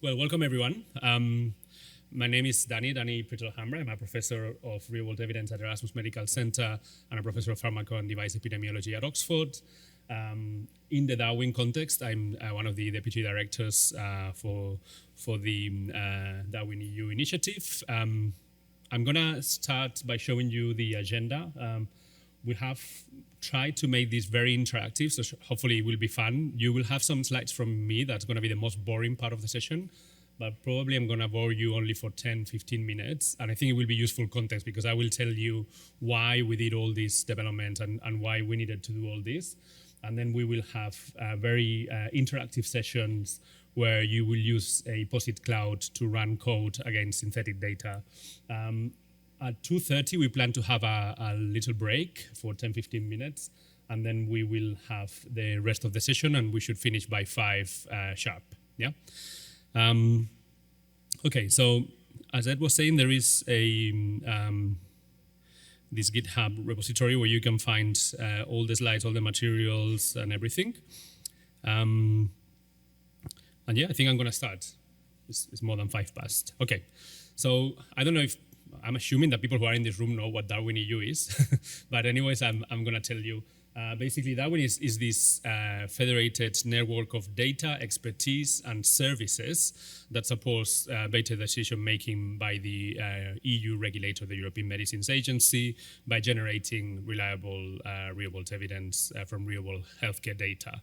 Well, welcome everyone. My name is Danny Pritel-Hamra. I'm a professor of real-world evidence at Erasmus Medical Center and a professor of pharmaco and device epidemiology at Oxford. In the Darwin context, I'm one of the deputy directors for the Darwin EU initiative. I'm gonna start by showing you the agenda. We have tried to make this very interactive, so hopefully it will be fun. You will have some slides from me. That's gonna be the most boring part of the session, but probably I'm gonna bore you only for 10, 15 minutes. And I think it will be useful context because I will tell you why we did all this development and why we needed to do all this. And then we will have very interactive sessions where you will use a POSIT cloud to run code against synthetic data. At 2:30, we plan to have a little break for 10, 15 minutes, and then we will have the rest of the session, and we should finish by 5 sharp, yeah? Okay, so as Ed was saying, there is a this GitHub repository where you can find all the slides, all the materials, and everything. And yeah, I think I'm gonna start. It's more than 5 past. Okay, so I don't know if, I'm assuming that people who are in this room know what Darwin EU is, but anyways, I'm gonna tell you. Basically, Darwin is this federated network of data, expertise, and services that supports better decision-making by the EU regulator, the European Medicines Agency, by generating reliable real-world evidence from real-world healthcare data.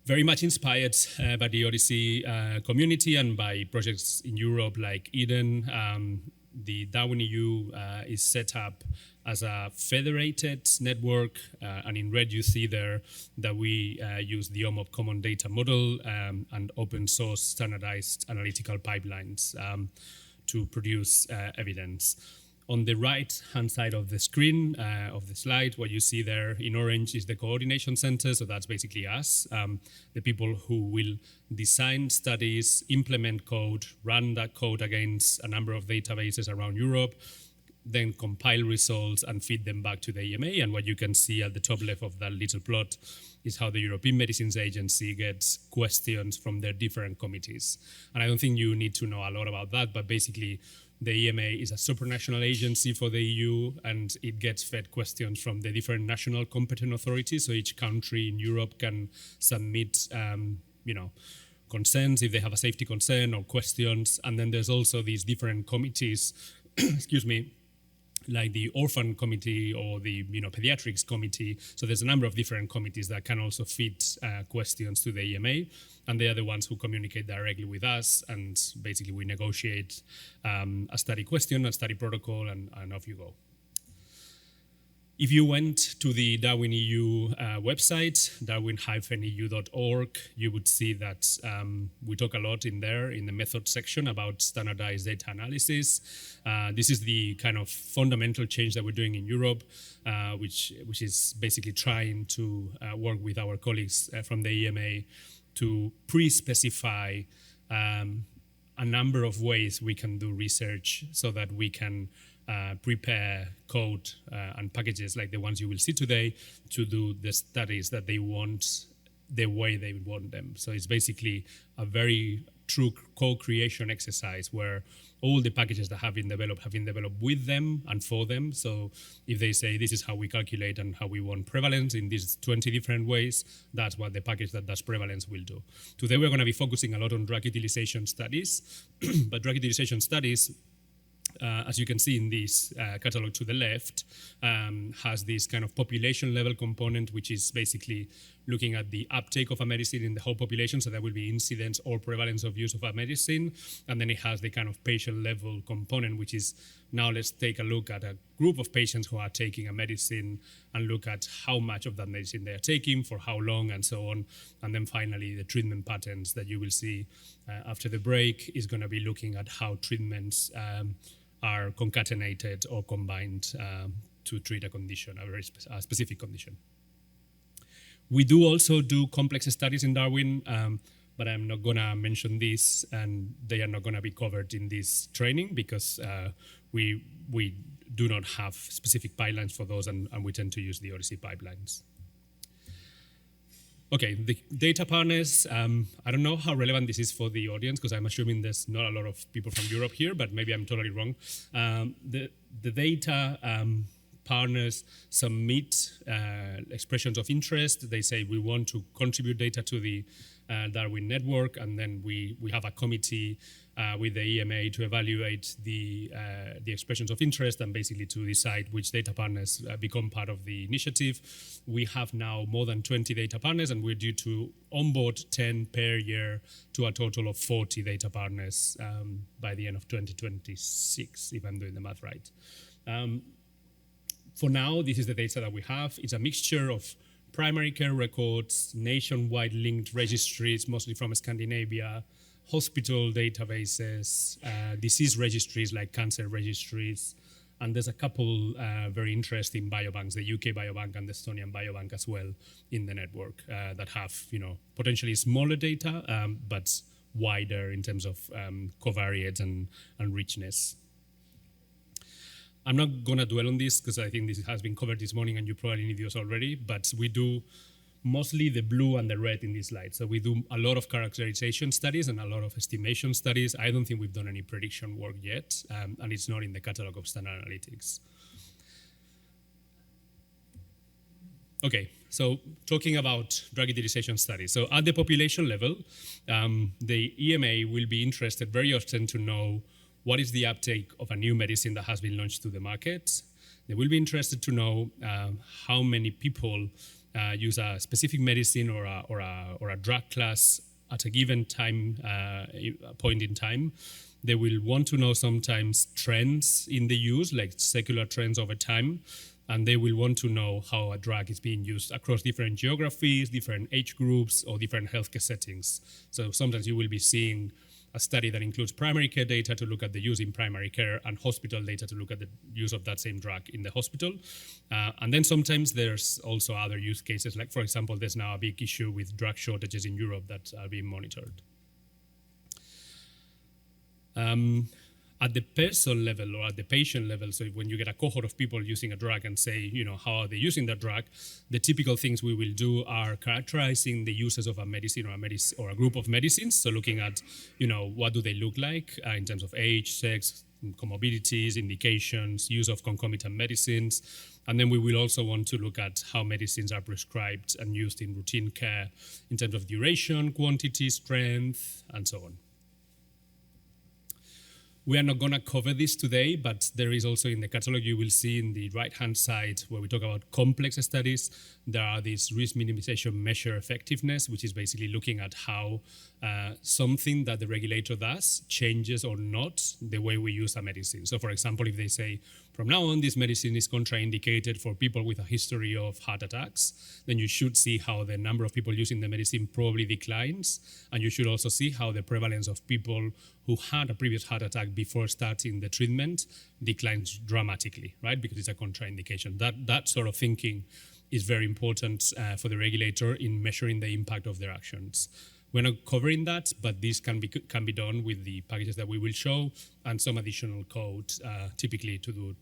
Very much inspired by the OHDSI community and by projects in Europe like Eden. The Darwin EU is set up as a federated network, and in red you see there that we use the OMOP common data model and open source standardized analytical pipelines to produce evidence. On the right-hand side of the screen of the slide, what you see there in orange is the coordination center. So that's basically us, the people who will design studies, implement code, run that code against a number of databases around Europe, then compile results and feed them back to the EMA. And what you can see at the top left of that little plot is how the European Medicines Agency gets questions from their different committees. And I don't think you need to know a lot about that, but basically, the EMA is a supranational agency for the EU, and it gets fed questions from the different national competent authorities. So each country in Europe can submit, concerns if they have a safety concern or questions. And then there's also these different committees, excuse me, like the orphan committee or the pediatrics committee. So there's a number of different committees that can also feed questions to the EMA, and they are the ones who communicate directly with us, and basically we negotiate a study question, a study protocol, and off you go. If you went to the Darwin EU website, darwin-eu.org, you would see that we talk a lot in there in the method section about standardized data analysis. This is the kind of fundamental change that we're doing in Europe, which is basically trying to work with our colleagues from the EMA to pre-specify a number of ways we can do research so that we can prepare code and packages like the ones you will see today to do the studies that they want the way they want them. So it's basically a very true co-creation exercise where all the packages that have been developed with them and for them. So if they say this is how we calculate and how we want prevalence in these 20 different ways, that's what the package that does prevalence will do. Today we're going to be focusing a lot on drug utilization studies, but drug utilization studies, as you can see in this catalog to the left, has this kind of population level component, which is basically looking at the uptake of a medicine in the whole population. So there will be incidence or prevalence of use of a medicine. And then it has the kind of patient level component, which is now let's take a look at a group of patients who are taking a medicine and look at how much of that medicine they are taking, for how long, and so on. And then finally, the treatment patterns that you will see after the break is going to be looking at how treatments are concatenated or combined to treat a condition, a very specific condition. We do also do complex studies in Darwin, but I'm not gonna mention this, and they are not gonna be covered in this training because we do not have specific pipelines for those, and we tend to use the OHDSI pipelines. Okay, the data partners, I don't know how relevant this is for the audience because I'm assuming there's not a lot of people from Europe here, but maybe I'm totally wrong. The data partners submit expressions of interest. They say we want to contribute data to the Darwin network, and then we have a committee with the EMA to evaluate the expressions of interest and basically to decide which data partners become part of the initiative. We have now more than 20 data partners, and we're due to onboard 10 per year to a total of 40 data partners by the end of 2026, if I'm doing the math right. For now, this is the data that we have. It's a mixture of primary care records, nationwide linked registries, mostly from Scandinavia, hospital databases, disease registries like cancer registries, and there's a couple very interesting biobanks, the UK Biobank and the Estonian Biobank as well in the network that have, potentially smaller data, but wider in terms of covariates and richness. I'm not going to dwell on this because I think this has been covered this morning and you probably knew this already, but we do mostly the blue and the red in this slide. So we do a lot of characterization studies and a lot of estimation studies. I don't think we've done any prediction work yet, and it's not in the catalog of standard analytics. Okay, so talking about drug utilization studies. So at the population level, the EMA will be interested very often to know what is the uptake of a new medicine that has been launched to the market. They will be interested to know how many people use a specific medicine or a drug class at a given time point in time. They will want to know sometimes trends in the use, like secular trends over time, and they will want to know how a drug is being used across different geographies, different age groups, or different healthcare settings. So sometimes you will be seeing a study that includes primary care data to look at the use in primary care and hospital data to look at the use of that same drug in the hospital. And then sometimes there's also other use cases, like for example, there's now a big issue with drug shortages in Europe that are being monitored. At the person level or at the patient level, so when you get a cohort of people using a drug and say, how are they using that drug, the typical things we will do are characterizing the uses of a medicine or a group of medicines. So looking at, what do they look like in terms of age, sex, comorbidities, indications, use of concomitant medicines. And then we will also want to look at how medicines are prescribed and used in routine care in terms of duration, quantity, strength, and so on. We are not going to cover this today, but there is also in the catalog, you will see in the right-hand side where we talk about complex studies, there are these risk minimization measure effectiveness, which is basically looking at how something that the regulator does changes or not the way we use a medicine. So for example, if they say, from now on, this medicine is contraindicated for people with a history of heart attacks, then you should see how the number of people using the medicine probably declines. And you should also see how the prevalence of people who had a previous heart attack before starting the treatment declines dramatically, right? Because it's a contraindication. That sort of thinking is very important for the regulator in measuring the impact of their actions. We're not covering that, but this can be done with the packages that we will show and some additional code, typically to do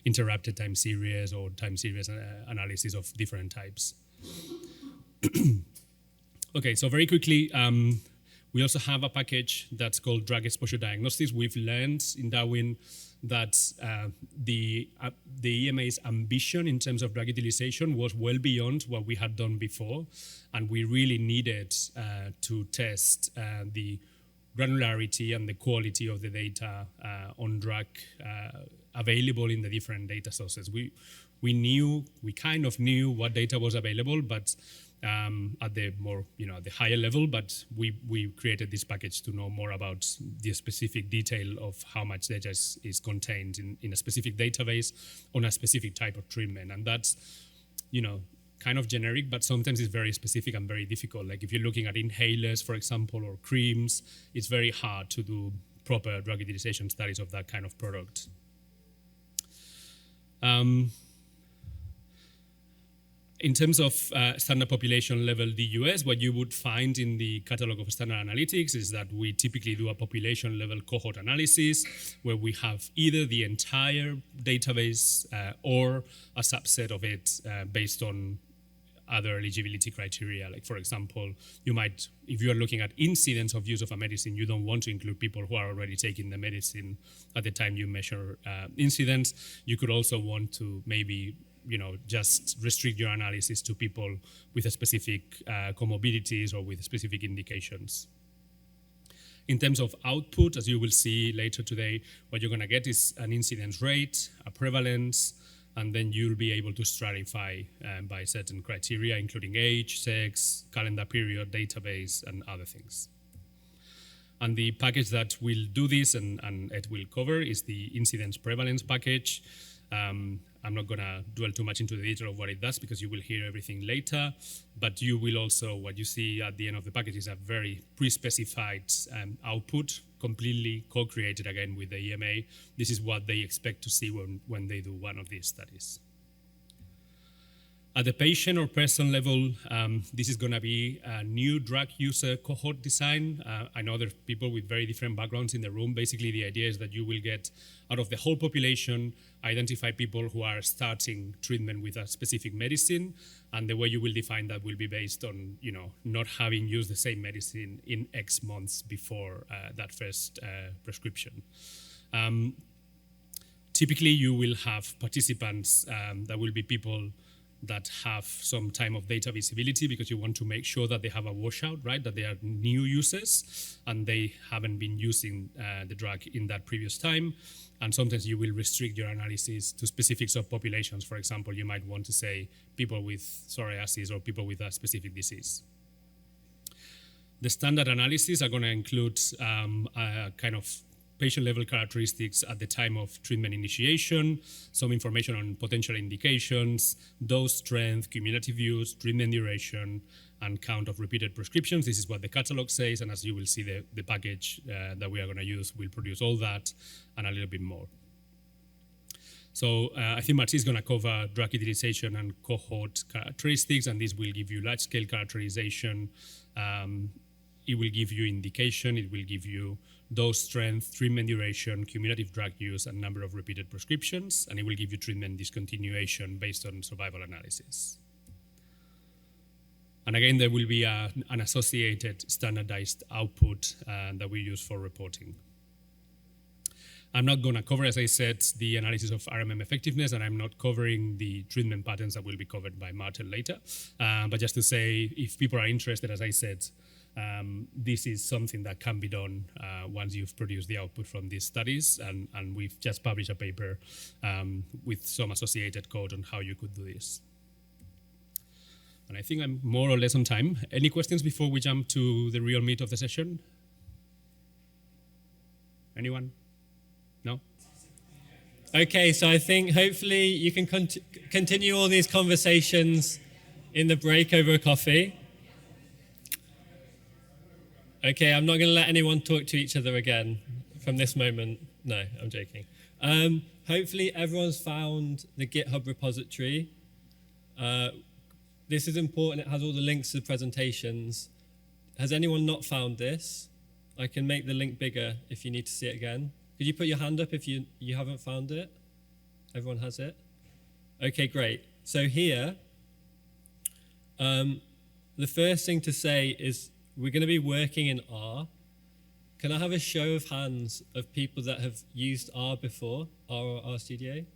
interrupted time series or time series analysis of different types. Okay, so very quickly, we also have a package that's called drug exposure diagnostics. We've learned in Darwin that the EMA's ambition in terms of drug utilization was well beyond what we had done before, and we really needed to test the granularity and the quality of the data on drug available in the different data sources. We kind of knew what data was available, but at the more, at the higher level, but we created this package to know more about the specific detail of how much data is contained in a specific database on a specific type of treatment. And that's, kind of generic, but sometimes it's very specific and very difficult. Like if you're looking at inhalers, for example, or creams, it's very hard to do proper drug utilization studies of that kind of product. In terms of standard population level DUS, what you would find in the catalog of standard analytics is that we typically do a population level cohort analysis where we have either the entire database or a subset of it based on other eligibility criteria. Like, for example, you might, if you are looking at incidence of use of a medicine, you don't want to include people who are already taking the medicine at the time you measure incidence. You could also want to maybe just restrict your analysis to people with a specific comorbidities or with specific indications. In terms of output, as you will see later today, what you're going to get is an incidence rate, a prevalence, and then you'll be able to stratify by certain criteria, including age, sex, calendar period, database, and other things. And the package that will do this and it will cover is the incidence prevalence package. I'm not going to dwell too much into the detail of what it does because you will hear everything later, but you will also, what you see at the end of the package is a very pre-specified output, completely co-created again with the EMA. This is what they expect to see when they do one of these studies. At the patient or person level, this is going to be a new drug user cohort design. I know there are people with very different backgrounds in the room. Basically, the idea is that you will get, out of the whole population, identify people who are starting treatment with a specific medicine, and the way you will define that will be based on, not having used the same medicine in X months before that first prescription. Typically, you will have participants that will be people that have some time of data visibility because you want to make sure that they have a washout, right? That they are new users and they haven't been using the drug in that previous time. And sometimes you will restrict your analysis to specific subpopulations. For example, you might want to say people with psoriasis or people with a specific disease. The standard analyses are going to include a kind of patient-level characteristics at the time of treatment initiation, some information on potential indications, dose strength, cumulative use, treatment duration, and count of repeated prescriptions. This is what the catalog says, and as you will see, the package that we are going to use will produce all that and a little bit more. So I think Marty is going to cover drug utilization and cohort characteristics, and this will give you large-scale characterization. It will give you indication, it will give you dose strength, treatment duration, cumulative drug use, and number of repeated prescriptions, and it will give you treatment discontinuation based on survival analysis. And again, there will be an associated standardized output that we use for reporting. I'm not going to cover, as I said, the analysis of RMM effectiveness, and I'm not covering the treatment patterns that will be covered by Martin later. But just to say, if people are interested, as I said, this is something that can be done once you've produced the output from these studies, and we've just published a paper with some associated code on how you could do this. And I think I'm more or less on time. Any questions before we jump to the real meat of the session? Anyone? No? Okay, so I think hopefully you can continue all these conversations in the break over a coffee. Okay, I'm not going to let anyone talk to each other again from this moment. No, I'm joking. Hopefully everyone's found the GitHub repository. This is important. It has all the links to the presentations. Has anyone not found this? I can make the link bigger if you need to see it again. Could you put your hand up if you haven't found it? Everyone has it? Okay, great. So here, the first thing to say is we're going to be working in R. Can I have a show of hands of people that have used R before, R or RStudio?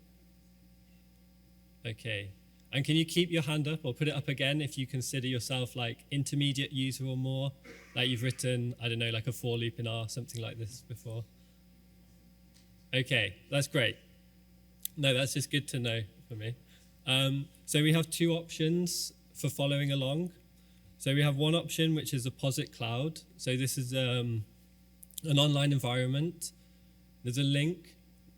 Okay. And can you keep your hand up or put it up again if you consider yourself like intermediate user or more? Like you've written, I don't know, like a for loop in R, something like this before? Okay, that's great. No, that's just good to know for me. So we have two options for following along. So we have one option, which is a POSIT cloud. So this is an online environment. There's a link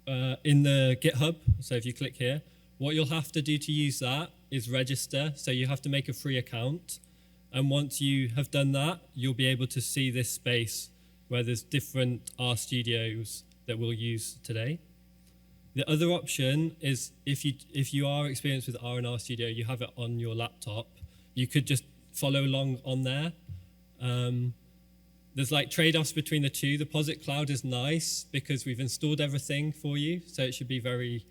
in the GitHub. So if you click here, what you'll have to do to use that is register. So you have to make a free account. And once you have done that, you'll be able to see this space where there's different R studios that we'll use today. The other option is if you are experienced with R and RStudio, you have it on your laptop, you could just follow along on there. There's like trade-offs between the two. The POSIT cloud is nice because we've installed everything for you, so it should be very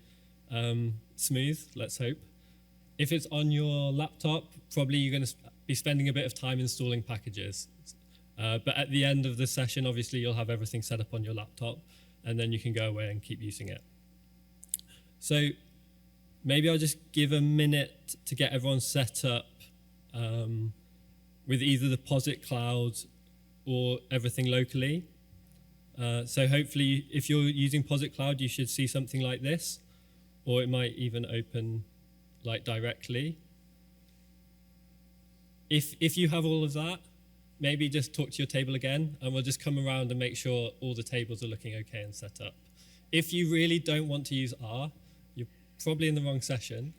smooth, let's hope. If it's on your laptop, probably you're going to be spending a bit of time installing packages. But at the end of the session, obviously, you'll have everything set up on your laptop, and then you can go away and keep using it. So maybe I'll just give a minute to get everyone set up with either the POSIT cloud or everything locally. So hopefully, if you're using POSIT cloud, you should see something like this, or it might even open like directly. If you have all of that, maybe just talk to your table again, and we'll just come around and make sure all the tables are looking okay and set up. If you really don't want to use R, you're probably in the wrong session.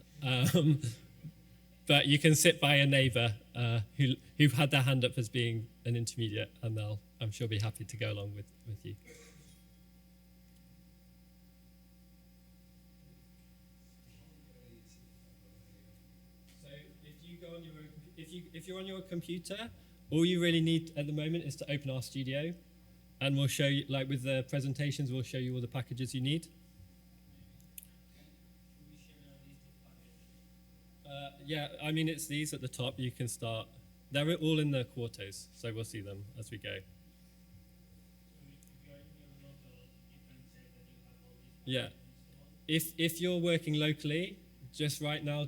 But you can sit by a neighbor who've had their hand up as being an intermediate, and they'll, I'm sure, be happy to go along with you. So if you're on your computer, all you really need at the moment is to open RStudio, and we'll show you, like with the presentations, we'll show you all the packages you need. Yeah, I mean, it's these at the top. You can start. They're all in the quartos, so we'll see them as we go. Yeah. If you're working locally, just right now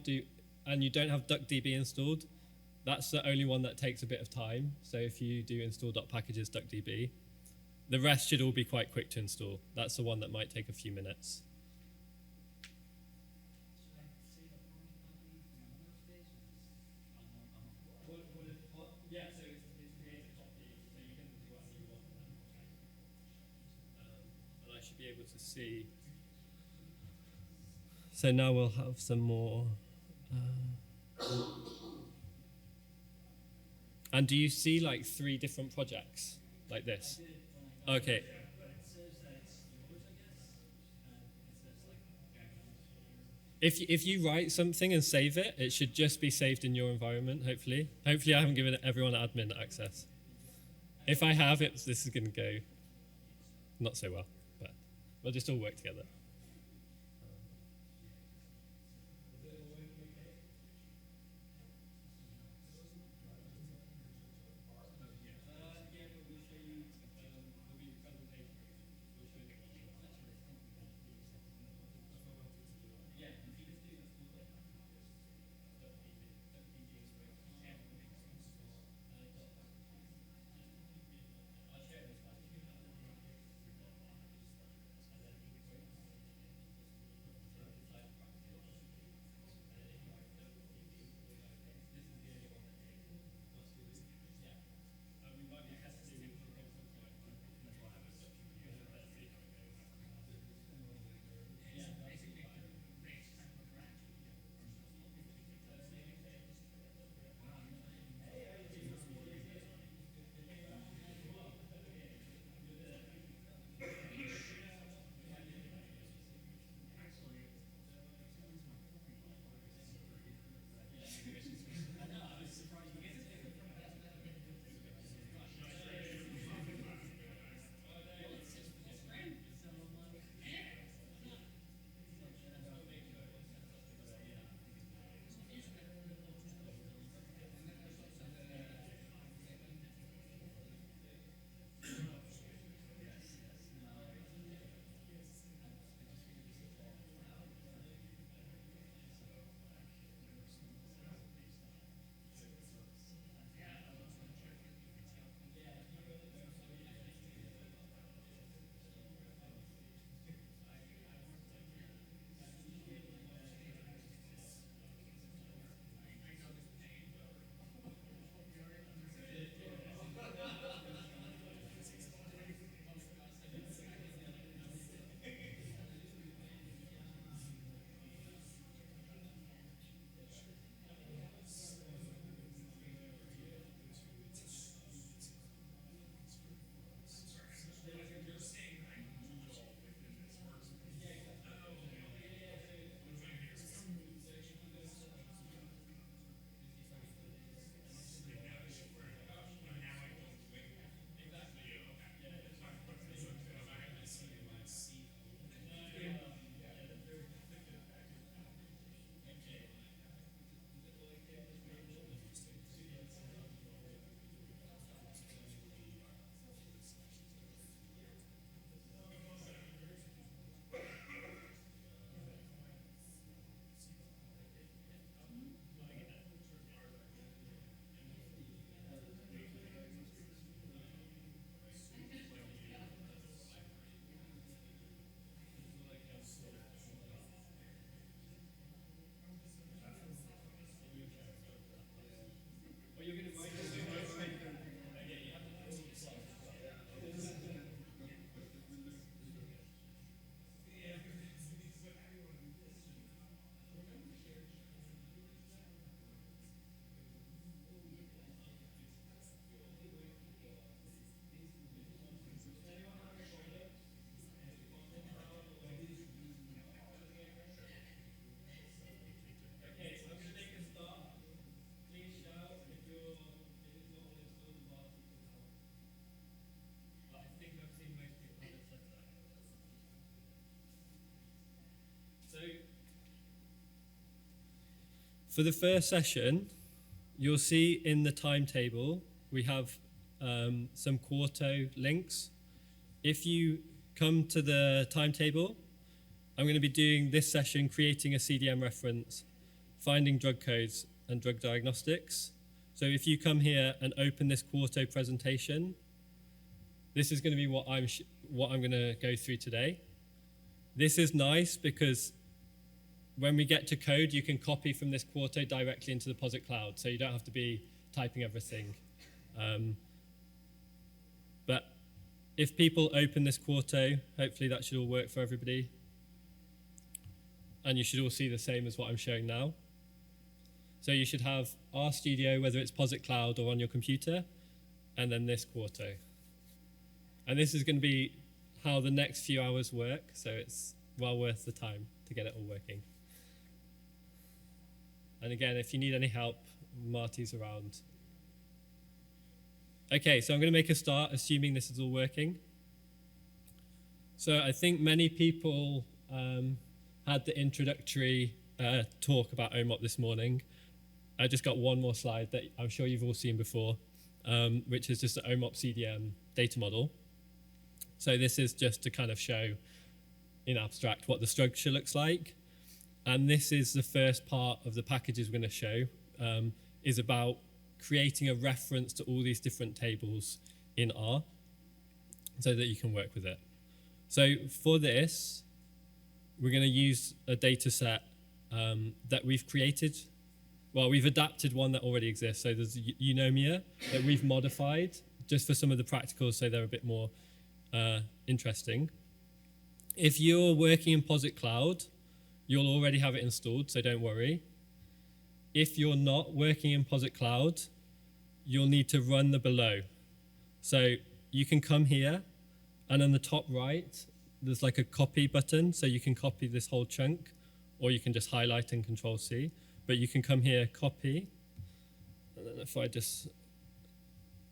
and you don't have DuckDB installed, that's the only one that takes a bit of time. So if you do install.packages DuckDB, the rest should all be quite quick to install. That's the one that might take a few minutes. Yeah, so it's create a copy, so you can do whatever you want. And I should be able to see. So now we'll have some more. And do you see like 3 different projects like this? Okay. If you write something and save it, it should just be saved in your environment, hopefully. Hopefully I haven't given everyone admin access. If I have, this is going to go not so well, but we'll just all work together. For the first session, you'll see in the timetable, we have some Quarto links. If you come to the timetable, I'm going to be doing this session, creating a CDM reference, finding drug codes and drug diagnostics. So if you come here and open this Quarto presentation, this is going to be what I'm going to go through today. This is nice because when we get to code, you can copy from this Quarto directly into the POSIT cloud, so you don't have to be typing everything. But if people open this Quarto, hopefully that should all work for everybody. And you should all see the same as what I'm showing now. So you should have RStudio, whether it's POSIT Cloud or on your computer, and then this Quarto. And this is going to be how the next few hours work, so it's well worth the time to get it all working. And again, if you need any help, Marty's around. Okay, so I'm going to make a start, assuming this is all working. So I think many people had the introductory talk about OMOP this morning. I just got one more slide that I'm sure you've all seen before, which is just the OMOP CDM data model. So this is just to kind of show in abstract what the structure looks like. And this is the first part of the packages we're going to show, is about creating a reference to all these different tables in R so that you can work with it. So for this, we're going to use a data set that we've created. Well, we've adapted one that already exists. So there's Eunomia that we've modified just for some of the practicals so they're a bit more interesting. If you're working in POSIT Cloud, you'll already have it installed, so don't worry. If you're not working in POSIT Cloud, you'll need to run the below. So you can come here, and on the top right, there's like a copy button, so you can copy this whole chunk, or you can just highlight and Control-C. But you can come here, copy, and then if I just...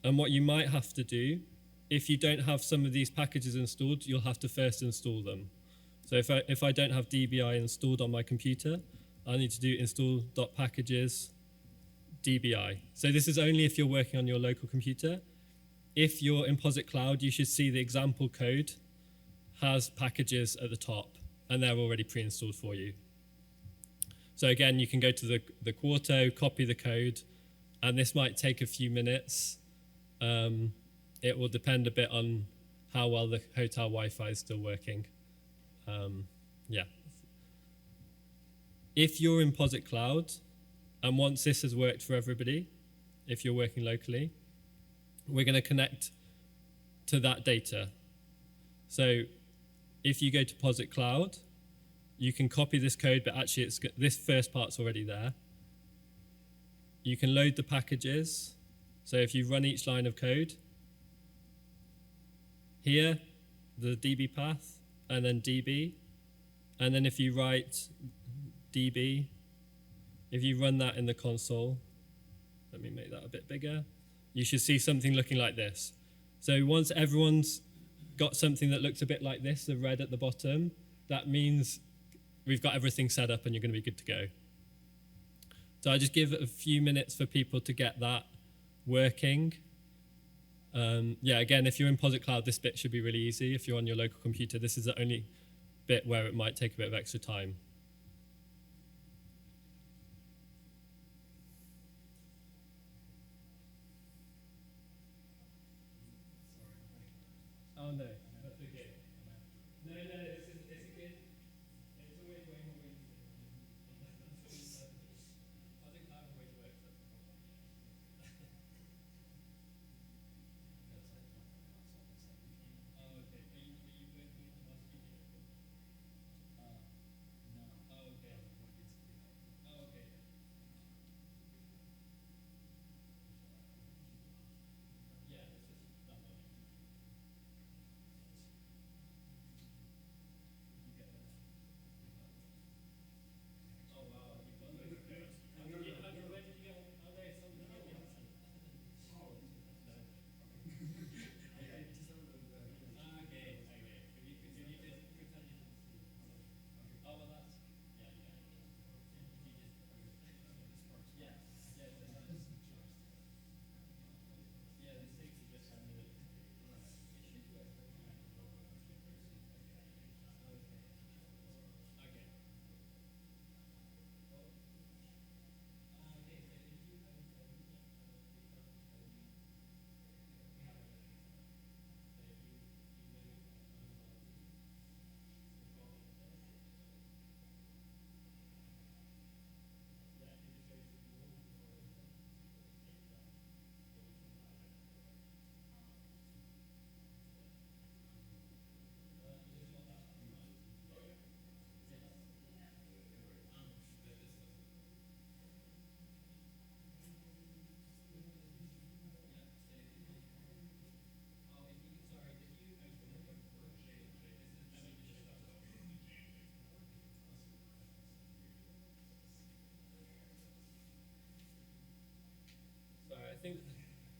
And what you might have to do, if you don't have some of these packages installed, you'll have to first install them. So if I don't have DBI installed on my computer, I need to do install.packages DBI. So this is only if you're working on your local computer. If you're in POSIT Cloud, you should see the example code has packages at the top, and they're already pre-installed for you. So again, you can go to the Quarto, copy the code, and this might take a few minutes. It will depend a bit on how well the hotel Wi-Fi is still working. Yeah. If you're in POSIT Cloud, and once this has worked for everybody, if you're working locally, we're going to connect to that data. So if you go to POSIT Cloud, you can copy this code, but actually this first part's already there. You can load the packages. So if you run each line of code, here, the DB path, and then DB. And then if you write DB, if you run that in the console, let me make that a bit bigger, you should see something looking like this. So once everyone's got something that looks a bit like this, the red at the bottom, that means we've got everything set up and you're going to be good to go. So I just give it a few minutes for people to get that working. Yeah, again, if you're in POSIT Cloud, this bit should be really easy. If you're on your local computer, this is the only bit where it might take a bit of extra time. Oh no, that's okay. No, it's good. It's always way more interesting. I think I have a way to work. Oh, okay. Are you working in our studio? No. Oh, okay. Oh, okay. Yeah, it's just that one.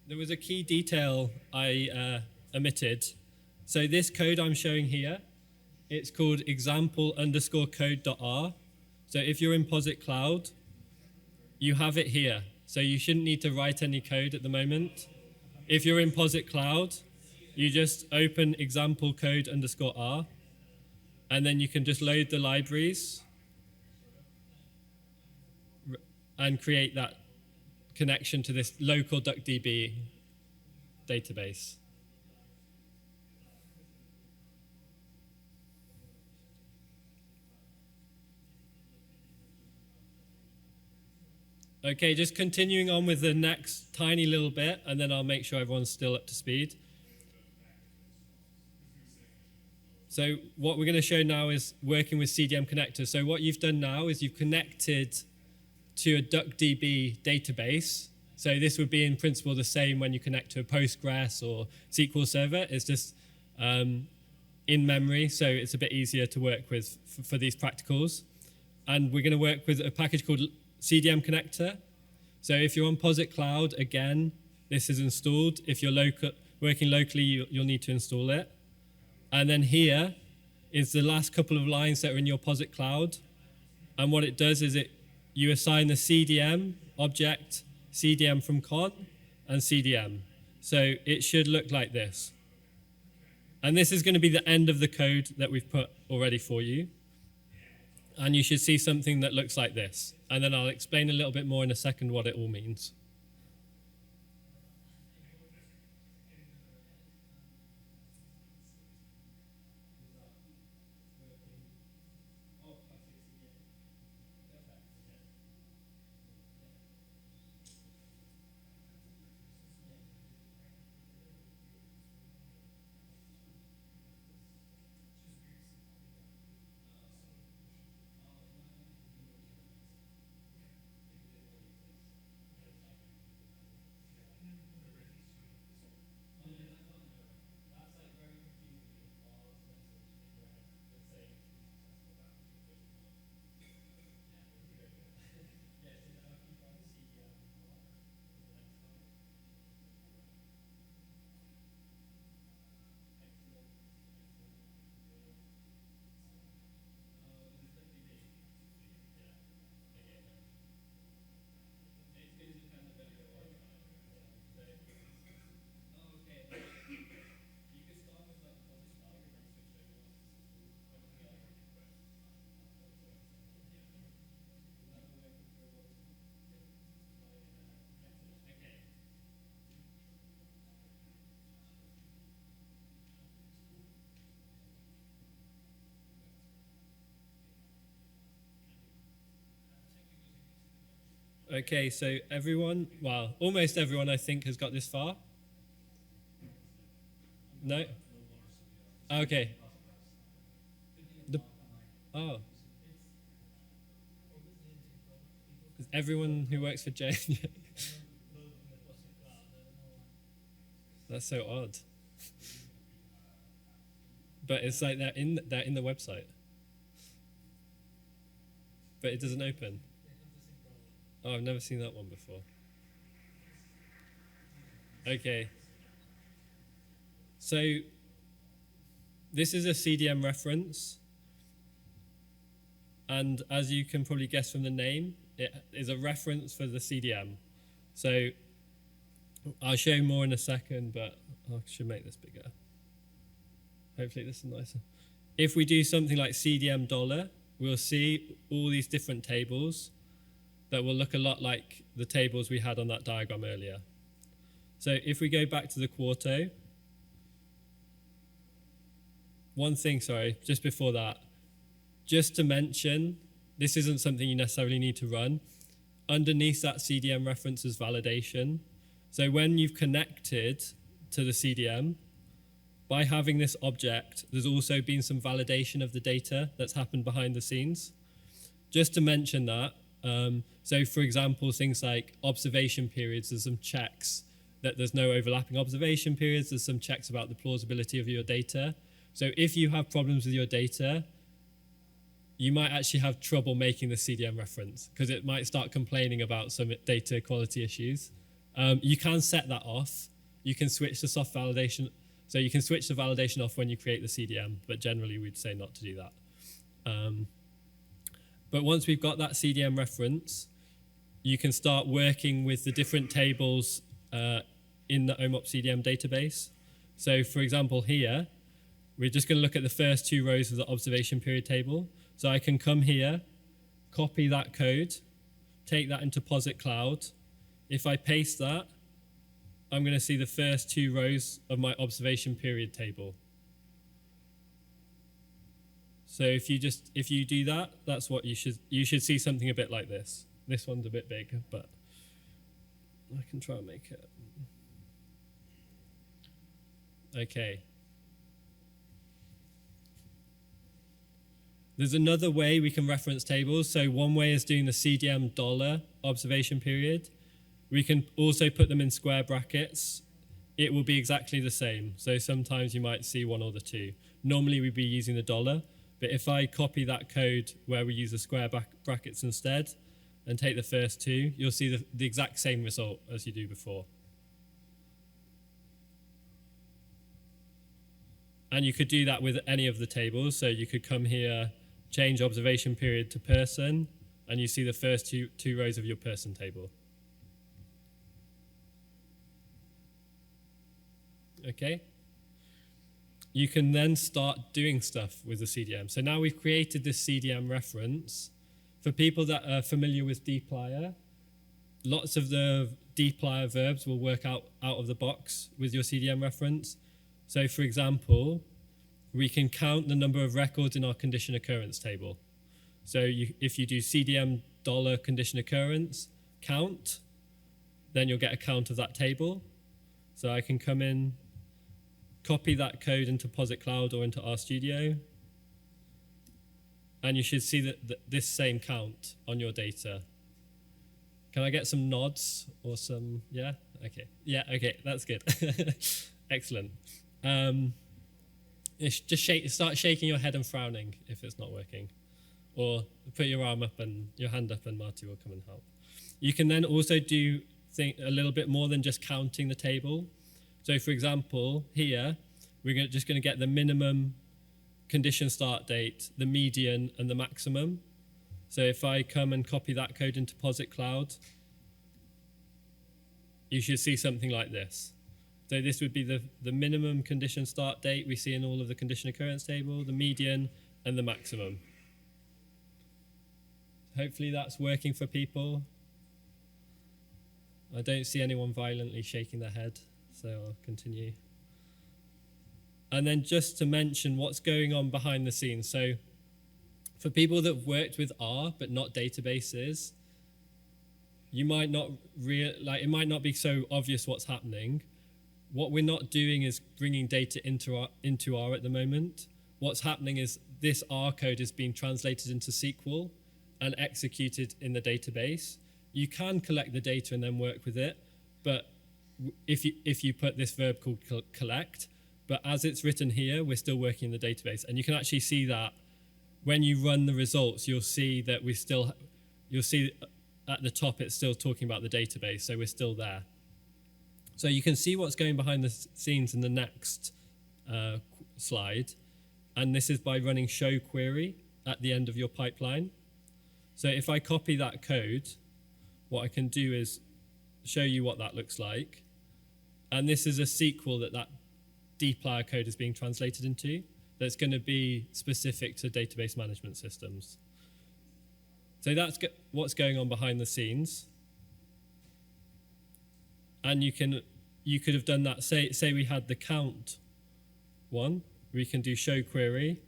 there was a key detail I omitted. So this code I'm showing here, it's called example_code.r. So if you're in POSIT Cloud, you have it here. So you shouldn't need to write any code at the moment. If you're in POSIT Cloud, you just open example code_r, and then you can just load the libraries and create that connection to this local DuckDB database. Okay, just continuing on with the next tiny little bit, and then I'll make sure everyone's still up to speed. So what we're going to show now is working with CDM connectors. So what you've done now is you've connected to a DuckDB database. So this would be in principle the same when you connect to a Postgres or SQL Server. It's just in memory, so it's a bit easier to work with for these practicals. And we're going to work with a package called CDM connector. So if you're on POSIT Cloud, again, this is installed. If you're working locally, you'll need to install it. And then here is the last couple of lines that are in your POSIT Cloud. And what it does is you assign the CDM object, CDM from con, and CDM. So it should look like this. And this is going to be the end of the code that we've put already for you. And you should see something that looks like this. And then I'll explain a little bit more in a second what it all means. Okay, so everyone, well, almost everyone I think has got this far. No? Okay. Oh. Is everyone who works for Jane? That's so odd. But it's like they're in the website. But it doesn't open. Oh, I've never seen that one before. Okay. So this is a CDM reference. And as you can probably guess from the name, it is a reference for the CDM. So I'll show you more in a second, but I should make this bigger. Hopefully this is nicer. If we do something like CDM $, we'll see all these different tables that will look a lot like the tables we had on that diagram earlier. So if we go back to the Quarto, one thing, sorry, just before that, just to mention, this isn't something you necessarily need to run. Underneath that CDM reference is validation. So when you've connected to the CDM, by having this object, there's also been some validation of the data that's happened behind the scenes. Just to mention that, so for example, things like observation periods, there's some checks that there's no overlapping observation periods, there's some checks about the plausibility of your data. So if you have problems with your data, you might actually have trouble making the CDM reference because it might start complaining about some data quality issues. You can set that off. You can switch the soft validation. So you can switch the validation off when you create the CDM, but generally we'd say not to do that. But once we've got that CDM reference, you can start working with the different tables in the OMOP CDM database. So for example here, we're just going to look at the first 2 rows of the observation period table. So I can come here, copy that code, take that into POSIT Cloud. If I paste that, I'm going to see the first 2 rows of my observation period table. So if you do that, that's what you should see something a bit like this. This one's a bit big, but I can try and make it. Okay. There's another way we can reference tables. So one way is doing the CDM dollar observation period. We can also put them in square brackets. It will be exactly the same. So sometimes you might see one or the 2. Normally we'd be using the dollar, but if I copy that code where we use the square brackets instead and take the first 2, you'll see the exact same result as you do before. And you could do that with any of the tables. So you could come here, change observation period to person, and you see the first two rows of your person table. Okay. You can then start doing stuff with the CDM. So now we've created this CDM reference. For people that are familiar with dplyr, lots of the dplyr verbs will work out of the box with your CDM reference. So for example, we can count the number of records in our condition occurrence table. So if you do CDM dollar condition occurrence count, then you'll get a count of that table. So I can come in, copy that code into POSIT Cloud or into RStudio, and you should see this same count on your data. Can I get some nods or some, yeah? Okay, yeah, okay, that's good. Excellent. Just start shaking your head and frowning if it's not working. Or put your arm up and your hand up and Marty will come and help. You can then also do a little bit more than just counting the table. So for example, here, we're just going to get the minimum condition start date, the median, and the maximum. So if I come and copy that code into POSIT Cloud, you should see something like this. So this would be the minimum condition start date we see in all of the condition occurrence table, the median, and the maximum. Hopefully that's working for people. I don't see anyone violently shaking their head, so I'll continue. And then just to mention what's going on behind the scenes. So for people that have worked with R but not databases, you might not it might not be so obvious what's happening. What we're not doing is bringing data into R at the moment. What's happening is this R code is being translated into SQL and executed in the database. You can collect the data and then work with it, but if you put this verb called collect, but as it's written here, we're still working in the database. And you can actually see that when you run the results, you'll see that you'll see at the top, it's still talking about the database, so we're still there. So you can see what's going behind the scenes in the next slide. And this is by running show query at the end of your pipeline. So if I copy that code, what I can do is show you what that looks like. And this is a SQL that dplyr code is being translated into that's going to be specific to database management systems. So that's what's going on behind the scenes. And you could have done that, say we had the count one, we can do show query,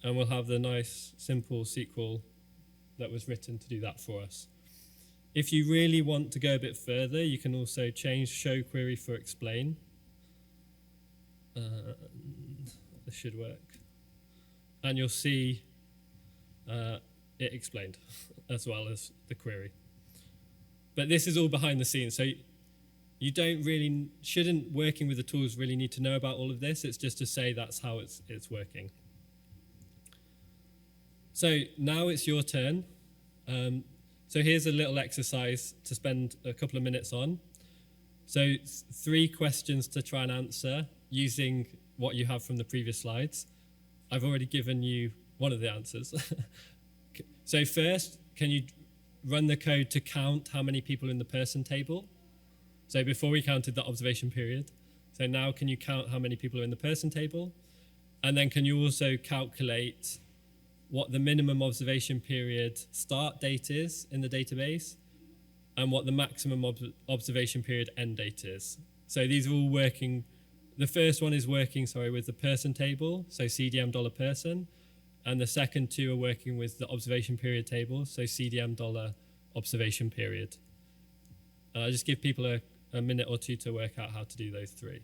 and we'll have the nice simple SQL that was written to do that for us. If you really want to go a bit further, you can also change show query for explain. This should work. And you'll see it explained as well as the query. But this is all behind the scenes. So you shouldn't working with the tools really need to know about all of this. It's just to say that's how it's working. So now it's your turn. So here's a little exercise to spend a couple of minutes on. So 3 questions to try and answer using what you have from the previous slides. I've already given you one of the answers. So first, can you run the code to count how many people in the person table? So before we counted the observation period. So now can you count how many people are in the person table? And then can you also calculate what the minimum observation period start date is in the database and what the maximum observation period end date is? So these are all working. The first one is working, with the person table, so CDM $person. And the second 2 are working with the observation period table, so CDM $observation period. And I'll just give people a minute or 2 to work out how to do those 3.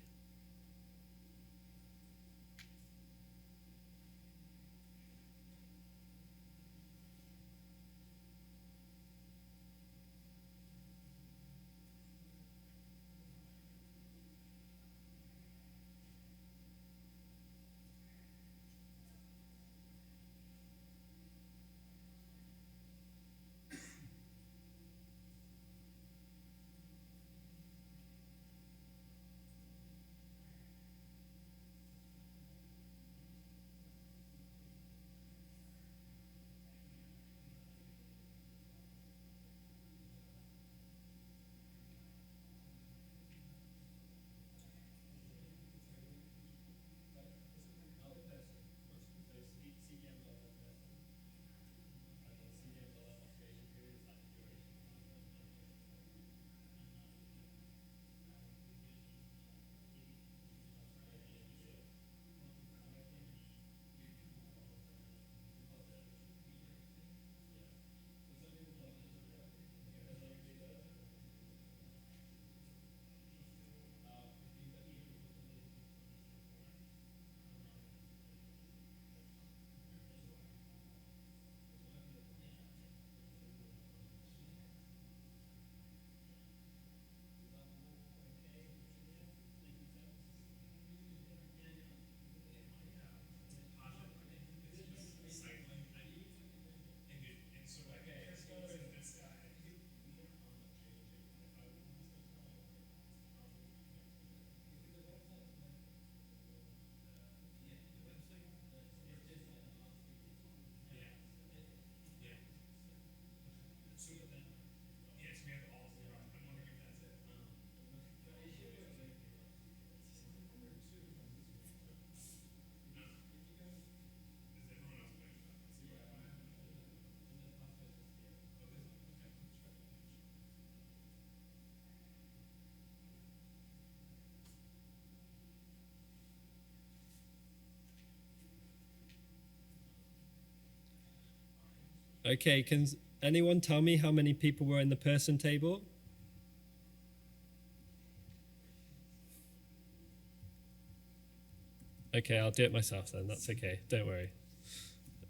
Okay, can anyone tell me how many people were in the person table? Okay, I'll do it myself then. That's okay. Don't worry.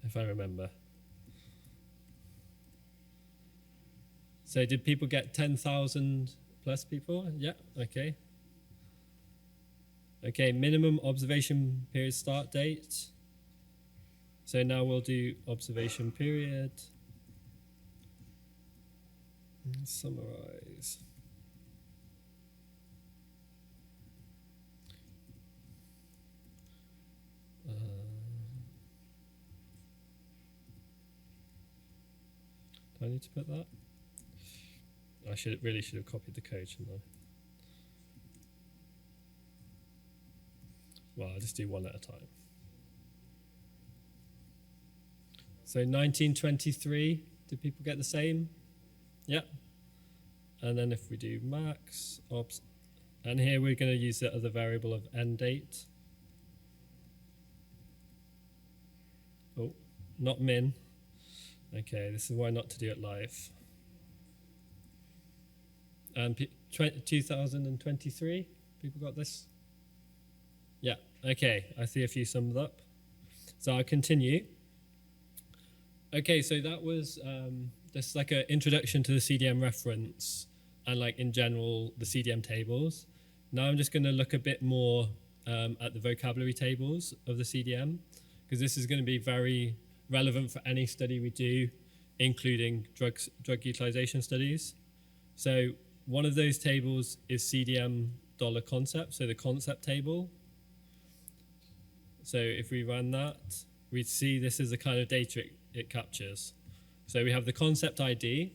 If I remember. So did people get 10,000 plus people? Yeah, okay. Okay, minimum observation period start date. So now we'll do observation period. Summarize. Do I need to put that? I really should have copied the code, shouldn't I? Well, I'll just do one at a time. So 1923, did people get the same? Yeah. And then if we do max, and here we're going to use the other variable of end date. Oh, not min. Okay, this is why not to do it live. And 2023, people got this? Yeah, okay, I see a few summed up. So I'll continue. Okay, so that was just like an introduction to the CDM reference and like in general the CDM tables. Now I'm just going to look a bit more at the vocabulary tables of the CDM, because this is going to be very relevant for any study we do including drug utilization studies. So one of those tables is CDM dollar concept, so the concept table. So if we ran that, we'd see this is the kind of data it captures. So we have the concept ID.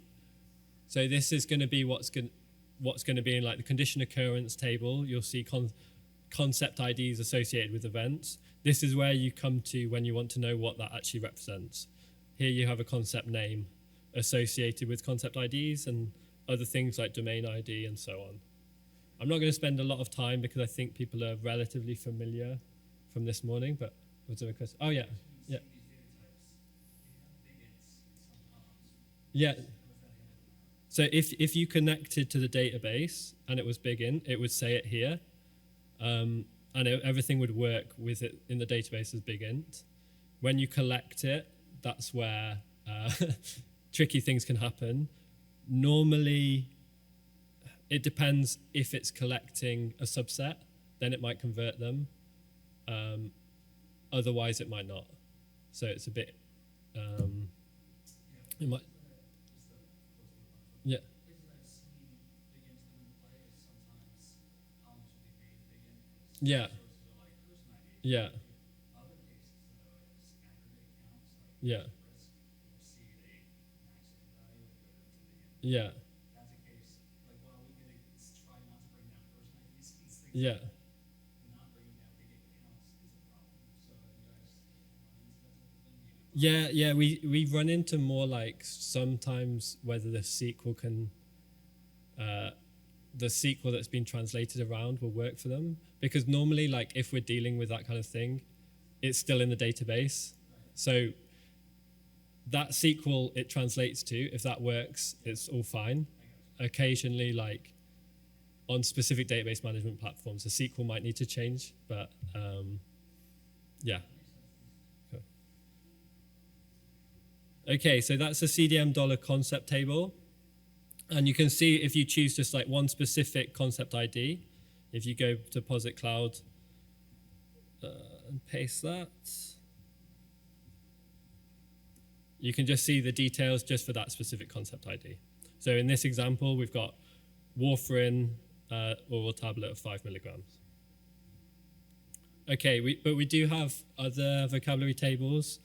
So this is going to be what's going to be in like the condition occurrence table. You'll see concept IDs associated with events. This is where you come to when you want to know what that actually represents. Here you have a concept name associated with concept IDs and other things like domain ID and so on. I'm not going to spend a lot of time because I think people are relatively familiar from this morning, but was there a question? Oh, yeah. Yeah. Yeah. So if you connected to the database and it was big int, it would say it here. And everything would work with it in the database as big int. When you collect it, that's where tricky things can happen. Normally, it depends if it's collecting a subset, then it might convert them. Otherwise, it might not. So it's a bit, it might, yeah. Yeah. Yeah. Yeah. Yeah. Yeah. Yeah, we run into more like sometimes whether the SQL can, the SQL that's been translated around will work for them. Because normally, like if we're dealing with that kind of thing, it's still in the database. So that SQL it translates to, if that works, it's all fine. Occasionally, like on specific database management platforms, the SQL might need to change, but yeah. Cool. Okay, so that's the CDM dollar concept table. And you can see if you choose just like one specific concept ID, if you go to Posit Cloud and paste that, you can just see the details just for that specific concept ID. So in this example, we've got warfarin oral tablet of 5 milligrams. Okay, but we do have other vocabulary tables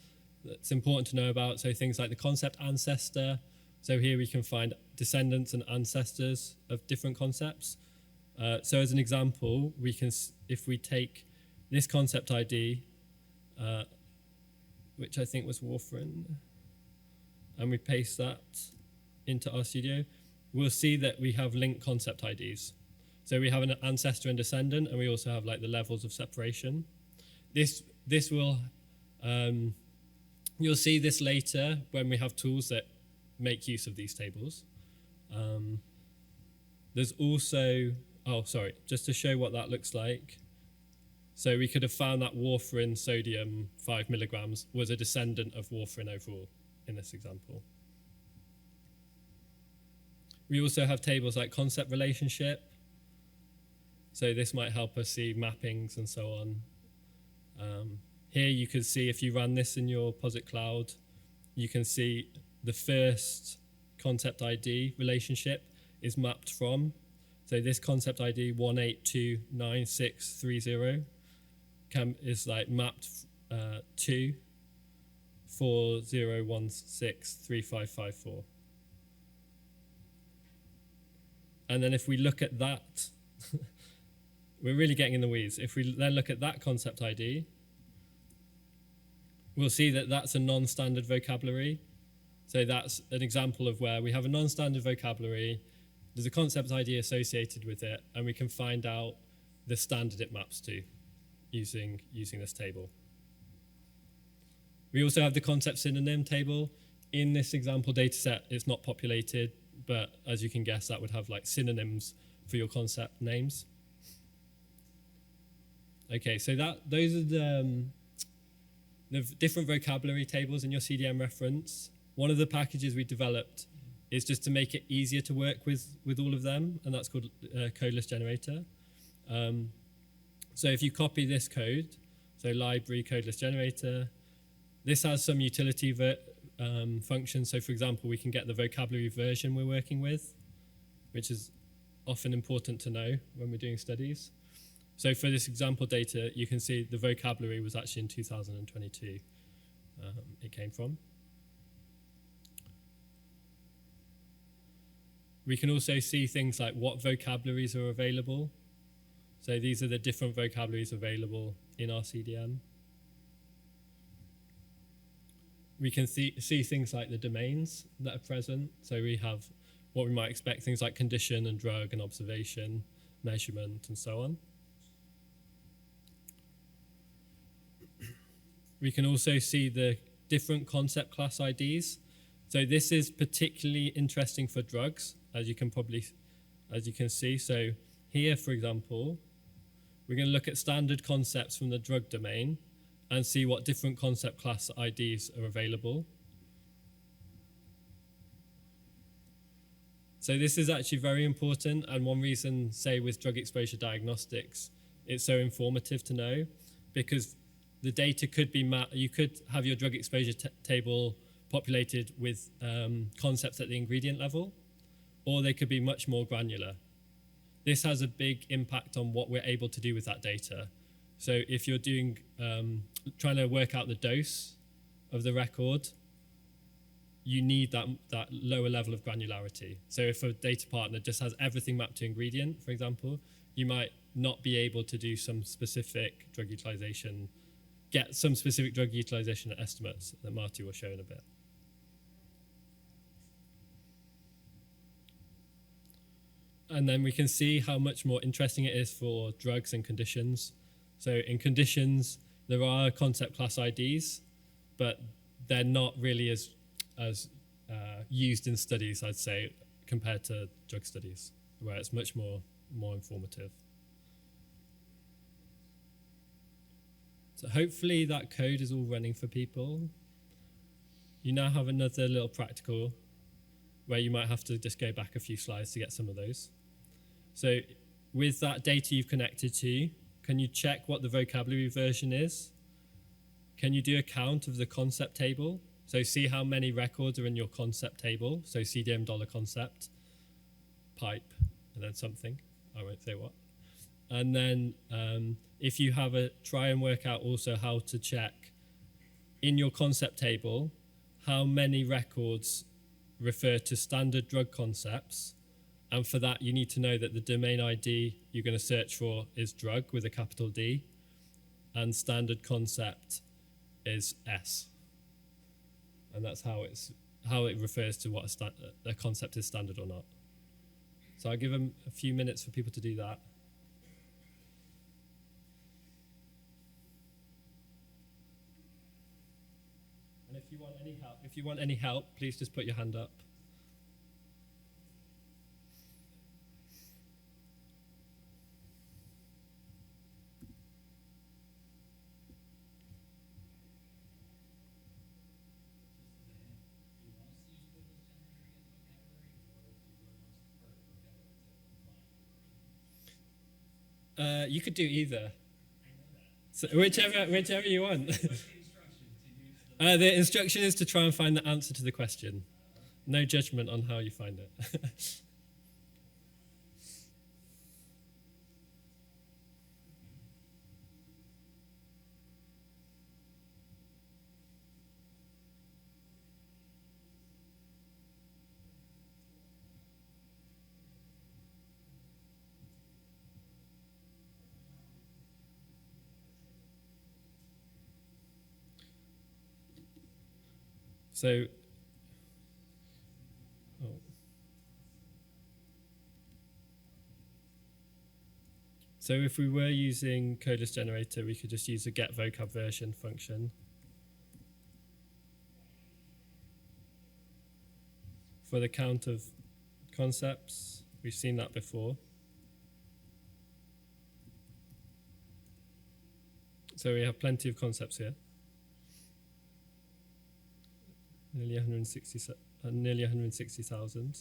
that's important to know about. So things like the concept ancestor. So here we can find descendants and ancestors of different concepts. So as an example, we can, if we take this concept ID, which I think was warfarin, and we paste that into RStudio, we'll see that we have linked concept IDs. So we have an ancestor and descendant, and we also have like the levels of separation. This will, you'll see this later when we have tools that make use of these tables. There's also, just to show what that looks like. So we could have found that warfarin sodium 5 milligrams was a descendant of warfarin overall in this example. We also have tables like concept relationship. So this might help us see mappings and so on. Here you can see if you run this in your Posit Cloud, you can see the first concept ID relationship is mapped from. So this concept ID 1829630 is like mapped to 40163554. And then if we look at that, we're really getting in the weeds. If we then look at that concept ID, we'll see that that's a non-standard vocabulary. So that's an example of where we have a non-standard vocabulary, there's a concept ID associated with it, and we can find out the standard it maps to using this table. We also have the concept synonym table. In this example dataset, it's not populated, but as you can guess, that would have like synonyms for your concept names. Okay, so those are the different vocabulary tables in your CDM reference. One of the packages we developed is just to make it easier to work with all of them, and that's called codeless generator. So if you copy this code, so library codeless generator, this has some utility functions. So for example, we can get the vocabulary version we're working with, which is often important to know when we're doing studies. So for this example data, you can see the vocabulary was actually in 2022 it came from. We can also see things like what vocabularies are available. So these are the different vocabularies available in our CDM. We can see things like the domains that are present. So we have what we might expect, things like condition and drug and observation, measurement, and so on. We can also see the different concept class IDs. So this is particularly interesting for drugs, as you can see. So here, for example, we're going to look at standard concepts from the drug domain and see what different concept class IDs are available. So this is actually very important, and one reason, say, with drug exposure diagnostics, it's so informative to know, because the data could be you could have your drug exposure table populated with concepts at the ingredient level, or they could be much more granular. This has a big impact on what we're able to do with that data. So if you're doing trying to work out the dose of the record, you need that lower level of granularity. So if a data partner just has everything mapped to ingredient, for example, you might not be able to do some specific drug utilization, get some specific drug utilization estimates that Marty will show in a bit. And then we can see how much more interesting it is for drugs and conditions. So in conditions, there are concept class IDs, but they're not really as used in studies, I'd say, compared to drug studies, where it's much more informative. So hopefully that code is all running for people. You now have another little practical where you might have to just go back a few slides to get some of those. So with that data you've connected to, can you check what the vocabulary version is? Can you do a count of the concept table? So see how many records are in your concept table. So CDM $concept, pipe, and then something. I won't say what. And then if you have try and work out also how to check in your concept table how many records refer to standard drug concepts. And for that, you need to know that the domain ID you're going to search for is drug with a capital D, and standard concept is S. And that's how it refers to what a concept is standard or not. So I'll give them a few minutes for people to do that. And if you want any help, please just put your hand up. You could do either. So whichever you want. The instruction is to try and find the answer to the question. No judgment on how you find it. So if we were using codeless generator, we could just use a get vocab version function. For the count of concepts, we've seen that before. So we have plenty of concepts here. Nearly 160,000.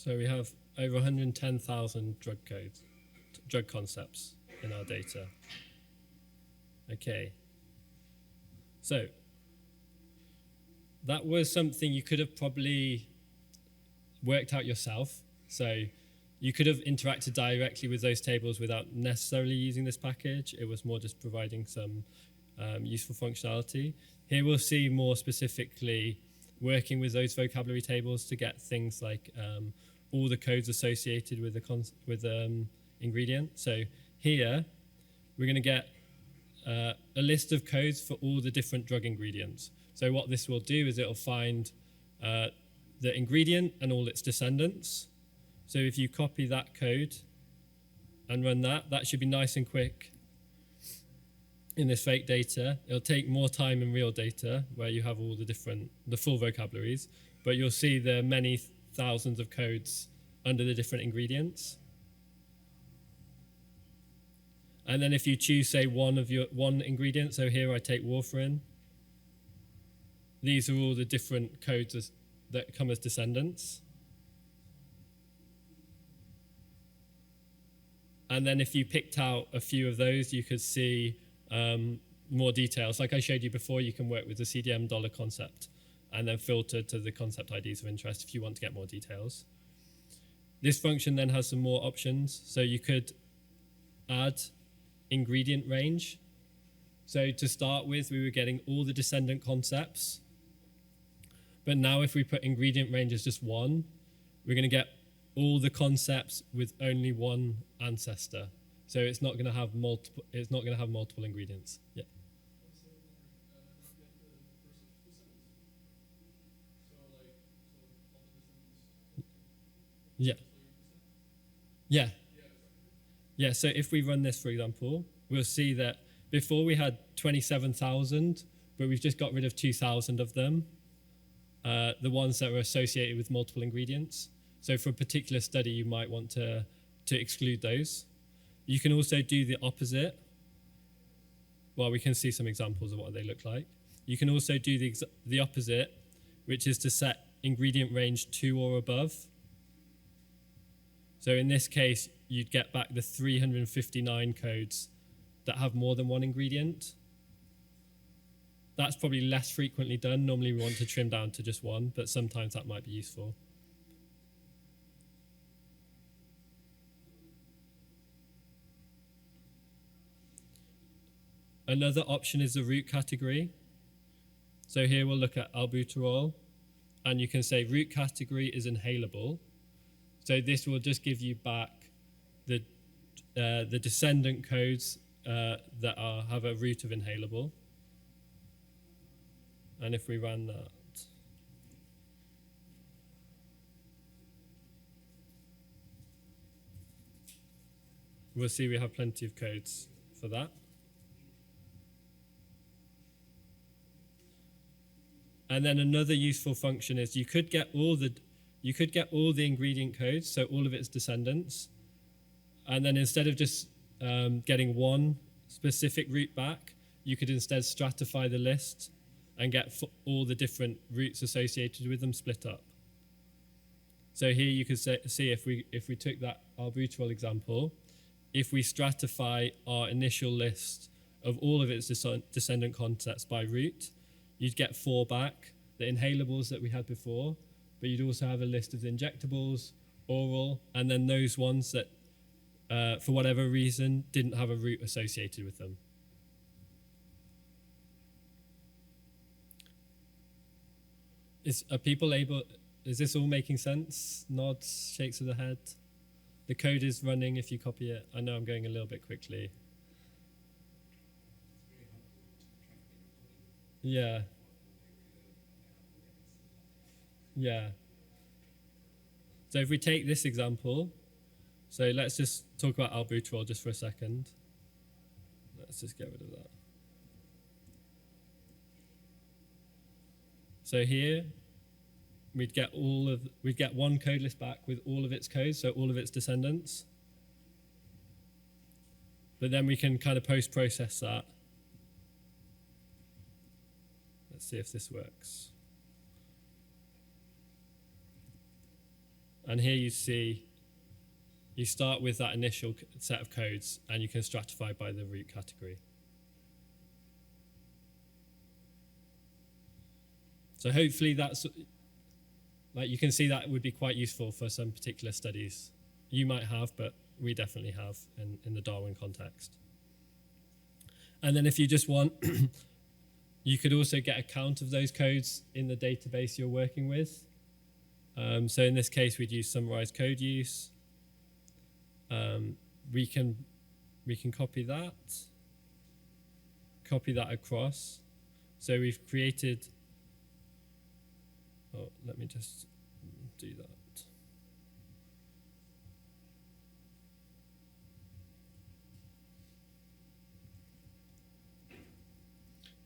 So we have over 110,000 drug concepts in our data. Okay. So that was something you could have probably worked out yourself. So you could have interacted directly with those tables without necessarily using this package. It was more just providing some useful functionality. Here we'll see more specifically working with those vocabulary tables to get things like all the codes associated with the ingredient. So here we're going to get a list of codes for all the different drug ingredients. So what this will do is it'll find the ingredient and all its descendants. So if you copy that code and run that, that should be nice and quick in this fake data. It'll take more time in real data where you have all the full vocabularies, but you'll see the many thousands of codes under the different ingredients. And then if you choose, say, one ingredient, so here I take warfarin, these are all the different codes that come as descendants. And then if you picked out a few of those, you could see more details. Like I showed you before, you can work with the CDM dollar concept and then filter to the concept IDs of interest if you want to get more details. This function then has some more options. So you could add ingredient range. So to start with, we were getting all the descendant concepts. But now if we put ingredient range as just one, we're going to get all the concepts with only one ancestor. So it's not going to have multiple ingredients. Yeah. Yeah. Yeah. Yeah, so if we run this, for example, we'll see that before we had 27,000, but we've just got rid of 2,000 of them, the ones that were associated with multiple ingredients. So for a particular study, you might want to exclude those. You can also do the opposite. Well, we can see some examples of what they look like. You can also do the opposite, which is to set ingredient range 2 or above. So in this case, you'd get back the 359 codes that have more than one ingredient. That's probably less frequently done. Normally we want to trim down to just one, but sometimes that might be useful. Another option is the root category. So here we'll look at albuterol, and you can say root category is inhalable. So this will just give you back the descendant codes that have a root of inhalable. And if we ran that, we'll see we have plenty of codes for that. And then another useful function is you could get all the ingredient codes, so all of its descendants, and then instead of just getting one specific root back, you could instead stratify the list and get all the different roots associated with them split up. So here you could see if we took that albuterol example, if we stratify our initial list of all of its descendant concepts by root, you'd get 4 back, the inhalables that we had before, but you'd also have a list of the injectables, oral, and then those ones that, for whatever reason, didn't have a root associated with them. Are people able, is this all making sense? Nods, shakes of the head. The code is running if you copy it. I know I'm going a little bit quickly. Yeah. Yeah. So if we take this example, so let's just talk about albuterol just for a second. Let's just get rid of that. So here, we'd get one code list back with all of its codes, so all of its descendants. But then we can kind of post-process that. Let's see if this works. And here you see, you start with that initial set of codes and you can stratify by the root category. So hopefully that's, like you can see that would be quite useful for some particular studies. You might have, but we definitely have in the Darwin context. And then if you just want, you could also get a count of those codes in the database you're working with. So in this case, we'd use summarized code use. We can copy that across. So we've created, oh, let me just do that.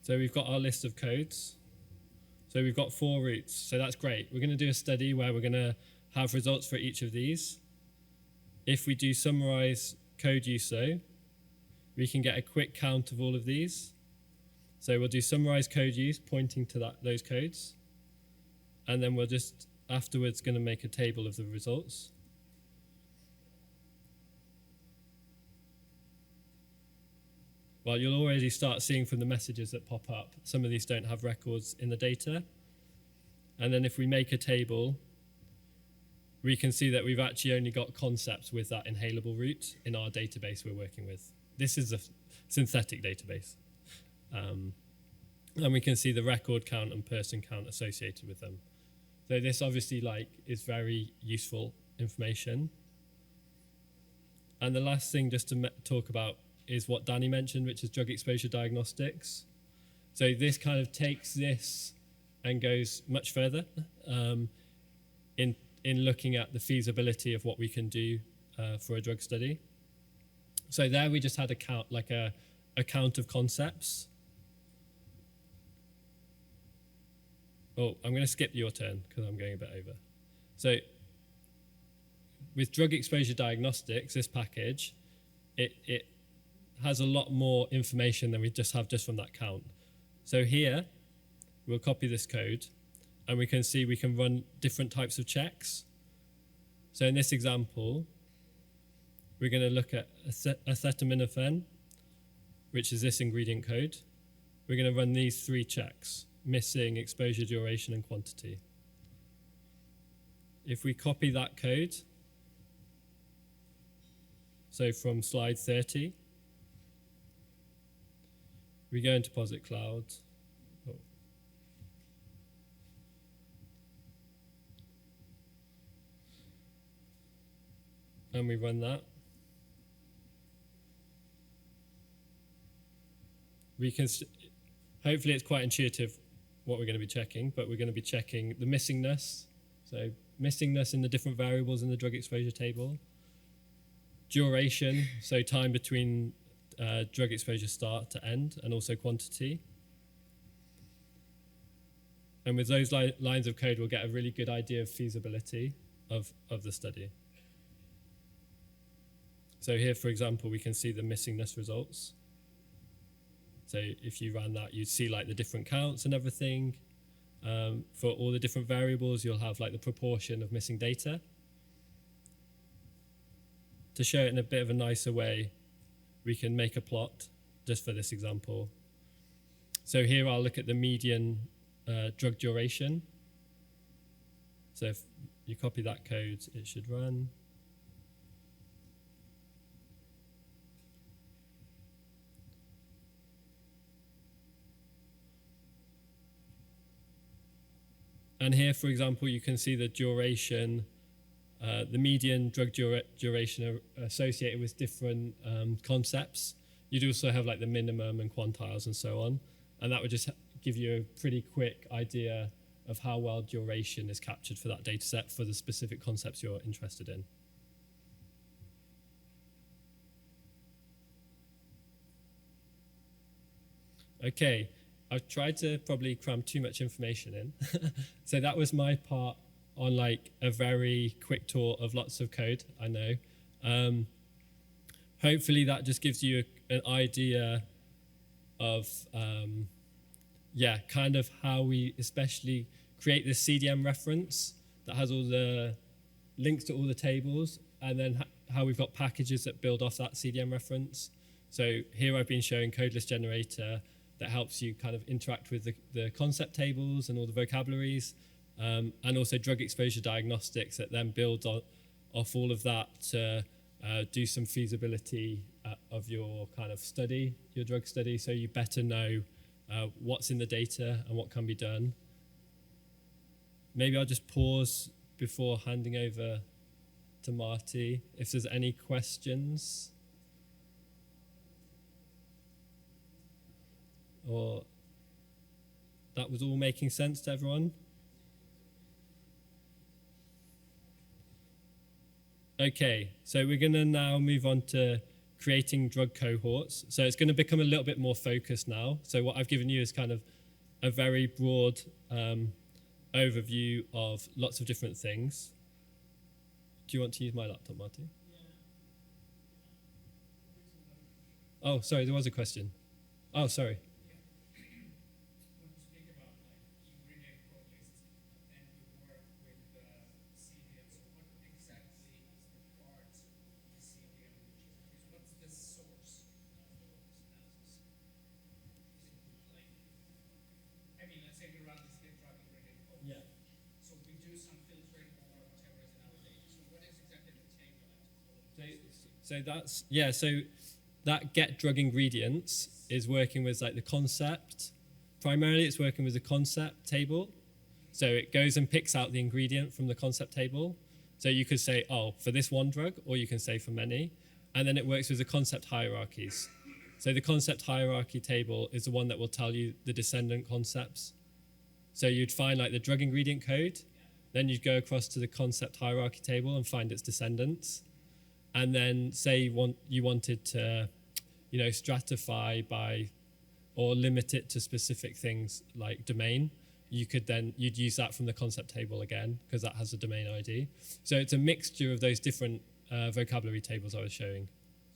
So we've got our list of codes. So we've got 4 routes. So that's great. We're going to do a study where we're going to have results for each of these. If we do summarize code use, so we can get a quick count of all of these. So we'll do summarize code use pointing to those codes. And then we're just afterwards going to make a table of the results. Well, you'll already start seeing from the messages that pop up, some of these don't have records in the data. And then if we make a table, we can see that we've actually only got concepts with that inhalable route in our database we're working with. This is a synthetic database. And we can see the record count and person count associated with them. So this obviously is very useful information. And the last thing just to talk about is what Danny mentioned, which is drug exposure diagnostics. So this kind of takes this and goes much further in looking at the feasibility of what we can do for a drug study. So there we just had a count, a count of concepts. Oh, I'm going to skip your turn because I'm going a bit over. So with drug exposure diagnostics, this package, it has a lot more information than we just have from that count. So here, we'll copy this code, and we can see we can run different types of checks. So in this example, we're going to look at acetaminophen, which is this ingredient code. We're going to run these 3 checks: missing, exposure, duration, and quantity. If we copy that code, so from slide 30, we go into Posit Cloud. Oh. And we run that. We can, hopefully it's quite intuitive what we're going to be checking, but we're going to be checking the missingness. So missingness in the different variables in the drug exposure table. Duration, so time between drug exposure start to end, and also quantity. And with those lines of code, we'll get a really good idea of feasibility of the study. So here, for example, we can see the missingness results. So if you ran that, you'd see the different counts and everything. For all the different variables, you'll have the proportion of missing data. To show it in a bit of a nicer way, we can make a plot just for this example. So here I'll look at the median drug duration. So if you copy that code, it should run. And here, for example, you can see the duration, the median drug duration associated with different concepts. You'd also have the minimum and quantiles and so on. And that would just give you a pretty quick idea of how well duration is captured for that data set for the specific concepts you're interested in. Okay, I've tried to probably cram too much information in. So that was my part on a very quick tour of lots of code, I know. Hopefully that just gives you an idea of, kind of how we especially create this CDM reference that has all the links to all the tables, and then how we've got packages that build off that CDM reference. So here I've been showing codeless generator that helps you kind of interact with the concept tables and all the vocabularies, and also drug exposure diagnostics that then build off all of that to do some feasibility of your kind of study, your drug study, so you better know what's in the data and what can be done. Maybe I'll just pause before handing over to Marty if there's any questions. Or that was all making sense to everyone? Okay, so we're going to now move on to creating drug cohorts. So it's going to become a little bit more focused now. So what I've given you is kind of a very broad overview of lots of different things. Do you want to use my laptop, Marty? Oh, sorry, there was a question. Oh, sorry. So that get drug ingredients is working with like the concept. Primarily it's working with the concept table. So it goes and picks out the ingredient from the concept table. So you could say, oh, for this one drug, or you can say for many. And then it works with the concept hierarchies. So the concept hierarchy table is the one that will tell you the descendant concepts. So you'd find like the drug ingredient code, then you'd go across to the concept hierarchy table and find its descendants. And then say you wanted to, stratify by or limit it to specific things like domain, you'd use that from the concept table again because that has a domain ID. So it's a mixture of those different vocabulary tables I was showing.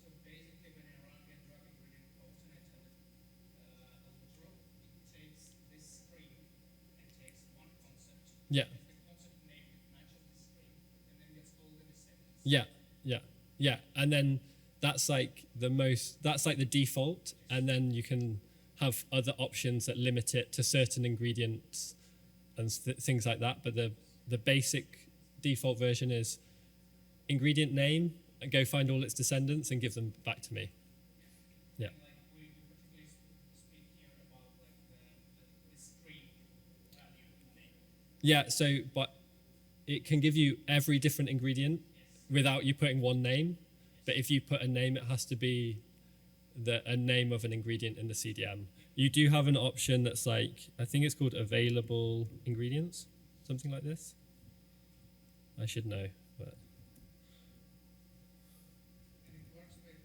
So basically when I run get drug ingredient codes and I tell it it takes this string and takes one concept. Yeah. If the concept name matches the string, and then gets all the descendants. Yeah, and then that's like the default, and then you can have other options that limit it to certain ingredients and things like that. But the basic default version is ingredient name, and go find all its descendants and give them back to me. Yeah. And like we particularly speak here about like the string value name. Yeah, so but it can give you every different ingredient without you putting one name. But if you put a name, it has to be a name of an ingredient in the CDM. You do have an option that's like, I think it's called available ingredients, something like this. I should know, but. And it works with,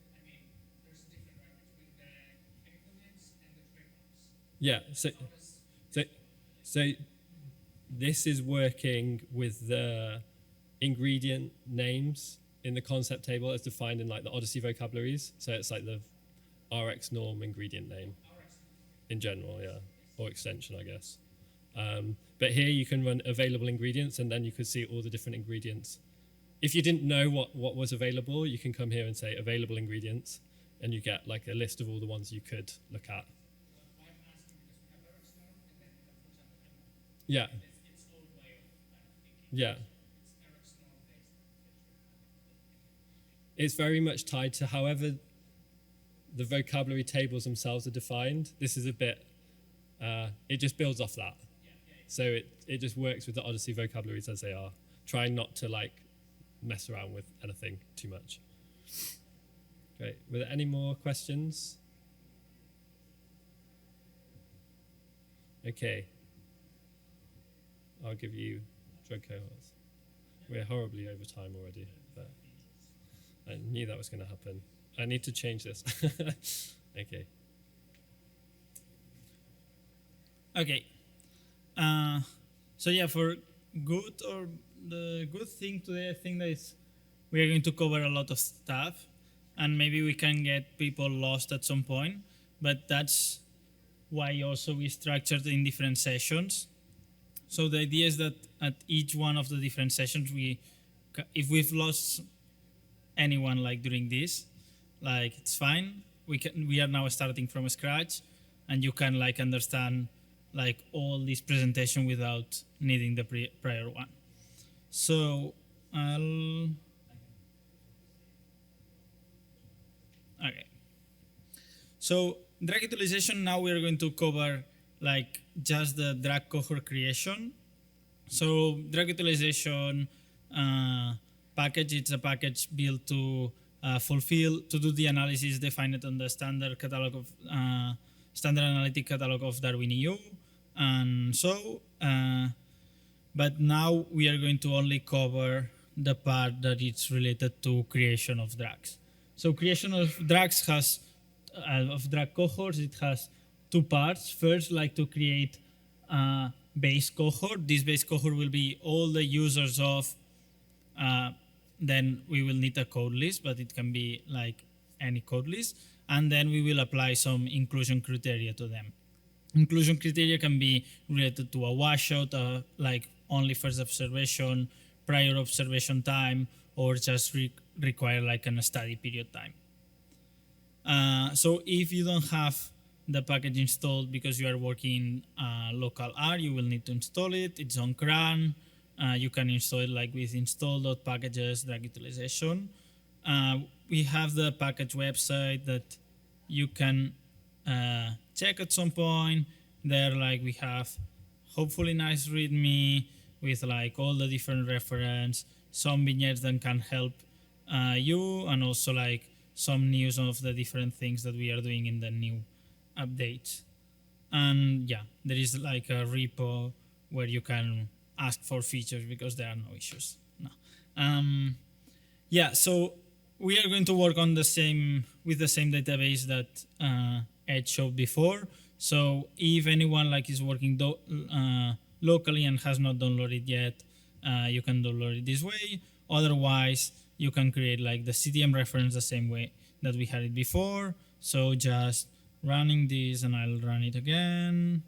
there's a difference between the chemical names and the trademarks. Yeah, so this is working with the ingredient names in the concept table as defined in like the Odyssey vocabularies. So it's like the RX norm ingredient name in general, yeah, or extension, I guess. But here you can run available ingredients, and then you could see all the different ingredients. If you didn't know what was available, you can come here and say available ingredients, and you get like a list of all the ones you could look at. I'm asking because we have RX norm and then we have, for example, MO. Yeah. It's old way of thinking. Yeah. It's RX norm based. It's very much tied to however the vocabulary tables themselves are defined. This is a bit, it just builds off that. So it just works with the Odyssey vocabularies as they are, trying not to like mess around with anything too much. Great. Were there any more questions? Okay. I'll give you drug cohorts. We're horribly over time already, but I knew that was going to happen. I need to change this. Okay. Okay. So yeah, for good or the good thing today, I think that is we are going to cover a lot of stuff, and maybe we can get people lost at some point. But that's why also we structured in different sessions. So the idea is that at each one of the different sessions, we if we've lost anyone like during this, like it's fine. We are now starting from scratch, and you can like understand like all this presentation without needing the prior one. So okay. So drag utilization, now we are going to cover like just the drag cohort creation. So drag utilization package, it's a package built to to do the analysis defined on the standard catalog of standard analytic catalog of DARWIN EU. And so, but now we are going to only cover the part that is related to creation of drags. So creation of drags has, of drag cohorts, it has two parts. First, like to create a base cohort. This base cohort will be all the users of, then we will need a code list, but it can be like any code list. And then we will apply some inclusion criteria to them. Inclusion criteria can be related to a washout, like only first observation, prior observation time, or just require like a study period time. So if you don't have the package installed because you are working local R, you will need to install it. It's on CRAN. You can install it like with install.packages drag utilization. We have the package website that you can check at some point. There, like we have hopefully nice README with like all the different reference, some vignettes that can help you, and also like some news of the different things that we are doing in the new updates. And yeah, there is like a repo where you can ask for features because there are no issues. No. Yeah, so we are going to work on the same with the same database that Ed showed before. So if anyone like is working locally and has not downloaded yet, you can download it this way. Otherwise, you can create like the CDM reference the same way that we had it before. So just running this, and I'll run it again.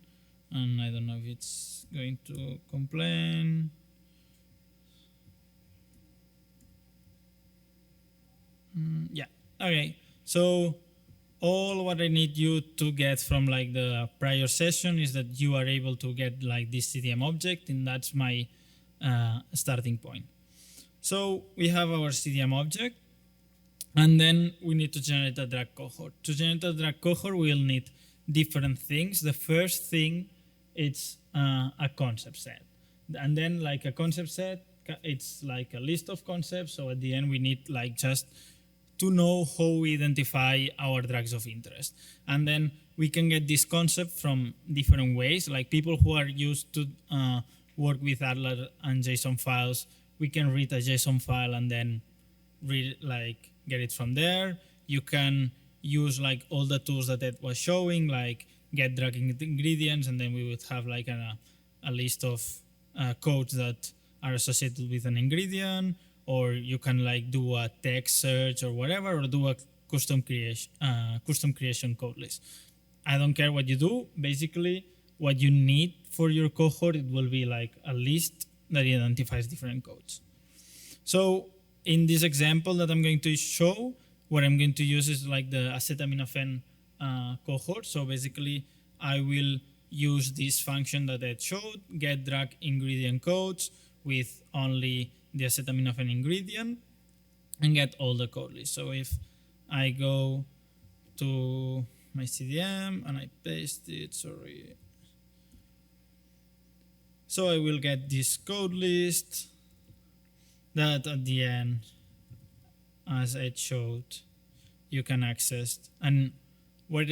And I don't know if it's going to complain. Yeah, okay. So all what I need you to get from like the prior session is that you are able to get like this CDM object, and that's my starting point. So we have our CDM object, and then we need to generate a drag cohort. To generate a drag cohort, we'll need different things. The first thing is a concept set. And then like a concept set, it's like a list of concepts. So at the end, we need like just to know how we identify our drags of interest. And then we can get this concept from different ways. Like people who are used to work with Adler and JSON files, we can read a JSON file and then get it from there. You can use like all the tools that Ed was showing, like get dragging ingredients, and then we would have like a list of codes that are associated with an ingredient, or you can like do a text search or whatever, or do a custom creation code list. I don't care what you do. Basically, what you need for your cohort, it will be like a list that identifies different codes. So in this example that I'm going to show, what I'm going to use is like the acetaminophen cohort. So basically, I will use this function that I showed, get drag ingredient codes with only the acetaminophen ingredient, and get all the code list. So if I go to my CDM and I paste it, sorry. So I will get this code list that at the end, as I showed, you can access. And what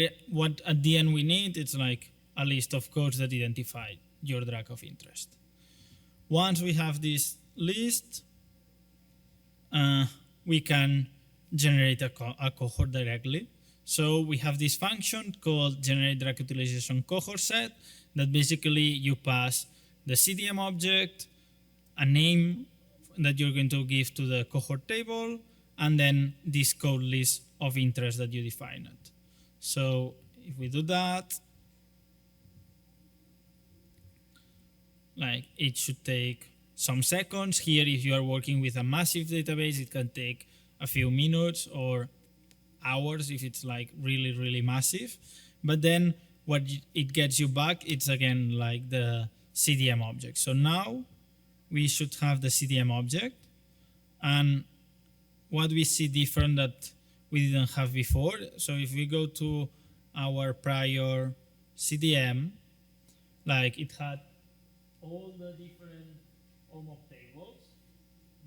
at the end we need, it's like a list of codes that identify your drag of interest. Once we have this list, we can generate a cohort directly. So we have this function called generate drag utilization cohort set that basically you pass the CDM object, a name that you're going to give to the cohort table, and then this code list of interest that you define it. So if we do that, like it should take some seconds. Here, if you are working with a massive database, it can take a few minutes or hours if it's like really, really massive. But then what it gets you back, it's again like the CDM object. So now we should have the CDM object. And what we see different that we didn't have before. So if we go to our prior CDM, like it had all the different OMOP tables,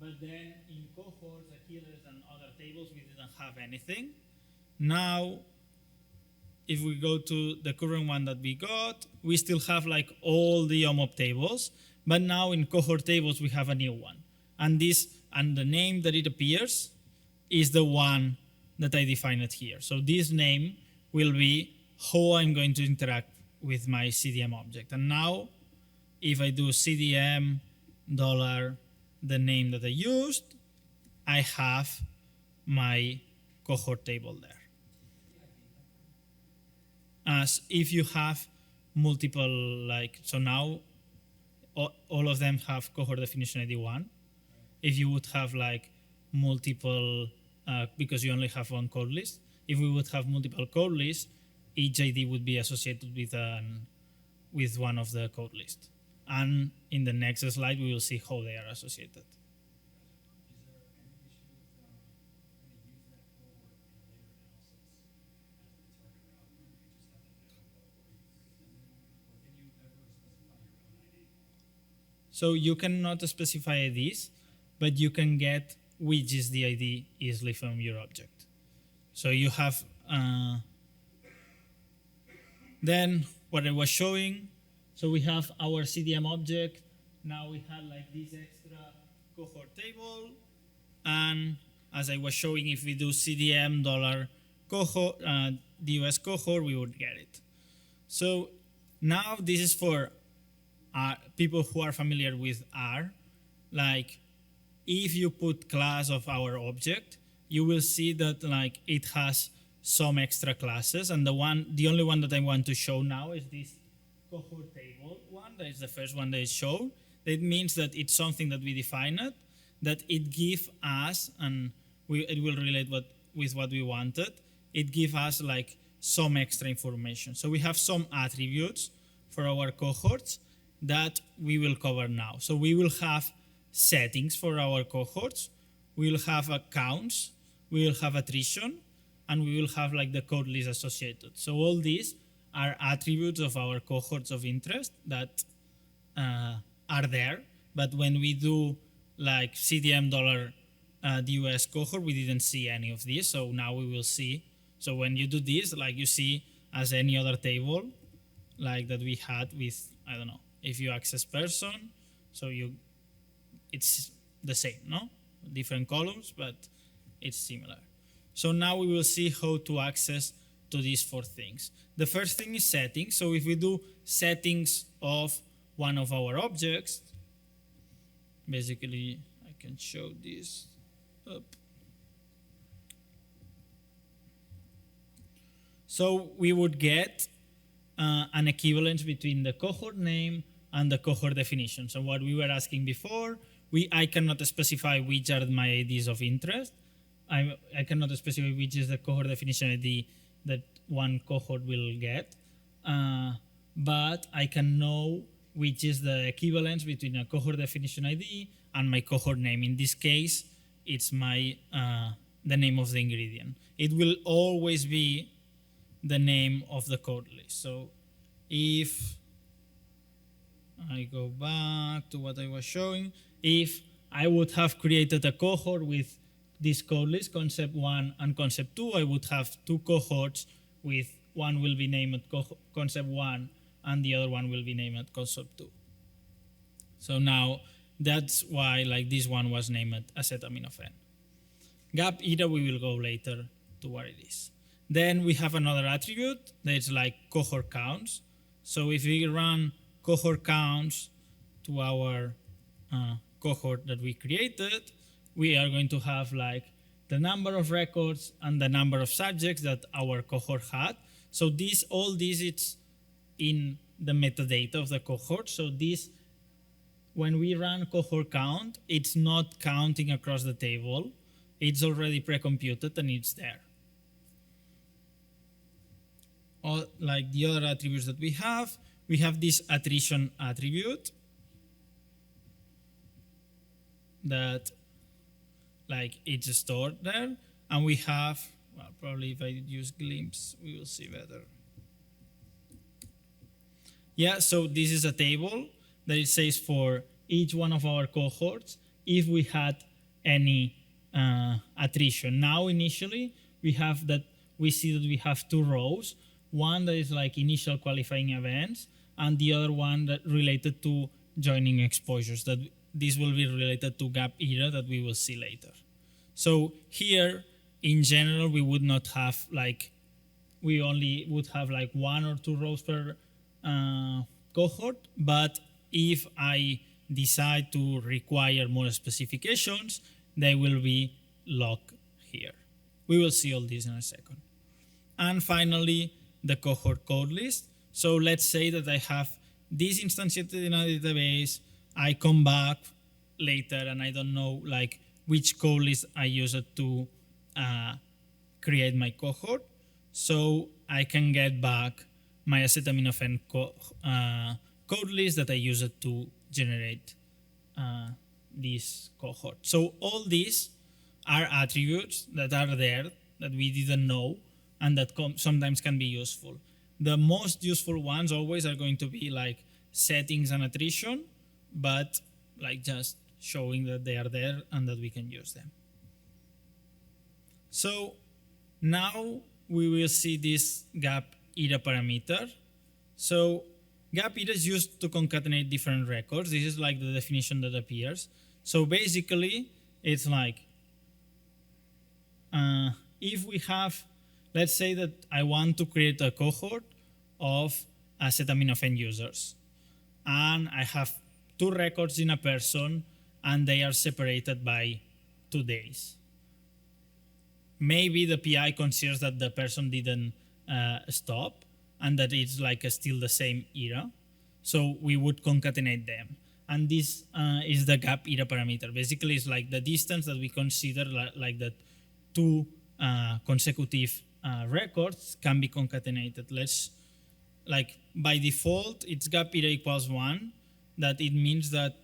but then in cohorts, Achilles, and other tables, we didn't have anything. Now, if we go to the current one that we got, we still have like all the OMOP tables, but now in cohort tables, we have a new one. And the name that it appears is the one that I defined here. So this name will be how I'm going to interact with my CDM object. And now, if I do CDM $, the name that I used, I have my cohort table there. As if you have multiple, like, so now all of them have cohort definition ID 1. If you would have like multiple, because you only have one code list, if we would have multiple code lists, each ID would be associated with one of the code lists. And in the next slide, we will see how they are associated. So you cannot specify IDs, but you can get which is the ID easily from your object. So you have, then what I was showing, so we have our CDM object. Now we had like this extra cohort table. And as I was showing, if we do CDM $cohort, DOS cohort, we would get it. So now this is for people who are familiar with R. Like if you put class of our object, you will see that like it has some extra classes. And the only one that I want to show now is this cohort table one. That is the first one that is shown. That means that it's something that we defined, that it gives us, and it will relate with what we wanted. It gives us like some extra information. So we have some attributes for our cohorts that we will cover now. So we will have settings for our cohorts. We will have accounts. We will have attrition, and we will have like the code list associated. So all these are attributes of our cohorts of interest that are there. But when we do like CDM $DOS cohort, we didn't see any of these. So now we will see. So when you do this, like you see as any other table, like that we had with, I don't know, if you access person, so it's the same, no? Different columns, but it's similar. So now we will see how to access to these 4 things. The first thing is settings. So if we do settings of one of our objects, basically I can show this up. So we would get an equivalence between the cohort name and the cohort definition. So what we were asking before, I cannot specify which are my IDs of interest. I cannot specify which is the cohort definition ID that one cohort will get, but I can know which is the equivalence between a cohort definition ID and my cohort name. In this case, it's my the name of the ingredient. It will always be the name of the code list. So if I go back to what I was showing, if I would have created a cohort with this code list, concept 1 and concept 2, I would have 2 cohorts with one will be named concept 1 and the other one will be named concept 2. So now that's why like this one was named acetaminophen. Gap era, we will go later to what it is. Then we have another attribute that's like cohort counts. So if we run cohort counts to our cohort that we created, we are going to have like the number of records and the number of subjects that our cohort had. So all this it's in the metadata of the cohort. So this when we run cohort count, it's not counting across the table. It's already pre-computed and it's there. All, like the other attributes that we have this attrition attribute that like it's stored there, and we have, well, probably if I use glimpse, we will see better. Yeah, so this is a table that it says for each one of our cohorts if we had any attrition. Now, initially, we have that, we see that we have two rows. One that is like initial qualifying events, and the other one that related to joining exposures. That this will be related to gap era that we will see later. So here, in general, we would not have like, we only would have like 1 or 2 rows per cohort, but if I decide to require more specifications, they will be logged here. We will see all this in a second. And finally, the cohort code list. So let's say that I have this instantiated in a database, I come back later and I don't know like which code list I used to create my cohort. So I can get back my acetaminophen code list that I used to generate this cohort. So all these are attributes that are there that we didn't know and that sometimes can be useful. The most useful ones always are going to be like settings and attrition, but like just showing that they are there and that we can use them. So now we will see this gap era parameter. So gap era is used to concatenate different records. This is like the definition that appears. So basically, it's like if we have, let's say that I want to create a cohort of acetaminophen users, and I have 2 records in a person, and they are separated by 2 days. Maybe the PI considers that the person didn't stop, and that it's like still the same era. So we would concatenate them. And this is the gap era parameter. Basically, it's like the distance that we consider like that 2 consecutive records can be concatenated. Let's, like by default, it's gap era equals 1. That it means that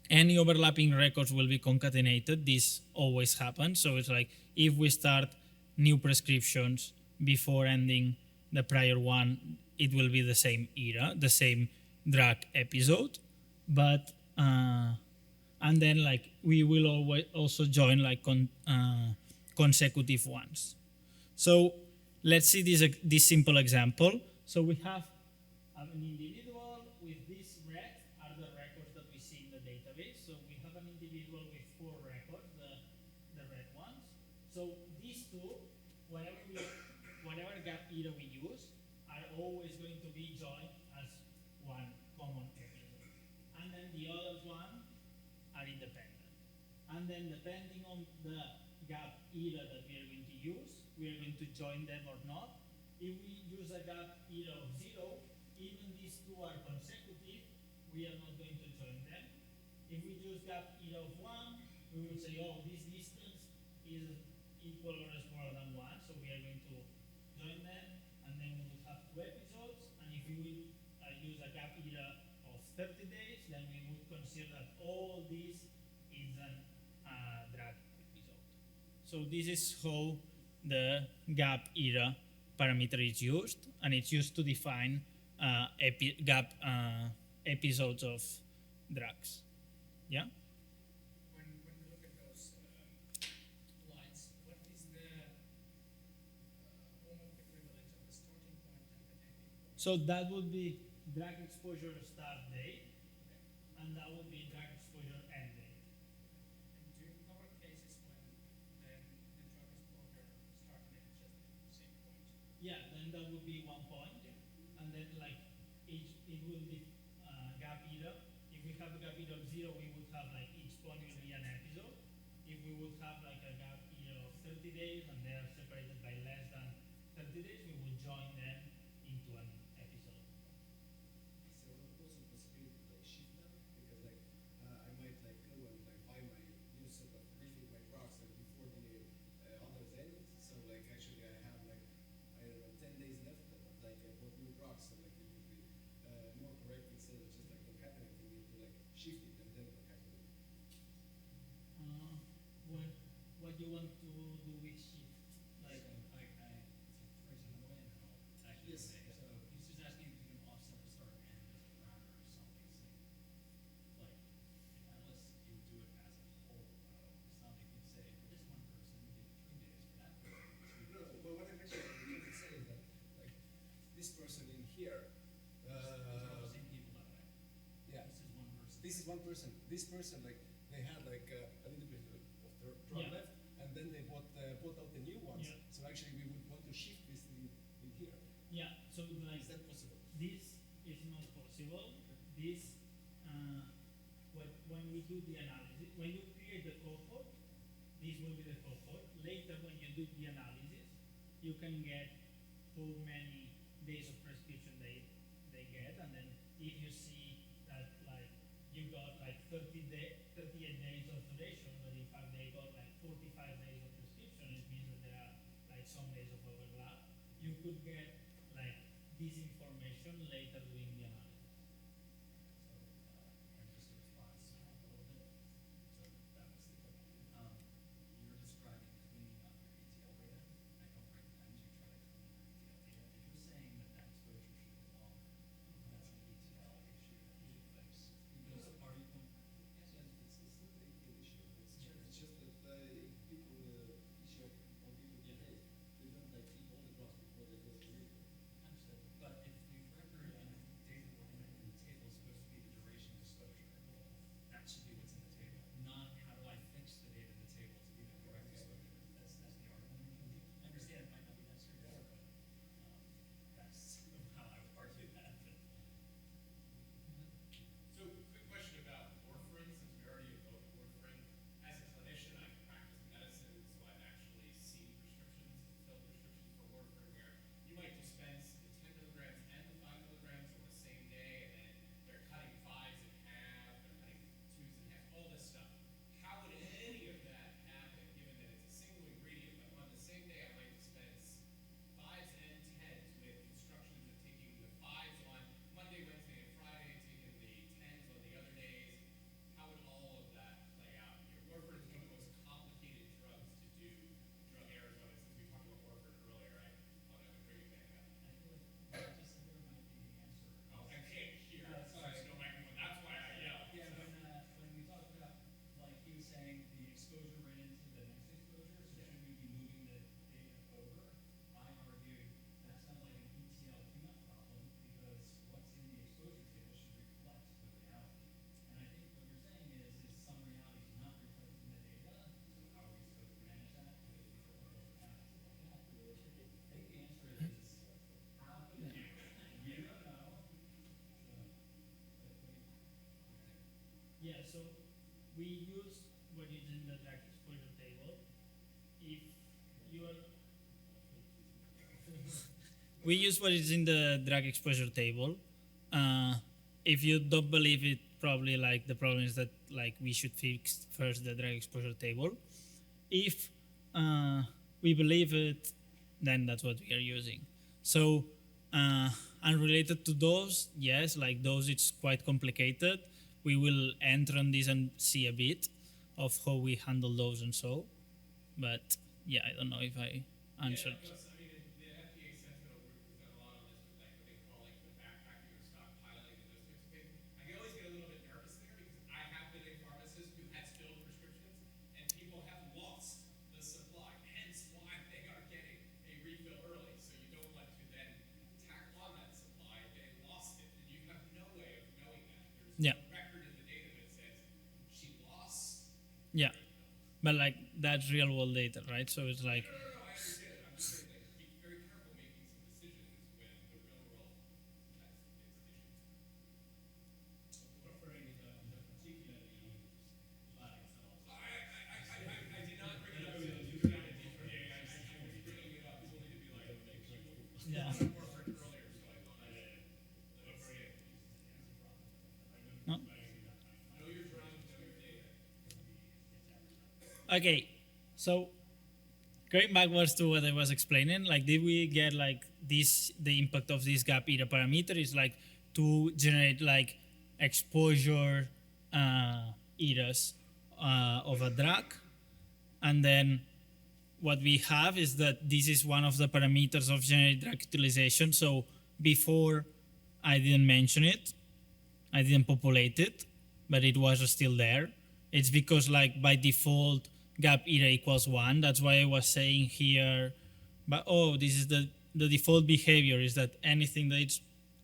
any overlapping records will be concatenated. This always happens. So it's like if we start new prescriptions before ending the prior one, it will be the same era, the same drug episode. But and then like we will always also join like consecutive ones. So let's see this simple example. So we have an individual with this red are the records that we see in the database. So we have an individual with 4 records, the red ones. So these 2, whatever gap era we use, are always going to be joined as one common episode. And then the other one are independent. And then depending on the gap era that we are going to use, we are going to join them or not. If we use a gap era of 0, even these 2 are consecutive, we are not going to join them. If we use gap era of 1, we will say, oh, this distance is equal or smaller than 1, so we are going to join them, and then we will have 2 episodes. And if we will use a gap era of 30 days, then we would consider that all this is a drug episode. So this is how the gap era parameter is used, and it's used to define gap episodes of drugs. Yeah? When we look at those lines, what is the OMOP equivalent of the starting point and the ending point? So that would be drug exposure start date, and that would be drug exposure end date. And do you cover cases when then the drug exposure start and end just at the same point? Yeah, then that would be 1 point, and then like it will be gap era. If we have a gap era of 0, we would have like each point will be an episode. If we would have like a gap era of 30 days and they are separated by less than 30 days, we would join them into an episode. Is there also a possibility to like shift them? Because like you want to do with shift? Like, For example, actually, Yes. so he's just asking if you can offset the start and end as a parameter or something. Like, unless you do it as a whole, it's not like you say for this one person, give it 3 days. For that person, No, but what I'm actually trying to say is that, like, this person in here, those are all the same people that way. yeah, This is one person. this is one person. This person, like, they had like a little bit of their drug Yeah. left, and then they bought out the new ones. Yeah. So actually, we would want to shift this in here. yeah, so like Is that possible? this is not possible. This, when we do the analysis, when you create the cohort, this will be the cohort. Later, when you do the analysis, you can get how many days of prescription they get, and then if you see that like you got like 38 days of duration, but in fact they got like 45 days of prescription, it means that there are like some days of overlap. You could get like this information later doing the analysis. So, and just a response a little bit. So that was the question. You're describing cleaning up your ETL data. I don't recommend you try to clean your ETL data. If you're saying that that exposure should be longer, that's an ETL issue that you should fix. Because are you Yes, it's not the issue. It's just that people issue on people behave. They don't like keep all the drugs before they go to the refill. understood? But if the record in the data in the table is supposed to be the duration exposure, that should be what's in the table, not how do I fix the data in the table to be the correct exposure. That's the argument you're making. I understand it might not be necessary, but that's how I would argue that. So, quick question about warfarin, since we already evoked warfarin. As a clinician, I practice medicine, so I've actually seen prescriptions, filled prescriptions for warfarin where you might dispense the 10 milligrams and the 5 milligrams on the same day, and then they're cutting fives in half, they're cutting twos in half, all this stuff. How would any of that happen, given that it's a single ingredient, but on the same day I might dispense fives and tens with instructions of taking the fives on Monday, Wednesday, and Friday, and taking the tens on the other days. How would all of that play out here? Warfarin is one of the most complicated drugs to do drug errors on. And since we talked about warfarin earlier, I thought I would bring it back up. I feel like what you said there might be the answer. Oh, I can't hear. Oh, So sorry. there's no microphone. That's why I yelled. Yeah, So- when we talked about, like, he was saying the exposure right into the next exposure, so shouldn't we be moving the data over? I argued that sounds like an ETL cleanup problem because what's in the exposure table should reflect the reality. And I think what you're saying is some reality is not reflected in the data, so how are we supposed to manage that? Because we don't know the counts like that. I think the answer is how, you don't know. Yeah, so we use what is in the drug exposure table. If you are we use what is in the drug exposure table. If you don't believe it, probably like the problem is that like we should fix first the drug exposure table. If we believe it, then that's what we are using. So unrelated to those, yes, like those it's quite complicated. We will enter on this and see a bit of how we handle those and so. But yeah, I don't know if I answered. Yeah, plus, I mean, the FDA Sentinel group has done a lot on this with like what they call like the backpacking or stockpiling and those types of things. I can always get a little bit nervous there because I have been a pharmacist who has filled prescriptions and people have lost the supply. Hence why they are getting a refill early. So you don't want to then tack on that supply. They lost it and you have no way of knowing that. There's Yeah. no record in the data that says she lost. Yeah, but like that's real world data, right? So it's like No, I understand it. I'm just saying that be very careful making some decisions when the real world has its issues. Warfarin is a particularly bad example. I did not bring it up to you down at DPA. I was bringing it up only to be like, yeah. warfarin earlier, so I thought I did. Let's see it. No? Know your drugs, know your data. Okay, so going backwards to what I was explaining, like did we get like this, the impact of this gap era parameter is like to generate like exposure eras of a drug, and then what we have is that this is one of the parameters of generate drag utilization. So before I didn't mention it, I didn't populate it, but it was still there. It's because like by default gap era equals 1. That's why I was saying here, but oh, this is the default behavior is that anything that is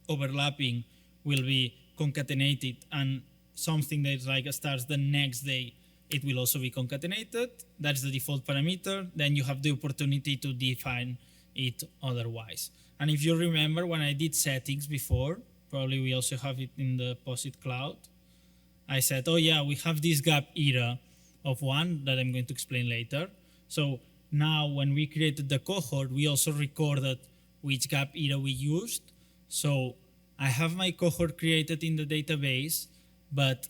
overlapping will be concatenated, and something that is like starts the next day, it will also be concatenated. That's the default parameter. Then you have the opportunity to define it otherwise. And if you remember when I did settings before, probably we also have it in the POSIT cloud, I said, oh yeah, we have this gap era of 1 that I'm going to explain later. So now when we created the cohort, we also recorded which gap era we used. So I have my cohort created in the database, but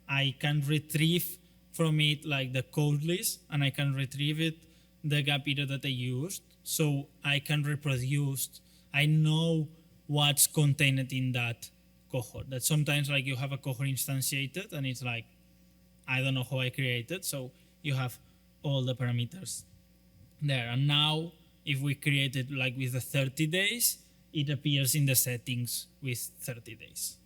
I can retrieve from it like the code list, and I can retrieve it, the gap era that I used. So I can reproduce, I know what's contained in that cohort. That sometimes like you have a cohort instantiated and it's like, I don't know how I created. So you have all the parameters there. And now if we create it like with the 30 days, it appears in the settings with 30 days.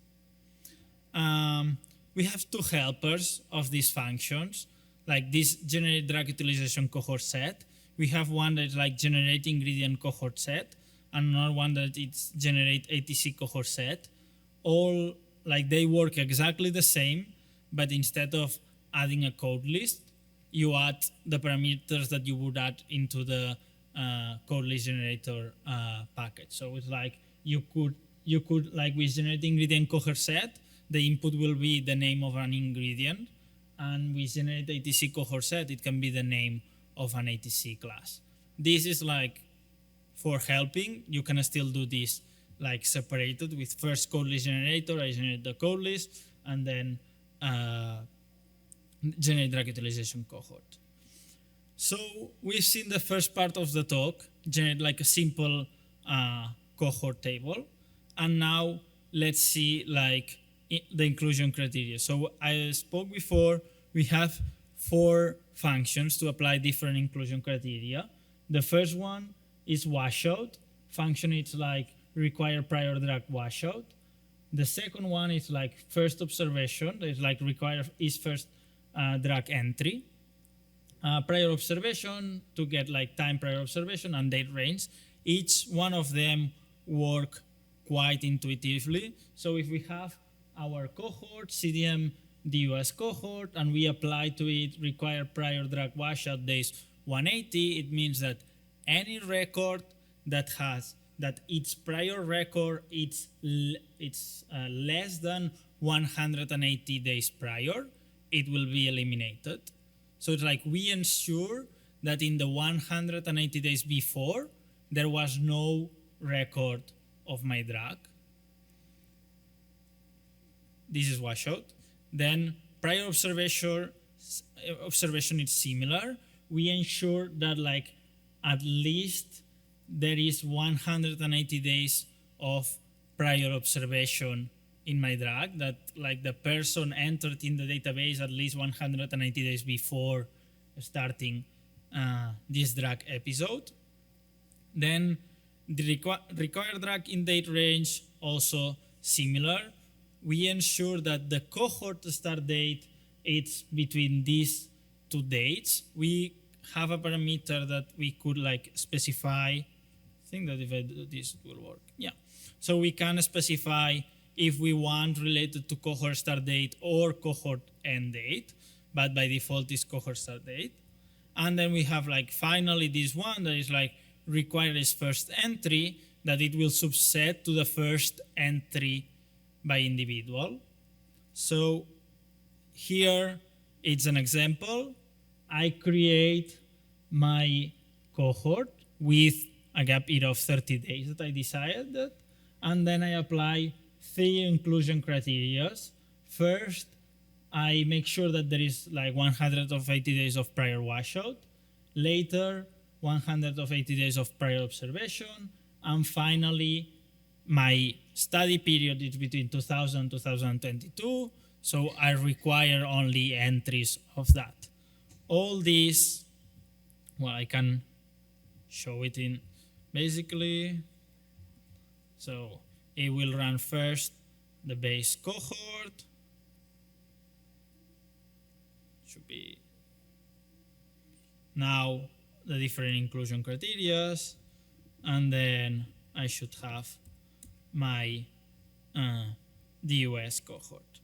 We have two helpers of these functions, like this generate drag utilization cohort set. We have one that's like generate ingredient cohort set, and another one that it's generate ATC cohort set. All like they work exactly the same, but instead of adding a code list, you add the parameters that you would add into the code list generator package. So it's like you could like with generate ingredient cohort set, the input will be the name of an ingredient, and with generate ATC cohort set, it can be the name of an ATC class. This is like for helping. You can still do this like separated with first code list generator, I generate the code list, and then generate drag utilization cohort. So we've seen the first part of the talk, generate like a simple cohort table, and now let's see like the inclusion criteria. So I spoke before, we have 4 functions to apply different inclusion criteria. The first one is washout. Function is like require prior drag washout. The second one is like first observation. It's like require is first drag entry. Prior observation to get like time prior observation and date range. Each one of them work quite intuitively. So if we have our cohort, CDM the US cohort, and we apply to it require prior drag washout days 180, it means that any record that has that its prior record it's less than 180 days prior, it will be eliminated. So it's like we ensure that in the 180 days before, there was no record of my drug. This is washout. Then prior observation is similar. We ensure that like at least there is 180 days of prior observation in my drug, that like the person entered in the database at least 180 days before starting this drug episode. Then the required drug in date range, also similar. We ensure that the cohort start date it's between these 2 dates. We have a parameter that we could like specify. I think that if I do this, it will work. Yeah. So we can specify if we want related to cohort start date or cohort end date, but by default is cohort start date. And then we have like finally this one that is like requires first entry, that it will subset to the first entry by individual. So here it's an example. I create my cohort with a gap era of 30 days that I decided, and then I apply 3 inclusion criteria. First, I make sure that there is like 180 days of prior washout. Later, 180 days of prior observation. And finally, my study period is between 2000 and 2022, so I require only entries of that. All these, well, I can show it in basically. So it will run first the base cohort. Should be now the different inclusion criteria, and then I should have my DUS cohort.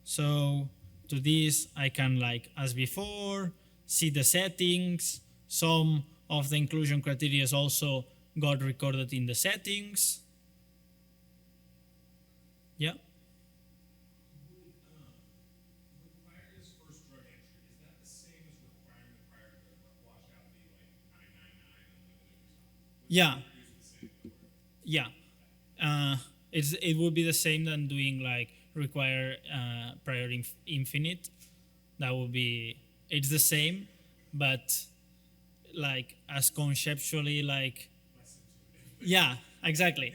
So to this, I can, like as before, see the settings. Some of the inclusion criteria also got recorded in the settings. Yeah. Requires first drug entry. Is that the same as requiring the prior drug washout be like 999 and like Yeah. the same? Yeah. It would be the same than doing like require prior infinite. That would be, it's the same, but like as conceptually like, yeah, exactly.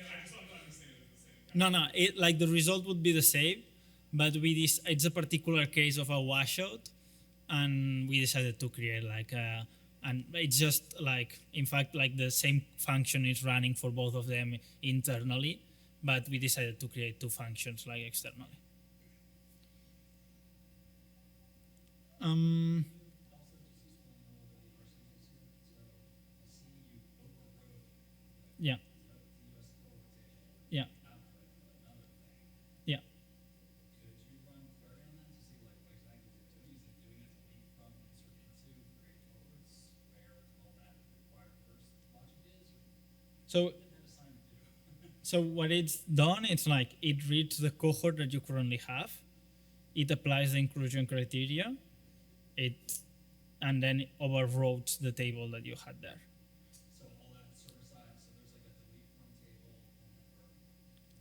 No, it like the result would be the same, but it's a particular case of a washout, and we decided to create like a, and it's just like, in fact, like the same function is running for both of them internally, but we decided to create two functions like externally. Yeah. Yeah. Yeah. Could you run query on that to see like what exactly they're doing? Is it doing it to leap from insert into create forwards where all that required first logic is? So What did that assignment do? So what it's done, it's like it reads the cohort that you currently have, it applies the inclusion criteria, and then it overwrote the table that you had there. So all that server side, so there's like a delete from table and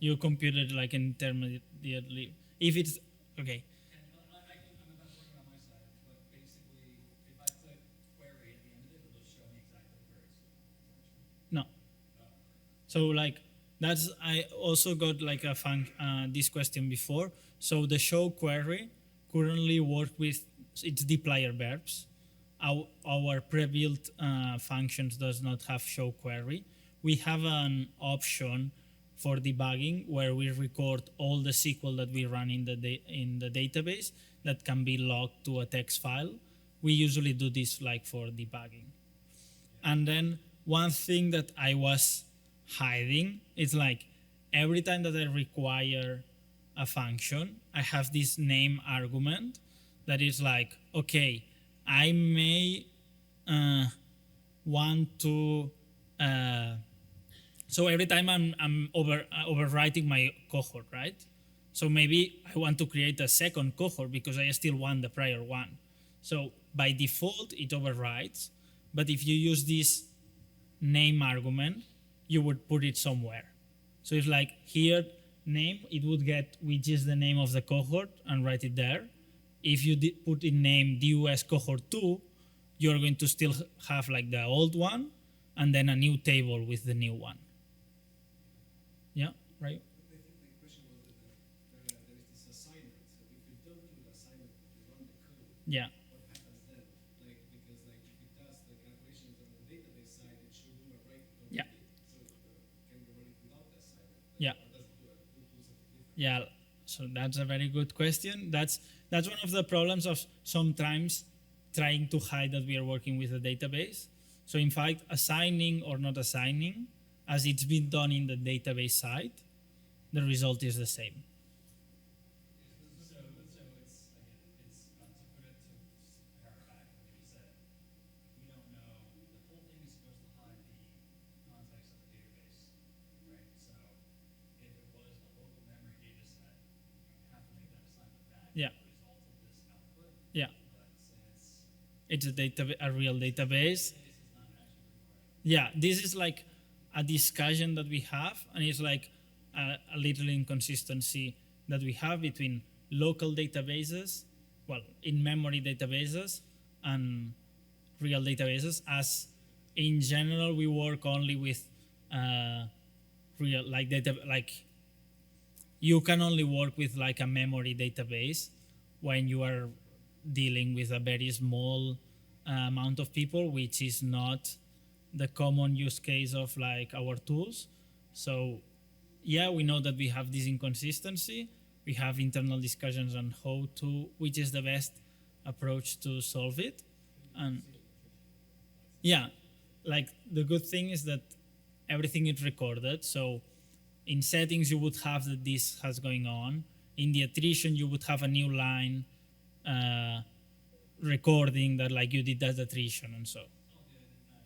You computed like intermediately. If it's okay, I'm about working on my side, but basically if I click query at the end of it, it'll just show me exactly the query is doing. no. So like that's, I also got like a this question before. So the show query currently work with its dplyr verbs. Our pre-built functions does not have show query. We have an option for debugging where we record all the SQL that we run in the database that can be logged to a text file. We usually do this like for debugging. And then one thing that I was hiding is like every time that I require a function, I have this name argument that is like, okay, I may want to, so every time I'm overwriting my cohort, right? So maybe I want to create a second cohort because I still want the prior one. So by default, it overwrites. But if you use this name argument, you would put it somewhere. So it's like here, name, it would get which is the name of the cohort and write it there. If you put in name DUS cohort 2, you're going to still have like the old one and then a new table with the new one. Yeah, right? I think the question was that there is this assignment. So if you don't do the assignment, but you run the code, Yeah. what happens then? Like because like if it does the calculations on the database side, it should do a right Yeah. So can you run it without the assignment? Yeah. Or does it do something different? Yeah, so that's a very good question. That's one of the problems of sometimes trying to hide that we are working with a database. So in fact, assigning or not assigning, as it's been done in the database side, the result is the same. So it's again, it's to put it to power back what you said. We don't know, the whole thing is supposed to hide the context of the database, right? So if it was a local memory data set, you have to make that assignment back Yeah. as a result of this output. Yeah, But since it's a real database. this is not actually required, Yeah, this is like a discussion that we have, and it's like a little inconsistency that we have between local databases, well, in-memory databases, and real databases. As in general, we work only with real like data, like you can only work with like a memory database when you are dealing with a very small amount of people, which is not the common use case of like our tools. So yeah, we know that we have this inconsistency. We have internal discussions on which is the best approach to solve it. And yeah, like the good thing is that everything is recorded. So in settings, you would have that this has going on. In the attrition, you would have a new line recording that like you did that attrition and so.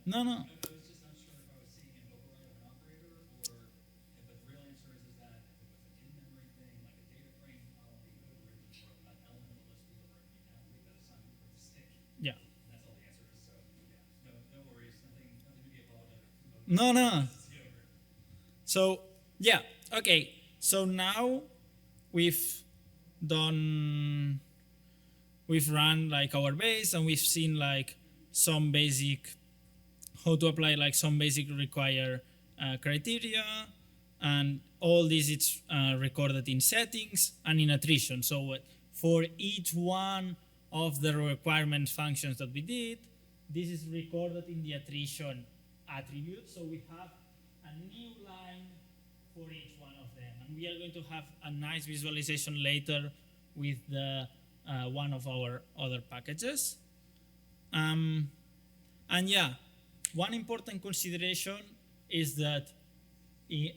No, no. I was just not sure if I was seeing an override of an operator, or but the real answer is that if it was an in-memory thing, like a data frame, probably overwritten, or an element of the list was overwritten. You have to leave that assignment for the stick. Yeah. And that's all the answer is. So yeah, no worries, nothing to be apologized for. No, no. It's over. So yeah, okay. So now we've run like our base, and we've seen like some basic how to apply like some basic required criteria, and all this it's recorded in settings and in attrition. So for each one of the requirement functions that we did, this is recorded in the attrition attribute. So we have a new line for each one of them, and we are going to have a nice visualization later with the one of our other packages. And yeah, one important consideration is that the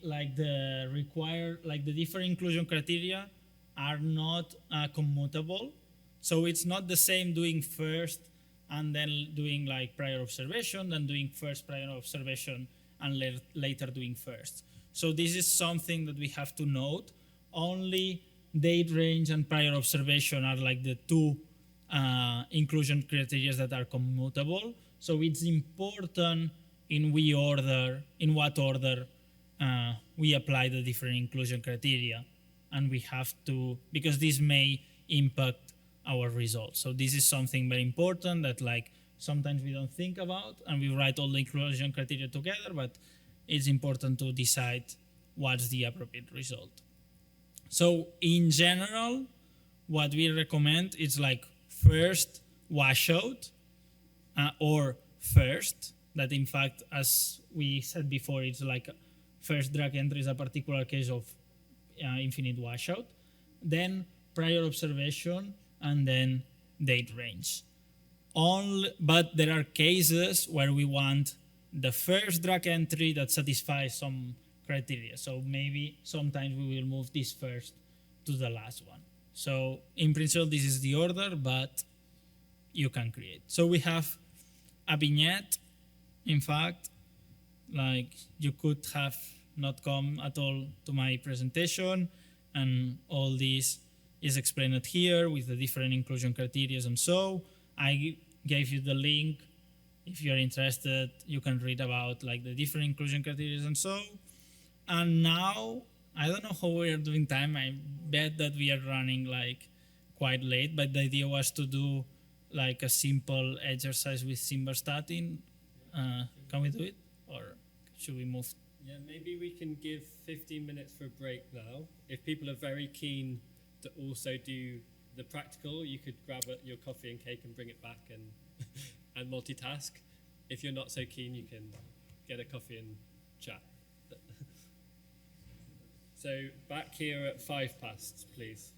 different inclusion criteria are not commutable. So it's not the same doing first and then doing like prior observation than doing first prior observation and later doing first. So this is something that we have to note. Only date range and prior observation are like the two inclusion criteria that are commutable. So it's important in what order we apply the different inclusion criteria, and we have to, because this may impact our results. So this is something very important that like sometimes we don't think about, and we write all the inclusion criteria together, but it's important to decide what's the appropriate result. So in general, what we recommend is like first washout or first, that in fact, as we said before, it's like first drag entry is a particular case of infinite washout, then prior observation, and then date range. But there are cases where we want the first drag entry that satisfies some criteria. So maybe sometimes we will move this first to the last one. So in principle, this is the order, but you can create. So we have a vignette. In fact, like you could have not come at all to my presentation, and all this is explained here with the different inclusion criteria. And so I gave you the link. If you're interested, you can read about like the different inclusion criteria and so. And now, I don't know how we are doing time. I bet that we are running like quite late, but the idea was to do like a simple exercise with simvastatin. Can we do it, or should we move? Yeah, maybe we can give 15 minutes for a break now. If people are very keen to also do the practical, you could grab your coffee and cake and bring it back and and multitask. If you're not so keen, you can get a coffee and chat. So back here at 5 past, please.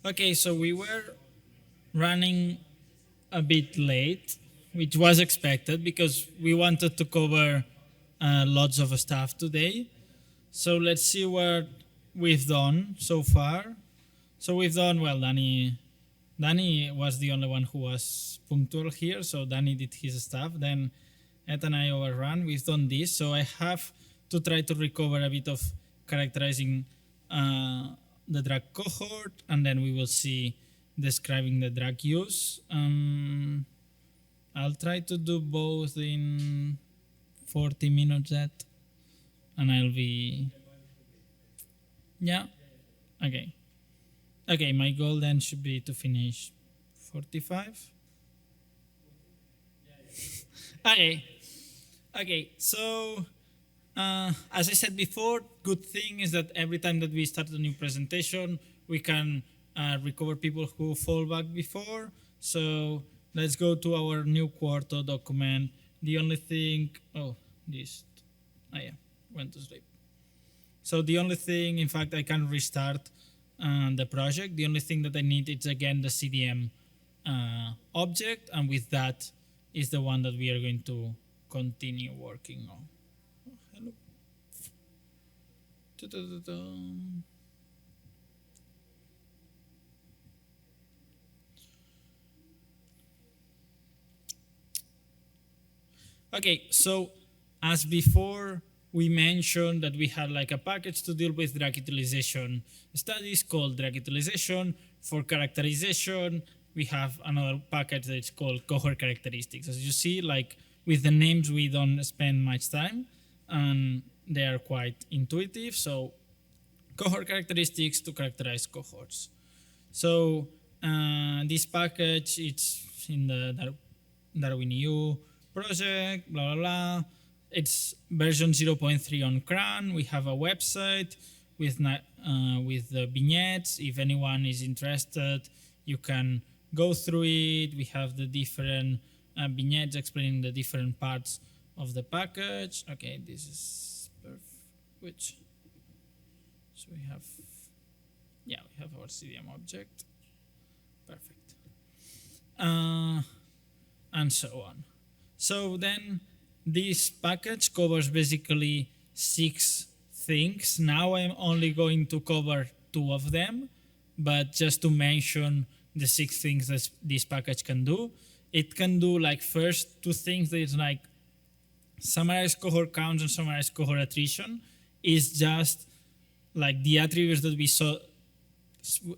Okay, so we were running a bit late, which was expected because we wanted to cover lots of stuff today. So let's see what we've done so far. So we've done, well, Danny was the only one who was punctual here, so Danny did his stuff. Then Ed and I overran. We've done this, so I have to try to recover a bit of characterizing the drag cohort, and then we will see describing the drag use. I'll try to do both in 40 minutes, and I'll be... Yeah? Okay. Okay, my goal then should be to finish 45. Okay, so as I said before, good thing is that every time that we start a new presentation, we can recover people who fall back before. So let's go to our new quarto document. The only thing, went to sleep. So the only thing, in fact, I can restart the project. The only thing that I need is again the CDM object, and with that is the one that we are going to continue working on. Oh, hello. Okay, so as before, we mentioned that we had like a package to deal with drag utilization studies called drag utilization. For characterization, we have another package that's called cohort characteristics. As you see, like with the names, we don't spend much time, and they are quite intuitive. So cohort characteristics to characterize cohorts. So this package, it's in the DARWIN EU project, blah, blah, blah. It's version 0.3 on CRAN. We have a website with the vignettes. If anyone is interested, you can go through it. We have the different vignettes explaining the different parts of the package. Okay, this is perfect. So we have our CDM object. Perfect. And so on. So then this package covers basically 6 things. Now I'm only going to cover 2 of them, but just to mention the 6 things that this package can do. It can do like first 2 things that is like summarize cohort counts and summarize cohort attrition is just like the attributes that we saw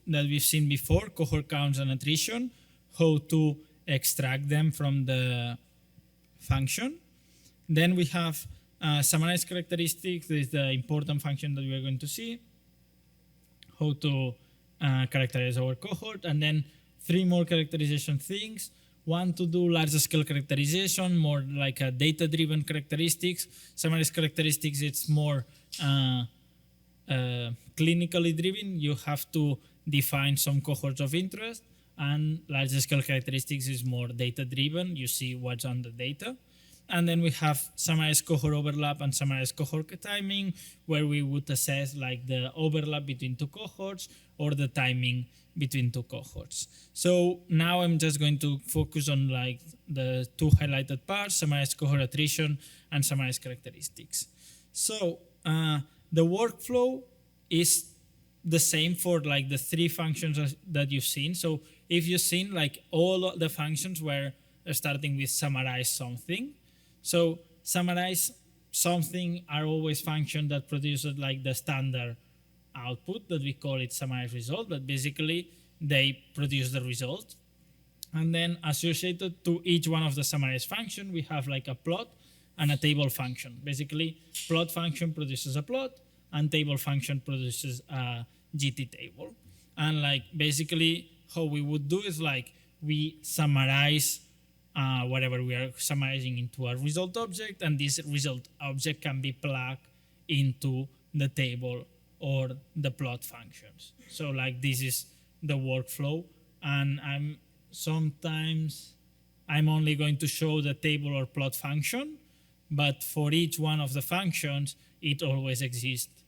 that we've seen before, cohort counts and attrition, how to extract them from the function. Then we have summarize characteristics. This is the important function that we are going to see, how to characterize our cohort, and then 3 more characterization things. 1 to do large scale characterization, more like a data-driven characteristics. Summarize characteristics, it's more clinically driven. You have to define some cohorts of interest, and large scale characteristics is more data-driven. You see what's on the data. And then we have summarize cohort overlap and summarize cohort timing, where we would assess like the overlap between 2 cohorts or the timing between 2 cohorts. So now I'm just going to focus on like the 2 highlighted parts, summarize cohort attrition and summarize characteristics. So the workflow is the same for like the 3 functions that you've seen. So if you've seen like all the functions were starting with summarize something. So summarize something are always functions that produces like the standard output that we call it summarize result, but basically they produce the result. And then associated to each one of the summarize function, we have like a plot and a table function. Basically, plot function produces a plot and table function produces a GT table. And like basically how we would do is like we summarize whatever we are summarizing into a result object, and this result object can be plugged into the table or the plot functions. So like this is the workflow, and I'm only going to show the table or plot function, but for each one of the functions, it always exists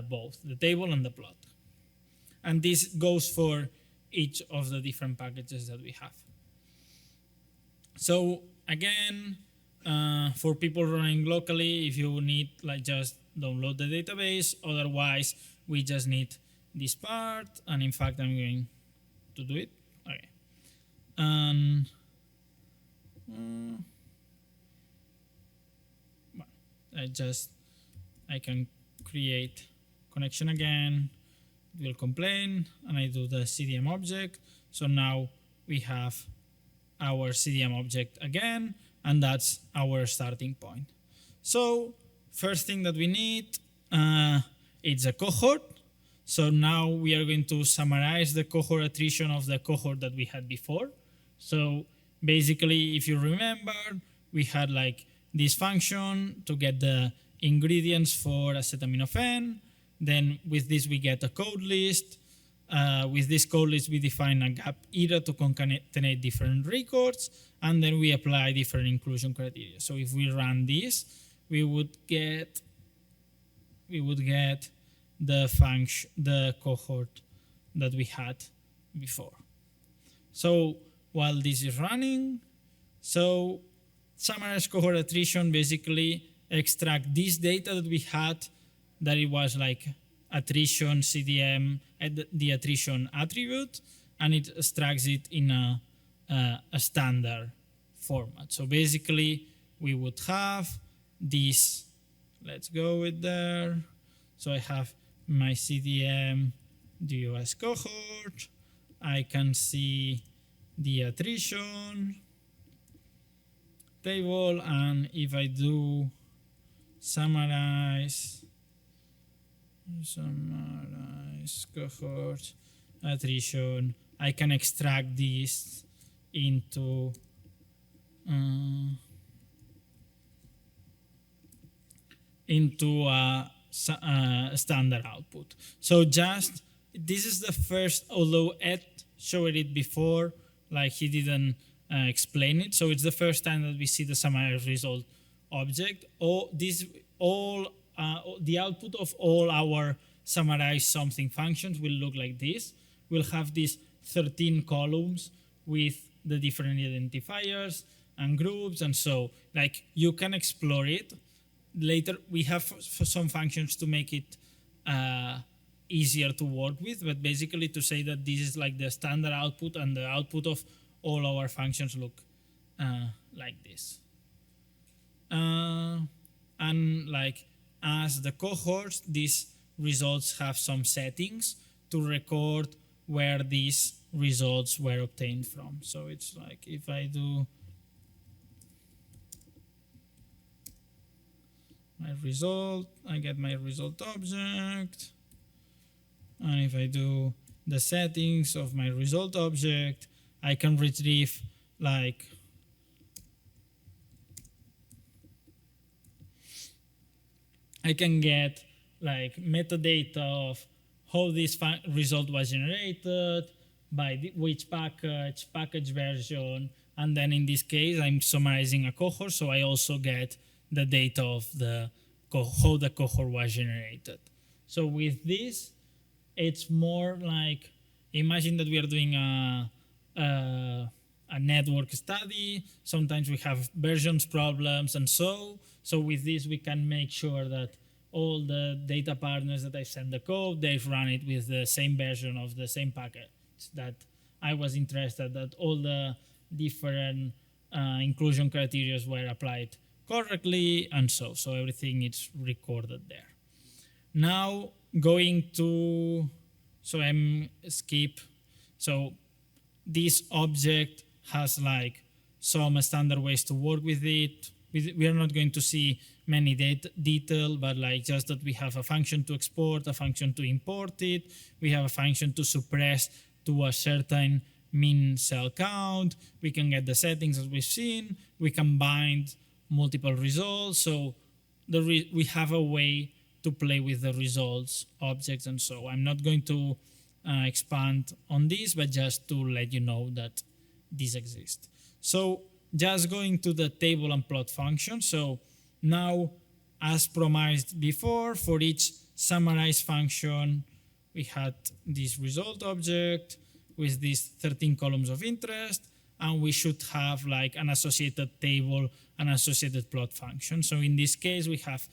both the table and the plot. And this goes for each of the different packages that we have. So again, for people running locally, if you need, like, just download the database. Otherwise, we just need this part. And in fact, I'm going to do it. Okay. And I can create connection again. It will complain, and I do the CDM object. So now we have our CDM object again, and that's our starting point. So first thing that we need is a cohort. So now we are going to summarize the cohort attrition of the cohort that we had before. So basically, if you remember, we had like this function to get the ingredients for acetaminophen. Then with this, we get a code list. with this code list, we define a gap era to concatenate different records, and then we apply different inclusion criteria. So if we run this, we would get the cohort that we had before. So while this is running, so summarize cohort attrition basically extract this data that we had, that it was like attrition CDM at the attrition attribute, and it extracts it in a standard format. So basically we would have this, let's go with there. So I have my CDM DOS cohort. I can see the attrition table, and if I do summarize cohort attrition, I can extract this into a standard output. So just this is the first, although Ed showed it before, like he didn't explain it. So it's the first time that we see the summarize result object. The output of all our summarize something functions will look like this. We'll have these 13 columns with the different identifiers and groups, and so like you can explore it. Later we have some functions to make it easier to work with, but basically to say that this is like the standard output, and the output of all our functions look like this. And like as the cohorts, these results have some settings to record where these results were obtained from. So it's like if I do my result, I get my result object. And if I do the settings of my result object, I can retrieve like I can get like metadata of how this result was generated, by which package version, and then in this case I'm summarizing a cohort, so I also get the data of how the cohort was generated. So with this, it's more like, imagine that we are doing a network study. Sometimes we have versions problems, and so with this we can make sure that all the data partners that I send the code, they've run it with the same version of the same package that I was interested, that all the different inclusion criteria were applied correctly, and so everything is recorded there. Now going to, so I'm skip. So this object has like some standard ways to work with it. We are not going to see many detail, but like just that we have a function to export, a function to import it. We have a function to suppress to a certain min cell count. We can get the settings as we've seen. We can bind multiple results. So we have a way to play with the results objects, and so I'm not going to expand on this, but just to let you know that these exist. So just going to the table and plot function. So now, as promised before, for each summarize function, we had this result object with these 13 columns of interest, and we should have like an associated table and associated plot function. So in this case, we have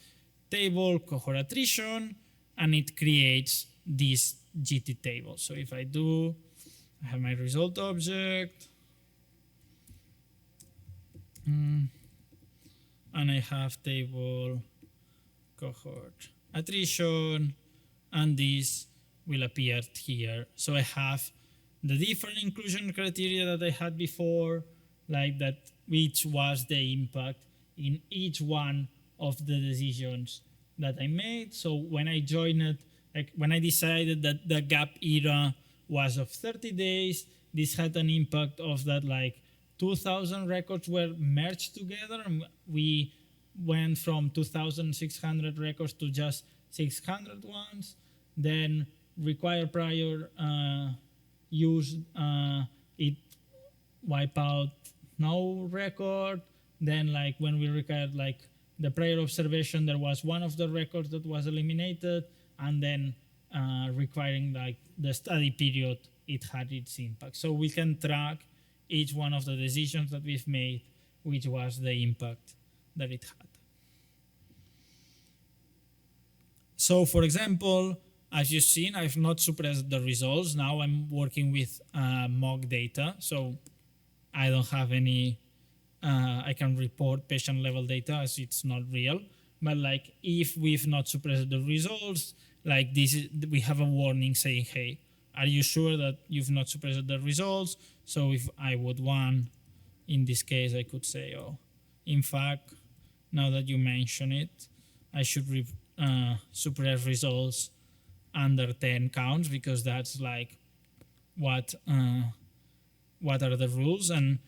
table cohort attrition, and it creates this GT table. So if I have my result object, and I have table cohort attrition, and this will appear here. So I have the different inclusion criteria that I had before, like that, which was the impact in each one of the decisions that I made. So when I joined it, like when I decided that the gap era was of 30 days, this had an impact of that like 2,000 records were merged together, and we went from 2,600 records to just 600 ones. Then require prior use, it wipe out no record. Then like when we required like the prior observation, there was one of the records that was eliminated, and then requiring like the study period, it had its impact. So we can track each one of the decisions that we've made, which was the impact that it had. So for example, as you've seen, I've not suppressed the results. Now I'm working with mock data. So I don't have any, I can report patient level data as it's not real. But like if we've not suppressed the results, like this is, we have a warning saying, hey, are you sure that you've not suppressed the results? So if I would want, in this case, I could say, oh, in fact, now that you mention it, I should suppress results under 10 counts, because that's like what are the rules. And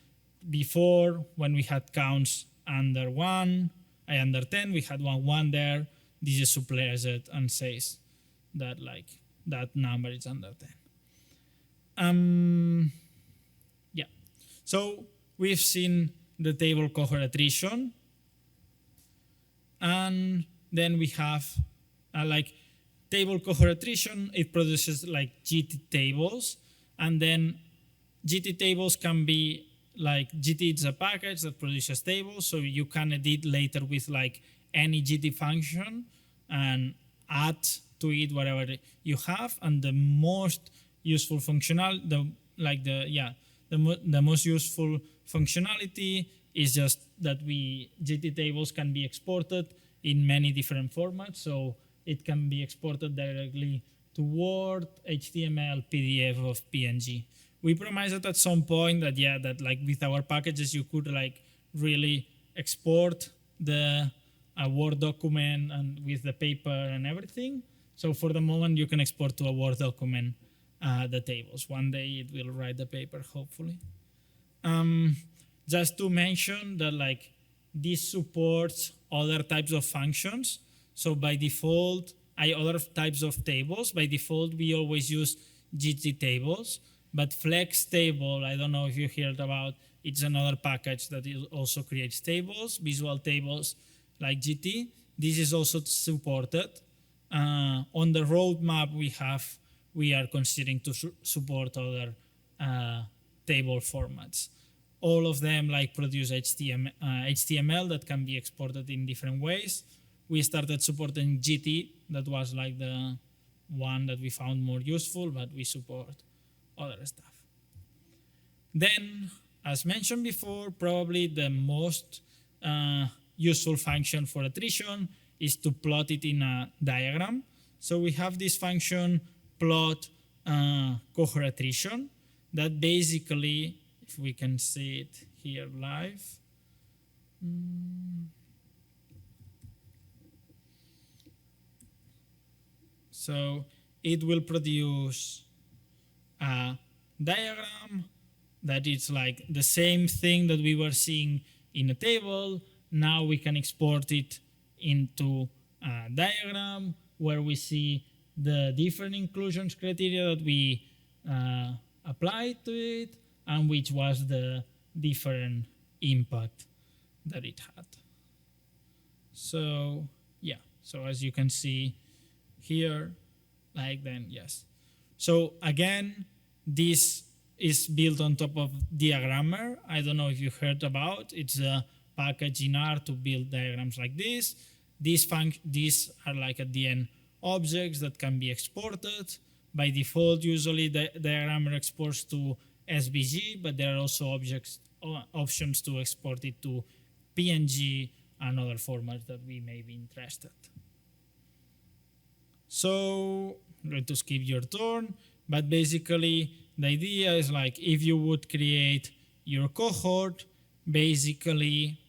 before, when we had counts under 10, we had one there. This is suppressed and says that like that number is under 10. Yeah. So we've seen the table cohort attrition, and then we have like table cohort attrition. It produces like GT tables, and then GT tables can be like GT is a package that produces tables, so you can edit later with like any GT function and add to it whatever you have. And the most useful the most useful functionality is just that GT tables can be exported in many different formats. So it can be exported directly to Word, HTML, PDF, or PNG. We promised that at some point that like with our packages you could like really export the Word document and with the paper and everything. So for the moment you can export to a Word document the tables. One day it will write the paper, hopefully. Just to mention that like this supports other types of functions. So by default, other types of tables, by default we always use GT tables. But Flex table, I don't know if you heard about, it's another package that also creates tables, visual tables like GT. This is also supported. On the roadmap we are considering to support other table formats. All of them like produce HTML that can be exported in different ways. We started supporting GT, that was like the one that we found more useful, but we support other stuff. Then, as mentioned before, probably the most useful function for attrition is to plot it in a diagram. So we have this function plot cohort attrition that basically, if we can see it here live, so it will produce a diagram that is like the same thing that we were seeing in a table. Now we can export it into a diagram where we see the different inclusions criteria that we applied to it and which was the different impact that it had. So yeah, so as you can see here, like then, yes. So again, this is built on top of Diagrammer. I don't know if you heard about. It's a package in R to build diagrams like this. These are like at the end objects that can be exported. By default, usually the Diagrammer exports to SVG, but there are also options to export it to PNG and other formats that we may be interested. So I'm going to skip your turn, but basically the idea is like if you would create your cohort, basically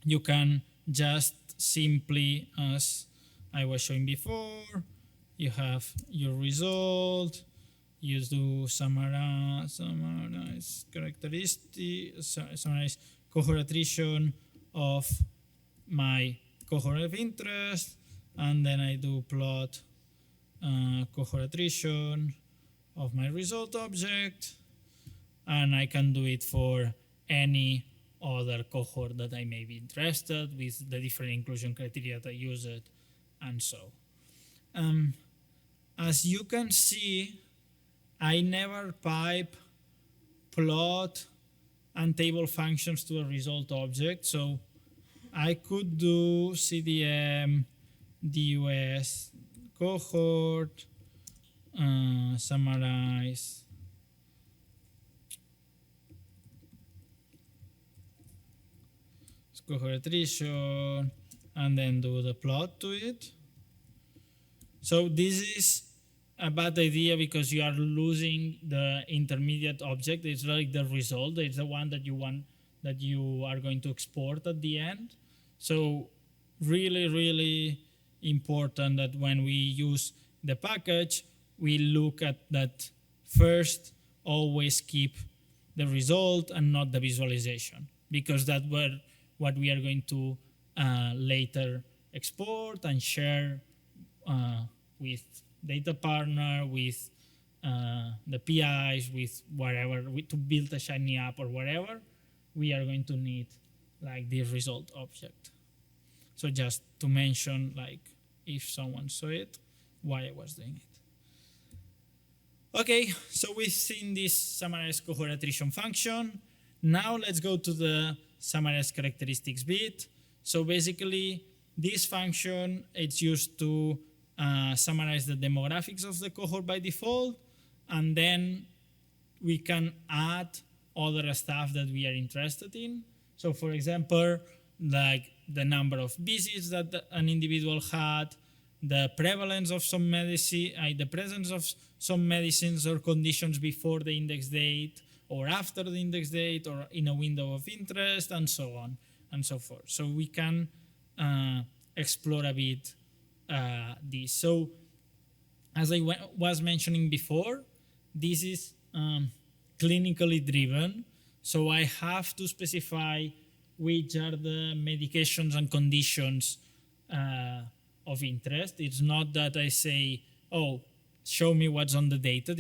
you can just simply, as I was showing before, you have your result, you do summarize characteristics, summarize cohort attrition of my cohort of interest, and then I do plot cohort attrition of my result object, and I can do it for any other cohort that I may be interested with the different inclusion criteria that I use it, and so. As you can see, I never pipe plot and table functions to a result object, so I could do CDM, DUS, cohort, summarize, cohort attrition, and then do the plot to it. So this is a bad idea because you are losing the intermediate object. It's like the result. It's the one that you want, that you are going to export at the end. So really, really important that when we use the package, we look at that first, always keep the result and not the visualization, because that's what we are going to later export and share with data partner, with the PIs, with whatever, to build a Shiny app or whatever, we are going to need like the result object. So just to mention, like, if someone saw it, why I was doing it. Okay, so we've seen this summarize cohort attrition function. Now let's go to the summarize characteristics bit. So basically, this function, it's used to summarize the demographics of the cohort by default, and then we can add other stuff that we are interested in. So for example, like the number of visits that an individual had, the prevalence of some medicine, the presence of some medicines or conditions before the index date or after the index date or in a window of interest, and so on and so forth. So we can explore a bit this. So as I was mentioning before, this is clinically driven. So I have to specify which are the medications and conditions of interest. It's not that I say, oh, show me what's on the data.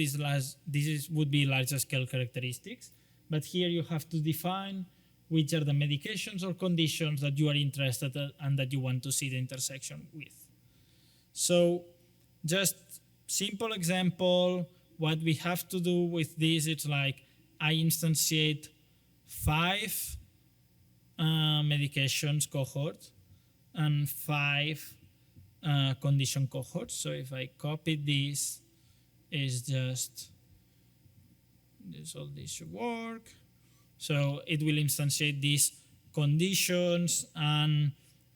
Would be larger scale characteristics. But here you have to define which are the medications or conditions that you are interested in and that you want to see the intersection with. So just simple example, what we have to do with this, it's like I instantiate 5 medications cohort and 5 condition cohorts. So if I copy this, is just all this should work. So it will instantiate these conditions and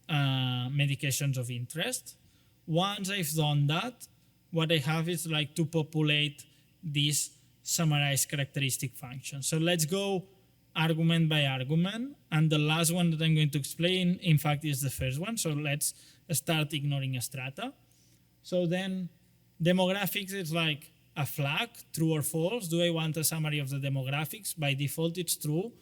medications of interest. Once I've done that, what I have is like to populate this summarize characteristic function. So let's go argument by argument. And the last one that I'm going to explain, in fact, is the first one. So let's start ignoring strata. So then demographics is like a flag, true or false. Do I want a summary of the demographics? By default, it's true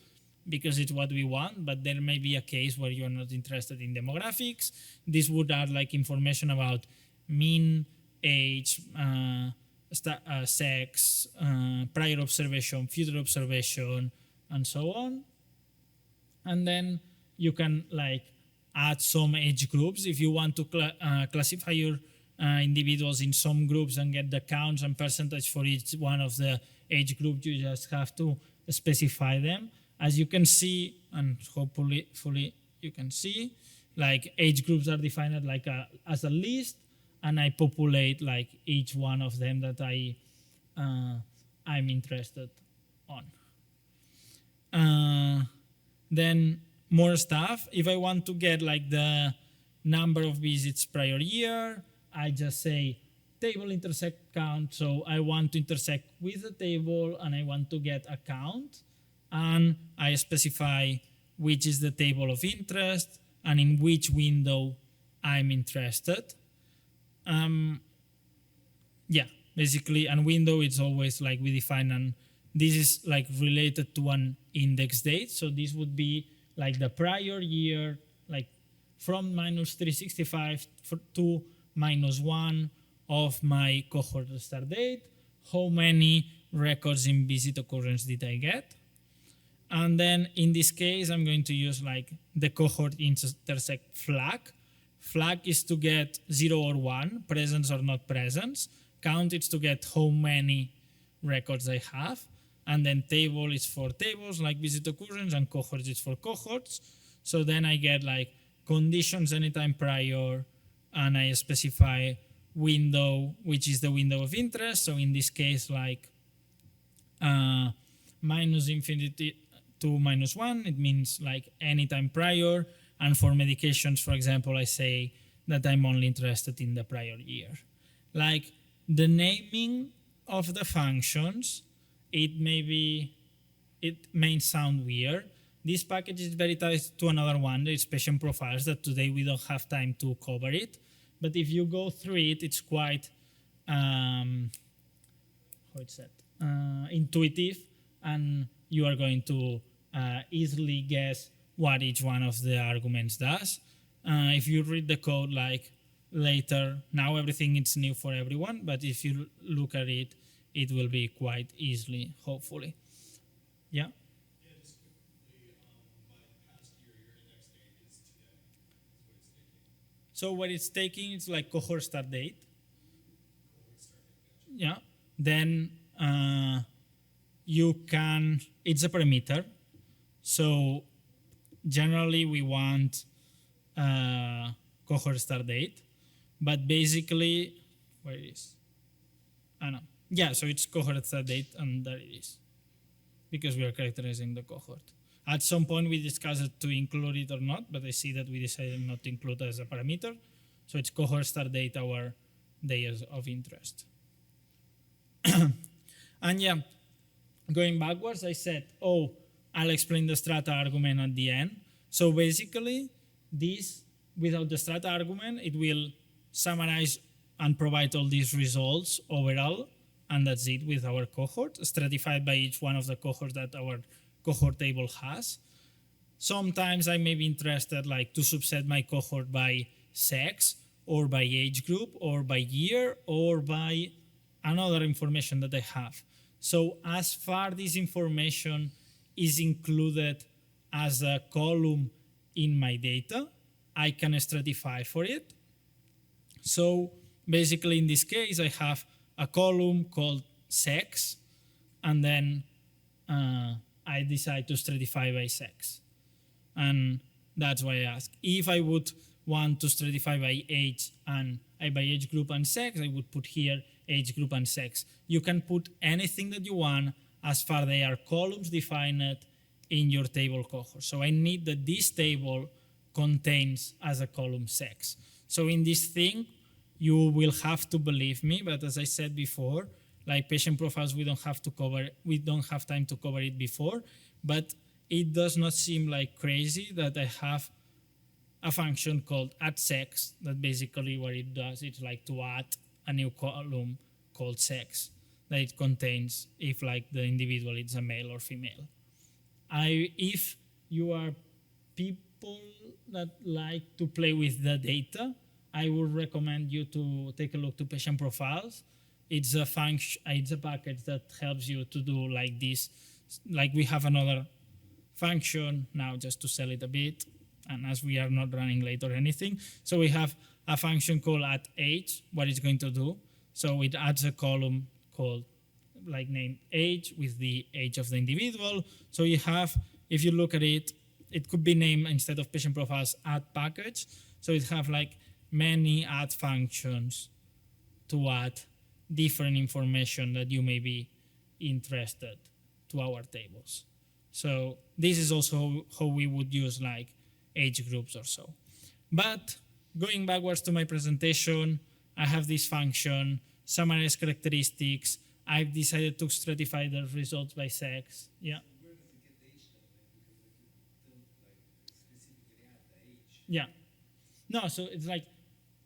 because it's what we want, but there may be a case where you're not interested in demographics. This would add like information about mean, age, sex, prior observation, future observation, and so on. And then you can like add some age groups. If you want to classify your individuals in some groups and get the counts and percentage for each one of the age groups, you just have to specify them. As you can see, and hopefully you can see, like age groups are defined like as a list, and I populate like each one of them that I'm interested on. Then more stuff. If I want to get like the number of visits prior year, I just say table intersect count. So I want to intersect with the table and I want to get a count. And I specify which is the table of interest and in which window I'm interested. Yeah, basically, and window it's always like we define, and this is like related to an index date. So this would be like the prior year, like from -365 to -1, of my cohort start date, how many records in visit occurrence did I get. And then in this case, I'm going to use like the cohort intersect flag. Flag is to get 0 or 1, presence or not presence. Count is to get how many records I have. And then table is for tables, like visit occurrence, and cohorts is for cohorts. So then I get like conditions anytime prior, and I specify window, which is the window of interest. So in this case, like minus infinity to -1, it means like anytime prior. And for medications, for example, I say that I'm only interested in the prior year. Like the naming of the functions, it may sound weird. This package is very tied to another one, the patient profiles, that today we don't have time to cover it. But if you go through it, it's quite intuitive, and you are going to easily guess what each one of the arguments does. If you read the code like later, now everything is new for everyone, but if you look at it, it will be quite easily, hopefully. Yeah? Yeah, just quickly, my past year, your index date is today. That's what it's taking. So what it's taking is like cohort start date. Cohort start date, gotcha. Yeah. Then you can, it's a parameter. So generally we want cohort start date, but basically, where it is? I know. Yeah, so it's cohort start date, and there it is, because we are characterizing the cohort. At some point we discussed to include it or not, but I see that we decided not to include as a parameter. So it's cohort start date, our days of interest. And yeah, going backwards, I said, oh, I'll explain the strata argument at the end. So basically, this, without the strata argument, it will summarize and provide all these results overall, and that's it with our cohort, stratified by each one of the cohorts that our cohort table has. Sometimes I may be interested like to subset my cohort by sex, or by age group, or by year, or by another information that I have. So as far this information is included as a column in my data, I can stratify for it. So basically in this case, I have a column called sex, and then I decide to stratify by sex. And that's why I ask. If I would want to stratify by age and by age group and sex, I would put here age group and sex. You can put anything that you want as far they are columns defined in your table cohort. So I need that this table contains as a column sex. So in this thing, you will have to believe me, but as I said before, like patient profiles, we don't have time to cover it before, but it does not seem like crazy that I have a function called addSex that basically what it does, it's like to add a new column called sex that it contains if like the individual is a male or female. If you are people that like to play with the data, I would recommend you to take a look to patient profiles. It's a function, it's a package that helps you to do like this. Like we have another function now just to sell it a bit, and as we are not running late or anything. So we have a function called addAge, what it's going to do. So it adds a column called like named age with the age of the individual. So you have, if you look at it, it could be named instead of patient profiles add package. So it have like many add functions to add different information that you may be interested to our tables. So this is also how we would use like age groups or so. But going backwards to my presentation, I have this function, summarize characteristics. I've decided to stratify the results by sex. Yeah. Where does it get the age stuff? Because like you don't like specifically add the age. Yeah. No, so it's like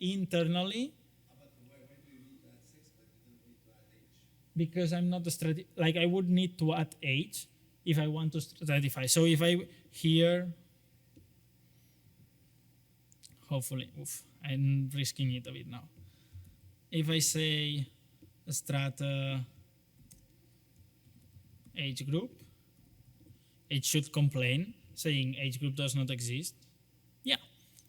internally, But why do you need to add sex, but you don't need to add age? because I'm not a like I would need to add age if I want to stratify. So if I here, hopefully, I'm risking it a bit now. if I say strata age group, it should complain saying age group does not exist. Yeah,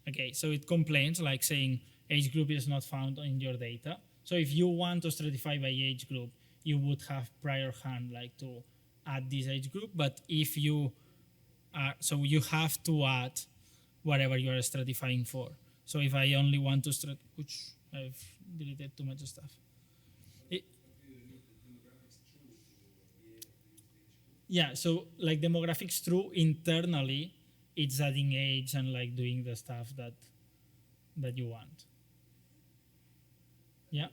okay, so it complains like saying age group is not found in your data. So if you want to stratify by age group, you would have prior hand like to add this age group, but if you are, so you have to add whatever you are stratifying for. So if I only want to which I've deleted too much stuff. Yeah, so like demographics true internally, it's adding age and like doing the stuff that you want. Yeah.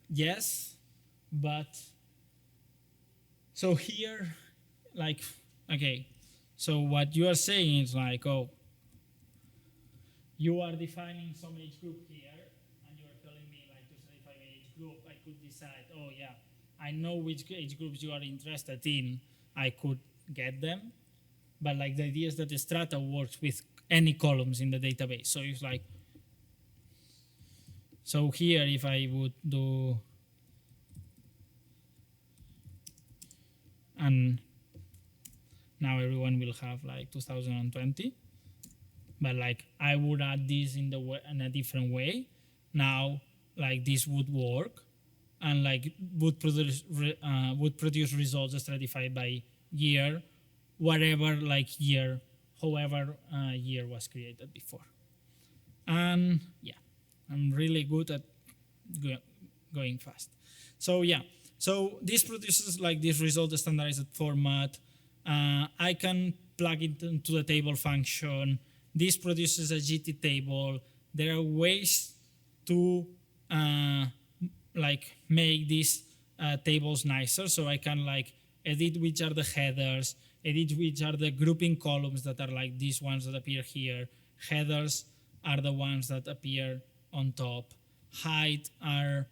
Yes, but so here, like, okay, so what you are saying is like, oh, you are defining some age group here, and you are telling me like to certify an age group, I could decide, oh yeah, I know which age groups you are interested in, I could get them, but like the idea is that the strata works with any columns in the database. So it's like, so here if I would do, and now everyone will have like 2020, but like I would add this in a different way. Now like this would work, and like would produce results stratified by year, whatever like year, however year was created before. And yeah, I'm really good at going fast. So yeah, so this produces like this result standardized format. I can plug it into the table function. This produces a GT table. There are ways to like make these tables nicer. So I can like edit which are the headers, edit which are the grouping columns that are like these ones that appear here. Headers are the ones that appear on top. Height are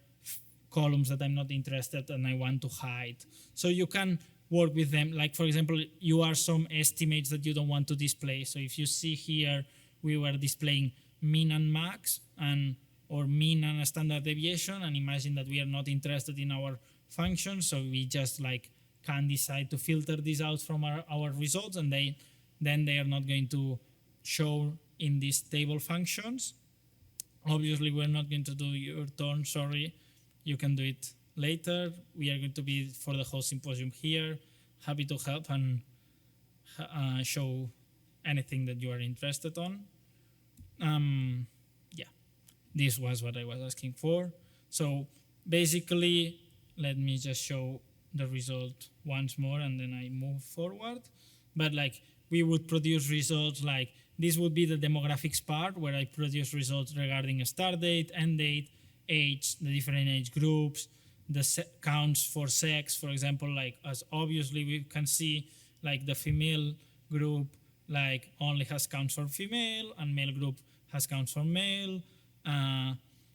columns that I'm not interested and I want to hide. So you can work with them. Like for example, you are some estimates that you don't want to display. So if you see here, we were displaying mean and max and or mean and a standard deviation, and imagine that we are not interested in our function. So we just like can decide to filter these out from our results, and then they are not going to show in these table functions. Obviously, we're not going to do your turn, sorry. You can do it later. We are going to be for the whole symposium here. Happy to help and show anything that you are interested on. Yeah, this was what I was asking for. So basically, let me just show the result once more and then I move forward. But like we would produce results like this would be the demographics part where I produce results regarding a start date, end date, age, the different age groups, the counts for sex, for example, like as obviously we can see like the female group like only has counts for female and male group has counts for male.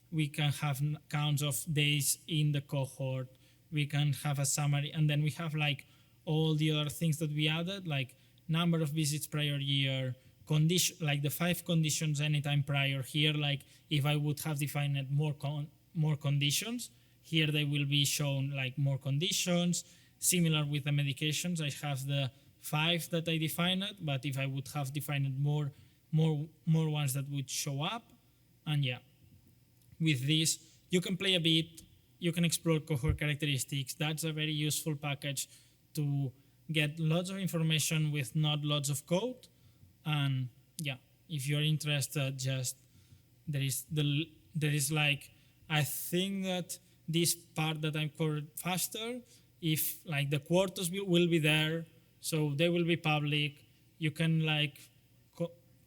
We can have counts of days in the cohort. We can have a summary, and then we have like all the other things that we added, like number of visits prior year, condition, like the 5 conditions anytime prior here. Like if I would have defined more conditions, here they will be shown like more conditions. Similar with the medications, I have the 5 that I defined, but if I would have defined more ones that would show up. And yeah, with this, you can play a bit, you can explore cohort characteristics. That's a very useful package to get lots of information with not lots of code. And yeah, if you're interested, just there is like, I think that this part that I'm covered faster, if like the quarters will be there, so they will be public. You can like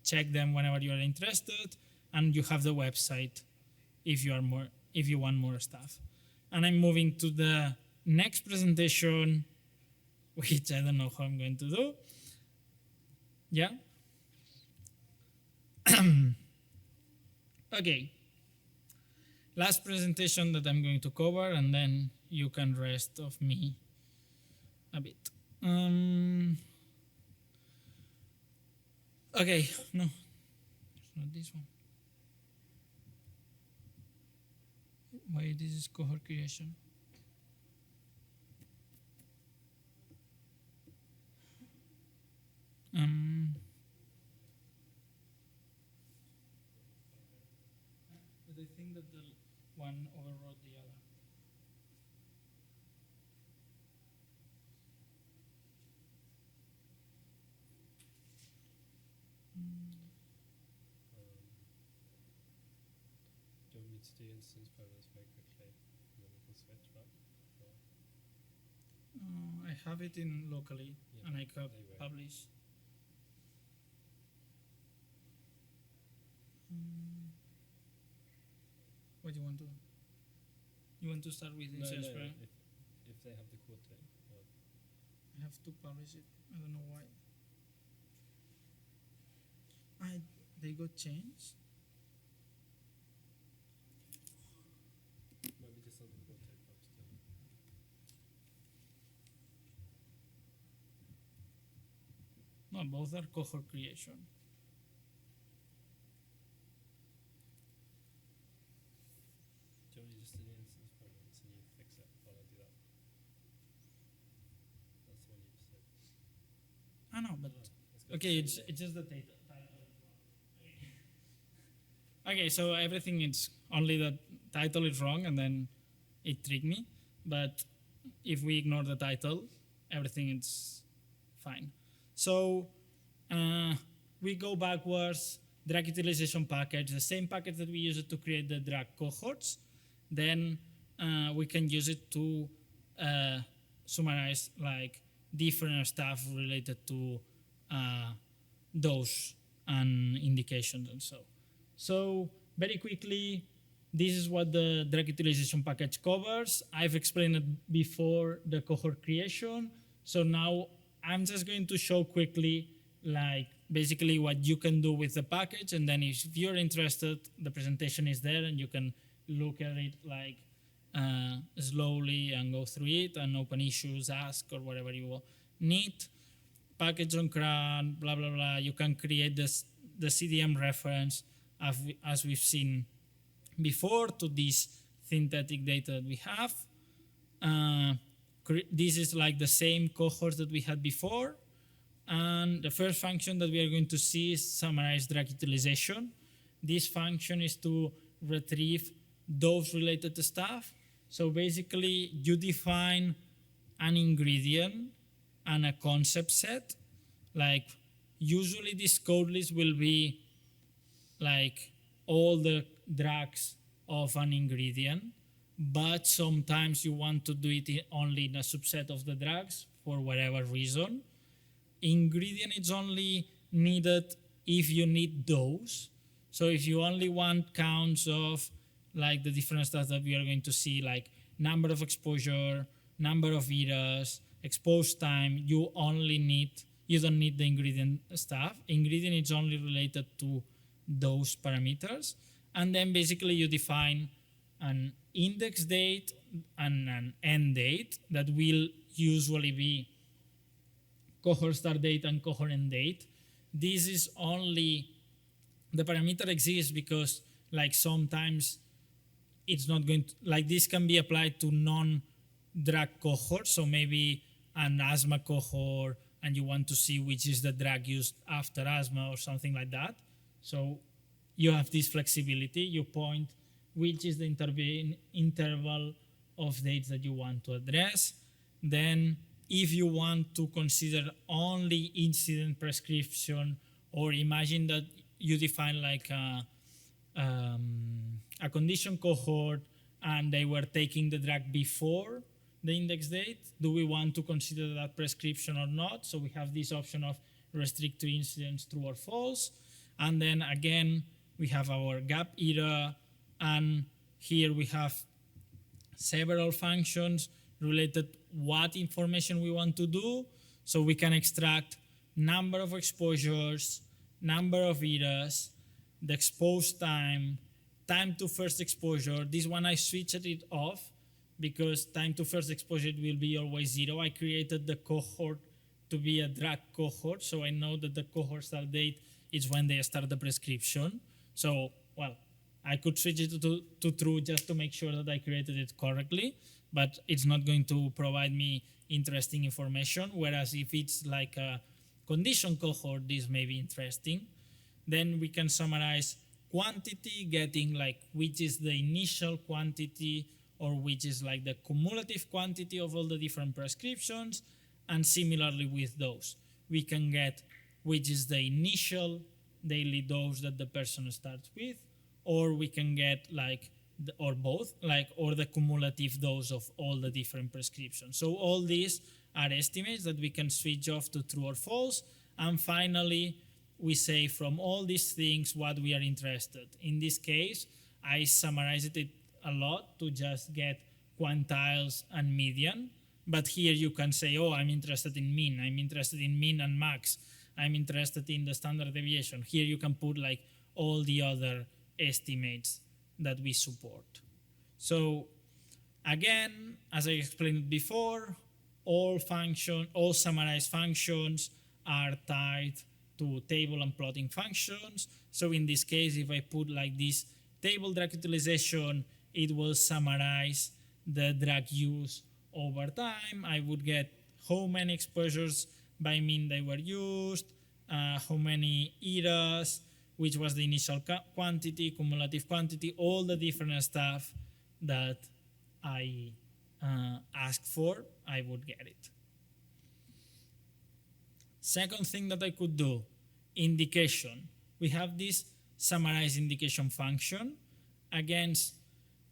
check them whenever you are interested, and you have the website if you want more stuff. And I'm moving to the next presentation, which I don't know how I'm going to do. Yeah. Okay. Last presentation that I'm going to cover, and then you can rest of me a bit. Okay, no, not this one. Why this is cohort creation? But I think that the one overrode the other. Do you want me to do instance parameters very quickly, and then we can switch back? Or- I have it in locally, Yeah, and I can there you go. publish. What do you want to do? You want to start with No, instance no, parameter? if they have the quartet. Or I have to publish it. I don't know why. They got changed. maybe just on the quartet box too. No, both are cohort creation. Do you want me just to do instance parameters and you fix it while I do that? That's the one you just said. I know, but It's got okay, the same it's just the title. Okay, so everything is only the title is wrong, and then it tricked me. But if we ignore the title, everything is fine. So we go backwards. Drag utilization package, the same package that we used to create the drag cohorts. Then we can use it to summarize like different stuff related to those and indications and so. So very quickly, this is what the drag utilization package covers. I've explained it before the cohort creation. So now I'm just going to show quickly like basically what you can do with the package. And then if you're interested, the presentation is there and you can look at it like slowly and go through it and open issues, ask or whatever you need. Package on CRAN, blah, blah, blah. You can create this, the CDM reference as we've seen before to this synthetic data that we have. This is like the same cohort that we had before. And the first function that we are going to see is summarize drag utilization. This function is to retrieve those related stuff. So basically, you define an ingredient and a concept set. Like usually this code list will be like all the drugs of an ingredient, but sometimes you want to do it only in a subset of the drugs for whatever reason. Ingredient is only needed if you need those. So if you only want counts of like the different stuff that we are going to see, like number of exposure, number of eras, exposed time, you don't need the ingredient stuff. Ingredient is only related to those parameters. And then basically you define an index date and an end date that will usually be cohort start date and cohort end date. This is only, the parameter exists because like sometimes it's not going to, like this can be applied to non-drug cohorts. So maybe an asthma cohort and you want to see which is the drug used after asthma or something like that. So you have this flexibility. You point which is the interval of dates that you want to address. Then if you want to consider only incident prescription, or imagine that you define like a condition cohort and they were taking the drug before the index date, do we want to consider that prescription or not? So we have this option of restrict to incidents, true or false. And then again, we have our gap era, and here we have several functions related what information we want to do. So we can extract number of exposures, number of eras, the exposed time, time to first exposure. This one I switched it off because time to first exposure will be always 0. I created the cohort to be a drug cohort, so I know that the cohort start date is when they start the prescription. So, well, I could switch it to true just to make sure that I created it correctly, but it's not going to provide me interesting information. Whereas if it's like a condition cohort, this may be interesting. Then we can summarize quantity, getting like which is the initial quantity or which is like the cumulative quantity of all the different prescriptions. And similarly with those, we can get which is the initial daily dose that the person starts with, or we can get like, or both, like, or the cumulative dose of all the different prescriptions. So all these are estimates that we can switch off to true or false. And finally, we say from all these things what we are interested. In this case, I summarized it a lot to just get quantiles and median. But here you can say, oh, I'm interested in mean. I'm interested in mean and max. I'm interested in the standard deviation. Here you can put like all the other estimates that we support. So again, as I explained before, all summarized functions are tied to table and plotting functions. So in this case, if I put like this table drug utilization, it will summarize the drug use over time. I would get how many exposures by mean they were used, how many eras, which was the initial quantity, cumulative quantity, all the different stuff that I asked for, I would get it. Second thing that I could do, indication. We have this summarize indication function. Against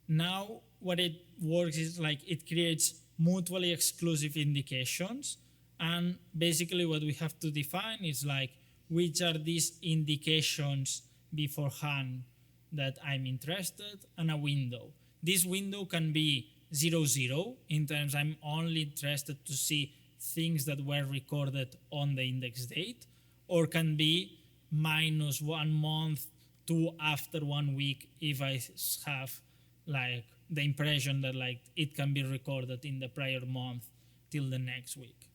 now what it works is like it creates mutually exclusive indications, and basically what we have to define is like which are these indications beforehand that I'm interested, and a window. This window can be 0, 0, in terms I'm only interested to see things that were recorded on the index date, or can be minus 1 month to after 1 week if I have like the impression that like it can be recorded in the prior month till the next week.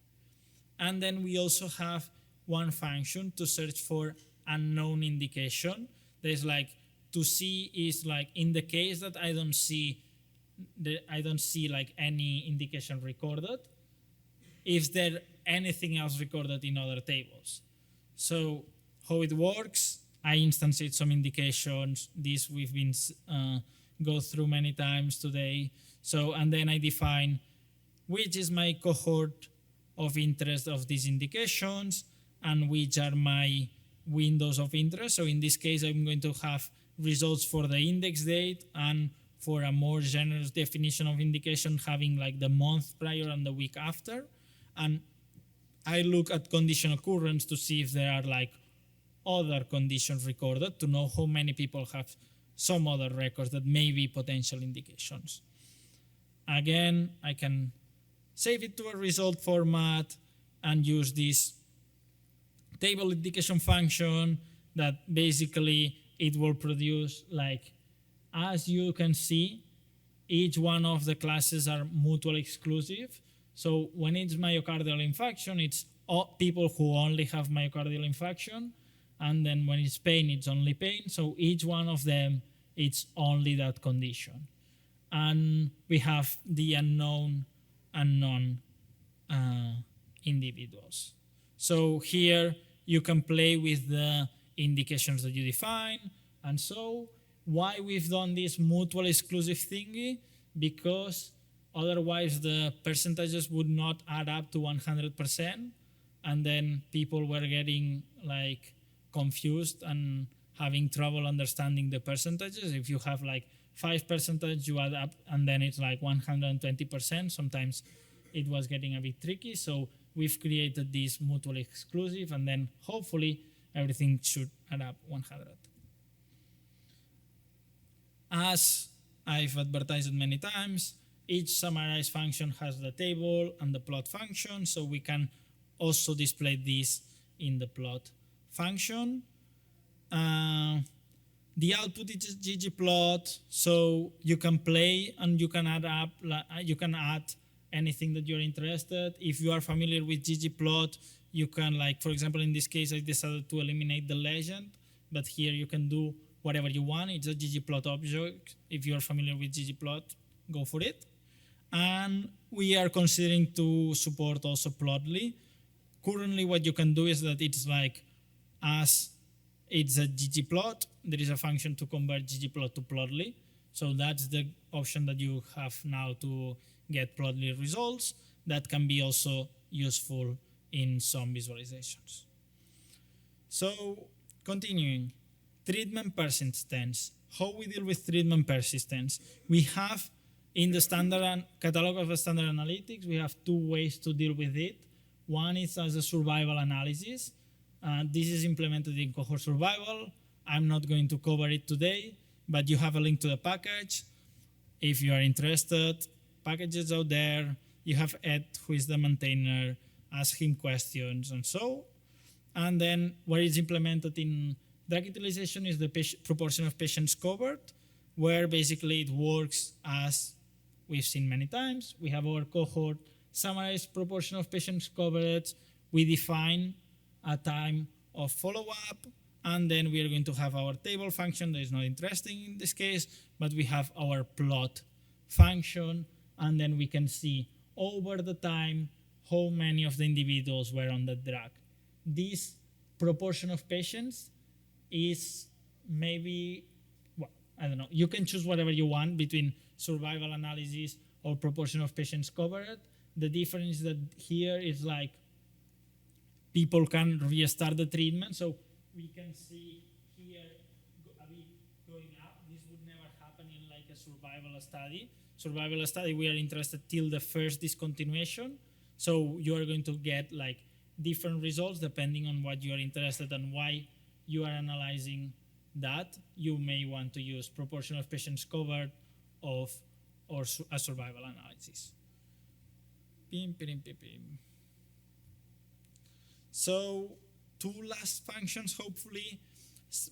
And then we also have one function to search for unknown indication. There's like to see is like in the case that I don't see like any indication recorded, is there anything else recorded in other tables? So how it works, I instantiate some indications. This we've been go through many times today. So, and then I define which is my cohort of interest of these indications and which are my windows of interest. So in this case, I'm going to have results for the index date, and for a more generous definition of indication, having like the month prior and the week after. And I look at condition occurrence to see if there are like other conditions recorded, to know how many people have some other records that may be potential indications. Again, I can save it to a result format and use this table indication function that basically it will produce, like, as you can see, each one of the classes are mutually exclusive. So when it's myocardial infarction, it's all people who only have myocardial infarction. And then when it's pain, it's only pain. So each one of them, it's only that condition. And we have the unknown and non individuals. So here you can play with the indications that you define. And so why we've done this mutually exclusive thingy? Because otherwise the percentages would not add up to 100%. And then people were getting like confused and having trouble understanding the percentages. If you have like 5%, you add up and then it's like 120%. Sometimes it was getting a bit tricky. So we've created this mutually exclusive, and then hopefully everything should add up 100. As I've advertised many times, each summarize function has the table and the plot function, so we can also display this in the plot function. The output is ggplot, so you can play and you can add up. You can add anything that you're interested. If you are familiar with ggplot, you can, like, for example, in this case, I decided to eliminate the legend, but here you can do whatever you want. It's a ggplot object. If you're familiar with ggplot, go for it. And we are considering to support also Plotly. Currently, what you can do is that it's like, as it's a ggplot, there is a function to convert ggplot to Plotly. So that's the option that you have now to get Plotly results. That can be also useful in some visualizations. So continuing, treatment persistence. How we deal with treatment persistence? We have in the standard catalog of standard analytics, we have two ways to deal with it. One is as a survival analysis. This is implemented in cohort survival. I'm not going to cover it today, but you have a link to the package. If you are interested, packages out there. You have Ed, who is the maintainer, ask him questions and so. And then what is implemented in drug utilization is the proportion of patients covered, where basically it works as we've seen many times. We have our cohort summarized proportion of patients covered. We define a time of follow-up, and then we are going to have our table function that is not interesting in this case, but we have our plot function, and then we can see over the time how many of the individuals were on the drug. This proportion of patients is maybe, well, I don't know, you can choose whatever you want between survival analysis or proportion of patients covered. The difference that here is like people can restart the treatment. So we can see here a bit going up. This would never happen in like a survival study. Survival study, we are interested till the first discontinuation. So you are going to get like different results depending on what you are interested and why you are analyzing that. You may want to use proportion of patients covered or a survival analysis. So two last functions, hopefully.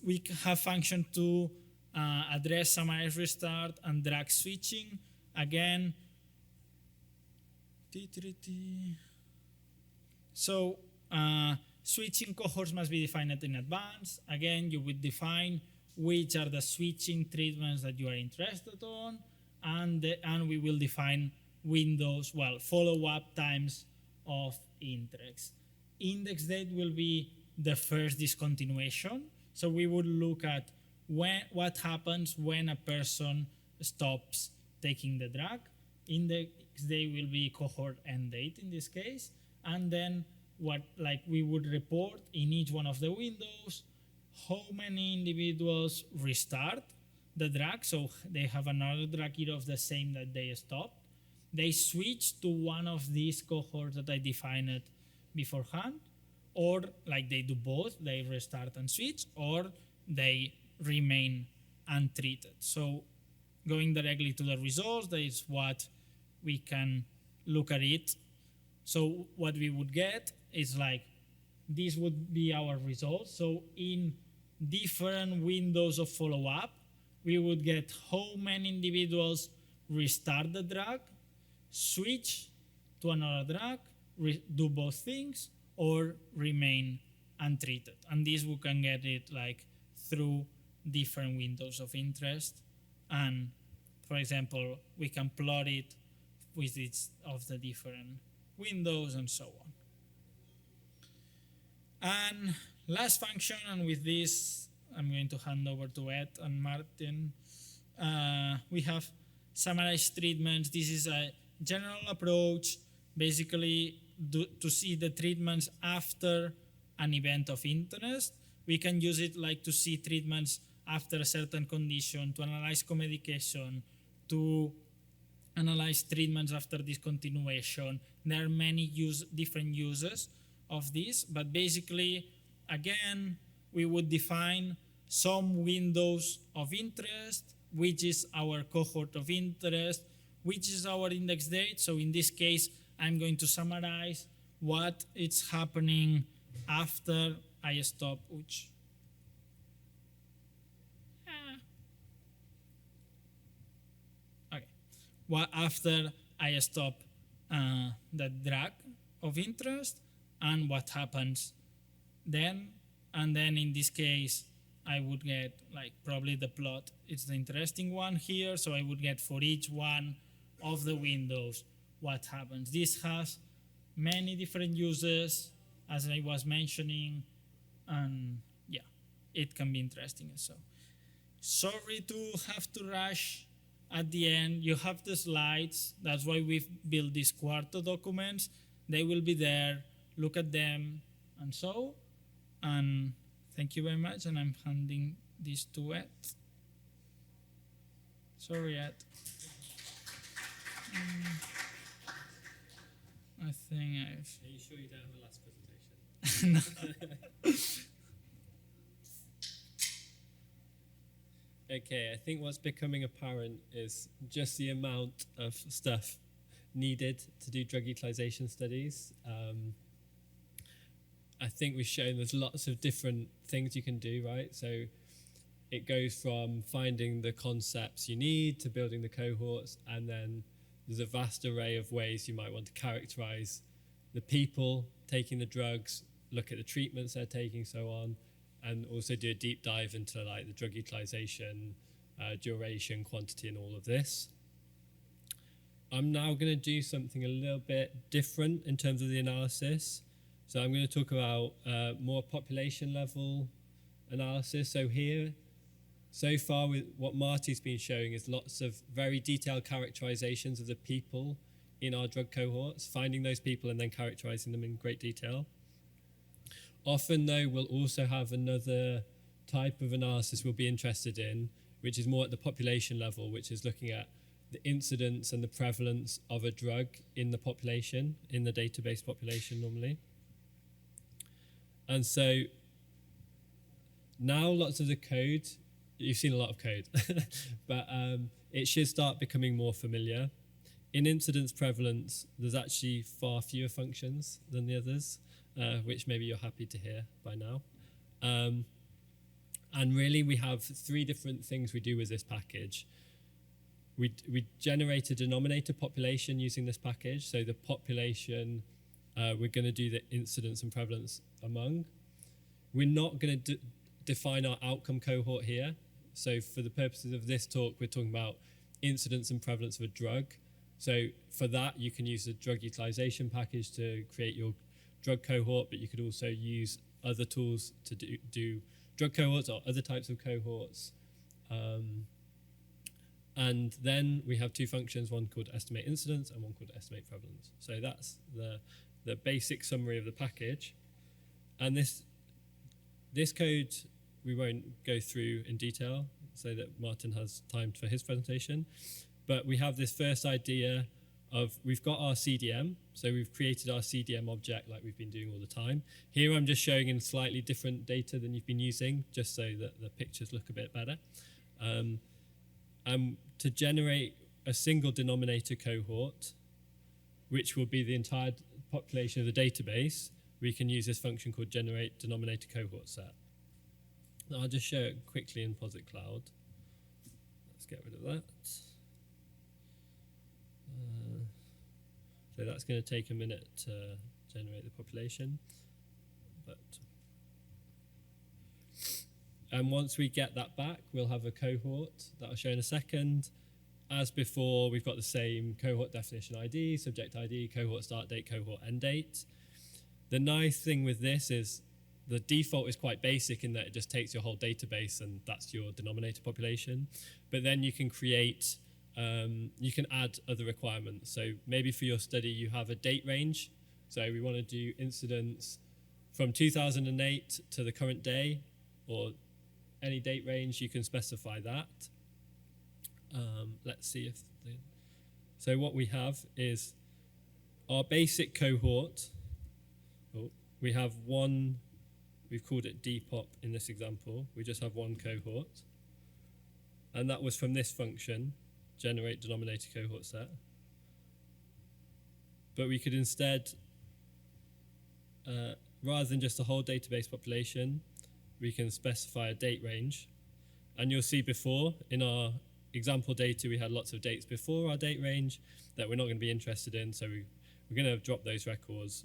We have function to address summarize restart and drug switching. Again, so switching cohorts must be defined in advance. Again, you would define which are the switching treatments that you are interested on, and we will define windows, well, follow-up times of interest. Index date will be the first discontinuation. So we would look at what happens when a person stops taking the drug. Index date will be cohort end date in this case. And then we would report in each one of the windows how many individuals restart the drug. So they have another drug either of the same that they stopped. They switch to one of these cohorts that I defined beforehand, or like they do both, they restart and switch, or they remain untreated. So going directly to the results, that is what we can look at it. So what we would get is like, this would be our results. So in different windows of follow-up, we would get how many individuals restart the drug, switch to another drug, do both things, or remain untreated. And this we can get it like through different windows of interest. And for example, we can plot it with each of the different windows and so on. And last function, and with this, I'm going to hand over to Ed and Martin. We have summarized treatments. This is a general approach, basically to see the treatments after an event of interest. We can use it like to see treatments after a certain condition, to analyze co-medication, to analyze treatments after discontinuation. There are many different uses of this, but basically, again, we would define some windows of interest, which is our cohort of interest, which is our index date. So in this case, I'm going to summarize what is happening after I stop. Okay. Well, after I stop the drug of interest and what happens then. And then in this case, I would get like probably the plot. It's the interesting one here, so I would get for each one of the windows what happens. This has many different uses, as I was mentioning, and yeah, it can be interesting. So sorry to have to rush at the end. You have the slides. That's why we've built these Quarto documents. They will be there. Look at them and so. And thank you very much. And I'm handing this to Ed. Sorry, Ed. I think I've... Are you sure you don't have a last presentation? Okay, I think what's becoming apparent is just the amount of stuff needed to do drug utilization studies. I think we've shown there's lots of different things you can do, right? So it goes from finding the concepts you need to building the cohorts, and then there's a vast array of ways you might want to characterize the people taking the drugs, look at the treatments they're taking, so on, and also do a deep dive into like the drug utilization, duration, quantity, and all of this. I'm now going to do something a little bit different in terms of the analysis. So I'm going to talk about more population level analysis. So here, so far with what Marty's been showing is lots of very detailed characterizations of the people in our drug cohorts, finding those people and then characterizing them in great detail. Often, though, we'll also have another type of analysis we'll be interested in, which is more at the population level, which is looking at the incidence and the prevalence of a drug in the population, in the database population normally. And so now lots of the code, you've seen a lot of code, but it should start becoming more familiar. In incidence prevalence, there's actually far fewer functions than the others, which maybe you're happy to hear by now. And really, we have three different things we do with this package. We generate a denominator population using this package. So the population, we're going to do the incidence and prevalence among. We're not going to define our outcome cohort here. So for the purposes of this talk, we're talking about incidence and prevalence of a drug. So for that, you can use the drug utilization package to create your drug cohort, but you could also use other tools to do drug cohorts or other types of cohorts. And then we have two functions, one called estimate incidence and one called estimate prevalence. So that's the basic summary of the package. And this code we won't go through in detail so that Martin has time for his presentation. But we have this first idea of, we've got our CDM. So we've created our CDM object like we've been doing all the time. Here I'm just showing in slightly different data than you've been using, just so that the pictures look a bit better. To generate a single denominator cohort, which will be the entire population of the database, we can use this function called generate denominator cohort set. Now I'll just show it quickly in Posit Cloud. Let's get rid of that. So that's going to take a minute to generate the population. And once we get that back, we'll have a cohort that I'll show in a second. As before, we've got the same cohort definition ID, subject ID, cohort start date, cohort end date. The nice thing with this is the default is quite basic in that it just takes your whole database and that's your denominator population. But then you can create, you can add other requirements. So maybe for your study, you have a date range. So we want to do incidents from 2008 to the current day, or any date range, you can specify that. Let's see if... So what we have is our basic cohort. We have one, we've called it dpop in this example. We just have one cohort. And that was from this function, generate denominator cohort set. But we could instead, rather than just the whole database population, we can specify a date range. And you'll see before, in our example data, we had lots of dates before our date range that we're not going to be interested in, so we're going to drop those records.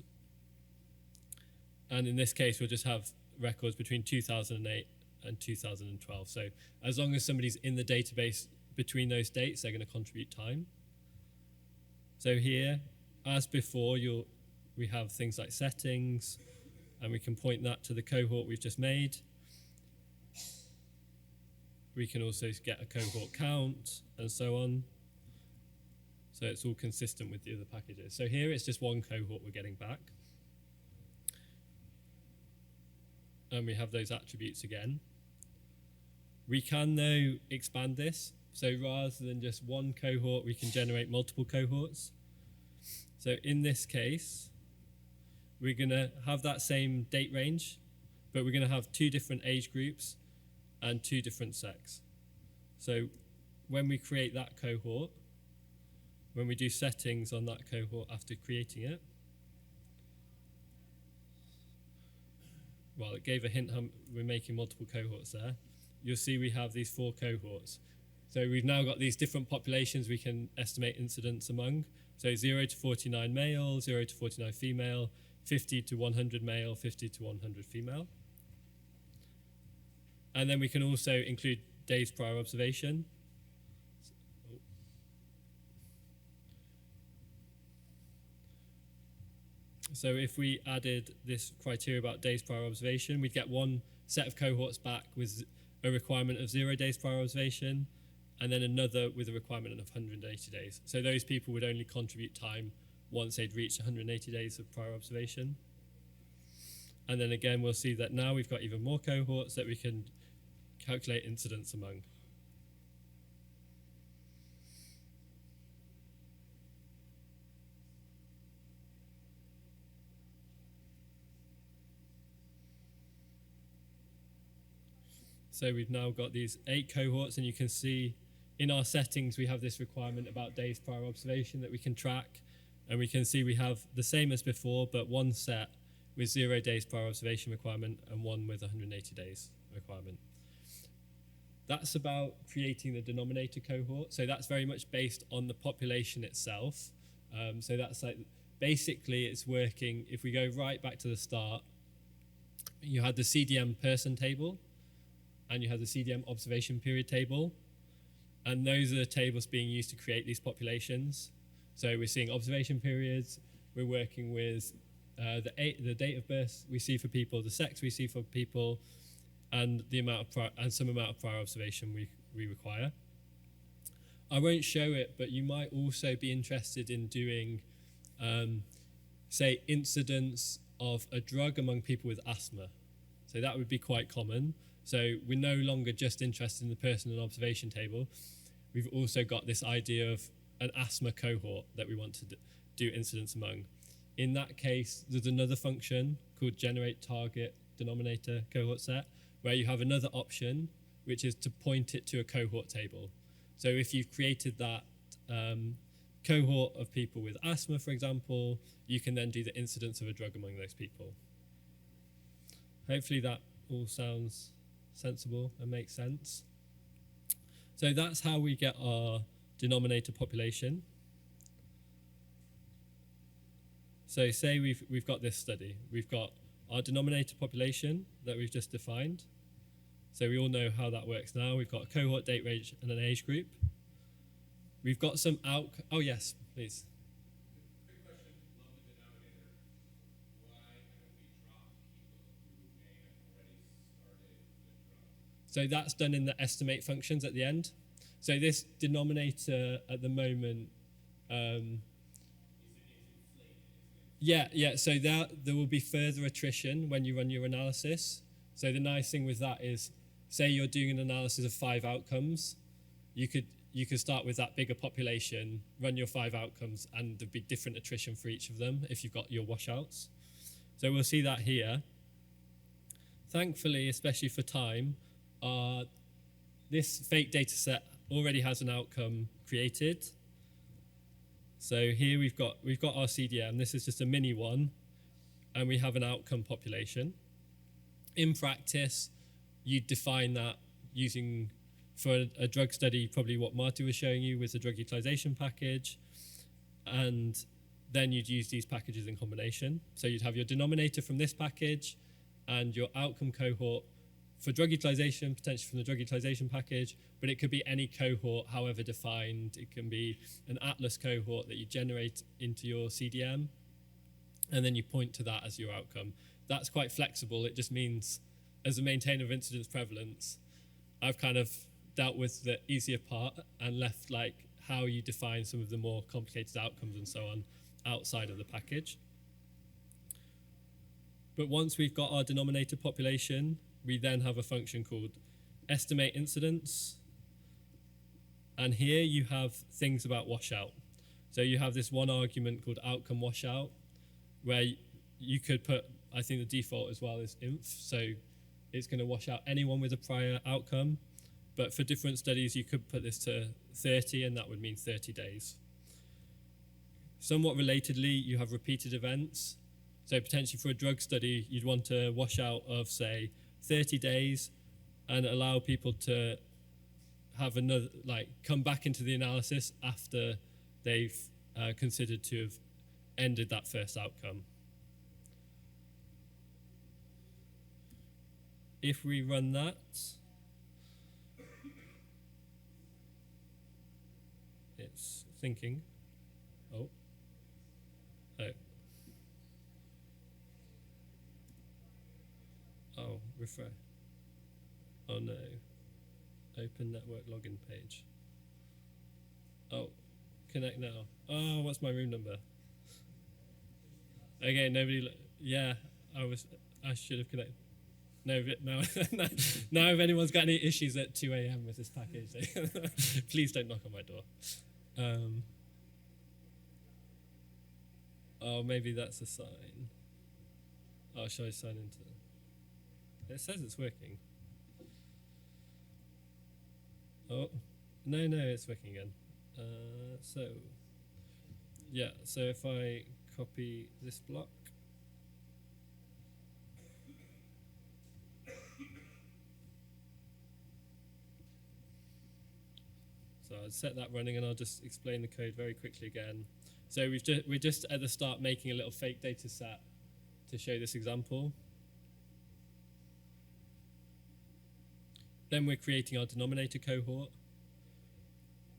And in this case, we'll just have records between 2008 and 2012. So as long as somebody's in the database between those dates, they're going to contribute time. So here, as before, we have things like settings, and we can point that to the cohort we've just made. We can also get a cohort count and so on. So it's all consistent with the other packages. So here it's just one cohort we're getting back. And we have those attributes again. We can though expand this. So rather than just one cohort, we can generate multiple cohorts. So in this case, we're going to have that same date range, but we're going to have 2 different age groups and 2 different sex. So when we create that cohort, when we do settings on that cohort after creating it, well, it gave a hint how we're making multiple cohorts there. You'll see we have these 4 cohorts. So we've now got these different populations we can estimate incidence among. So 0 to 49 male, 0 to 49 female, 50 to 100 male, 50 to 100 female. And then we can also include days prior observation. So if we added this criteria about days prior observation, we'd get one set of cohorts back with a requirement of 0 days prior observation, and then another with a requirement of 180 days. So those people would only contribute time once they'd reached 180 days of prior observation. And then again, we'll see that now we've got even more cohorts that we can calculate incidence among. So we've now got these 8 cohorts, and you can see in our settings we have this requirement about days prior observation that we can track, and we can see we have the same as before, but one set with 0 days prior observation requirement and one with 180 days requirement. That's about creating the denominator cohort. So that's very much based on the population itself. So that's like, basically it's working, if we go right back to the start, you had the CDM person table, and you have the CDM observation period table. And those are the tables being used to create these populations. So we're seeing observation periods, we're working with the date of birth we see for people, the sex we see for people, and the amount of some amount of prior observation we require. I won't show it, but you might also be interested in doing, say, incidence of a drug among people with asthma. So that would be quite common. So we're no longer just interested in the person in observation table. We've also got this idea of an asthma cohort that we want to do incidence among. In that case, there's another function called generate target denominator cohort set, where you have another option, which is to point it to a cohort table. So if you've created that cohort of people with asthma, for example, you can then do the incidence of a drug among those people. Hopefully that all sounds sensible and makes sense. So that's how we get our denominator population. So say we've got this study. We've got our denominator population that we've just defined. So we all know how that works now. We've got a cohort, date range, and an age group. We've got some oh yes, please. Quick question, love the denominator. Why haven't we dropped people who may have already started the drug? So that's done in the estimate functions at the end. So this denominator at the moment, yeah. So there will be further attrition when you run your analysis. So the nice thing with that is, say you're doing an analysis of 5 outcomes, you could start with that bigger population, run your 5 outcomes, and there'd be different attrition for each of them if you've got your washouts. So we'll see that here. Thankfully, especially for time, this fake data set already has an outcome created. So here we've got our CDM. This is just a mini one, and we have an outcome population. In practice, you define that using, for a drug study, probably what Marty was showing you with the drug utilization package, and then you'd use these packages in combination. So you'd have your denominator from this package and your outcome cohort for drug utilization, potentially from the drug utilization package, but it could be any cohort, however defined. It can be an atlas cohort that you generate into your CDM, and then you point to that as your outcome. That's quite flexible. It just means, as a maintainer of incidence prevalence, I've kind of dealt with the easier part and left like how you define some of the more complicated outcomes and so on outside of the package. But once we've got our denominator population, we then have a function called estimate incidence. And here you have things about washout. So you have this one argument called outcome washout, where you could put, I think the default as well is inf. So it's going to wash out anyone with a prior outcome. But for different studies, you could put this to 30, and that would mean 30 days. Somewhat relatedly, you have repeated events. So potentially for a drug study, you'd want to wash out of, say, 30 days and allow people to have another, like, come back into the analysis after they've considered to have ended that first outcome. If we run that, it's thinking. Oh. Oh, refresh. Oh no. Open network login page. Oh, connect now. Oh, what's my room number? Okay, nobody. Yeah, I should have connected. No, now, now if anyone's got any issues at 2 a.m. with this package, please don't knock on my door. Oh, maybe that's a sign. Oh, shall I sign into? It says it's working. Oh, no, it's working again. So, yeah, so if I copy this block. So I'll set that running, and I'll just explain the code very quickly again. So we're just at the start making a little fake data set to show this example. Then we're creating our denominator cohort.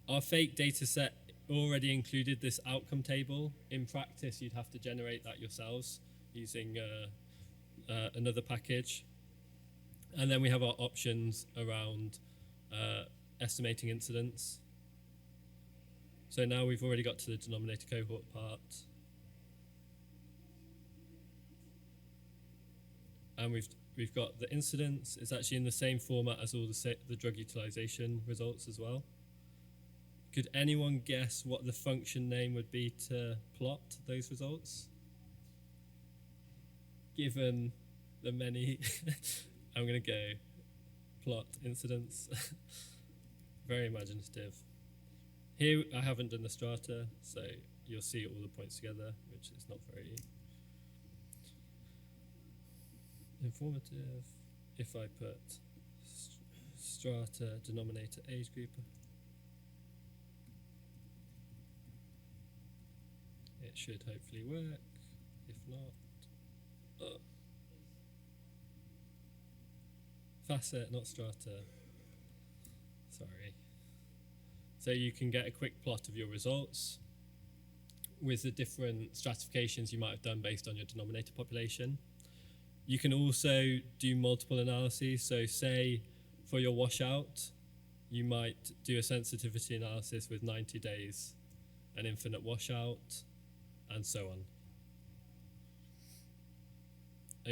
Our fake data set already included this outcome table. In practice, you'd have to generate that yourselves using another package. And then we have our options around estimating incidence. So now we've already got to the denominator cohort part. And we've got the incidence. It's actually in the same format as all the drug utilization results as well. Could anyone guess what the function name would be to plot those results? Given the many, I'm going to go plot incidence. Very imaginative. Here I haven't done the strata, so you'll see all the points together, which is not very informative. If I put strata denominator age group, it should hopefully work. If not, facet, not strata. Sorry. So you can get a quick plot of your results with the different stratifications you might have done based on your denominator population. You can also do multiple analyses. So say for your washout, you might do a sensitivity analysis with 90 days, an infinite washout, and so on.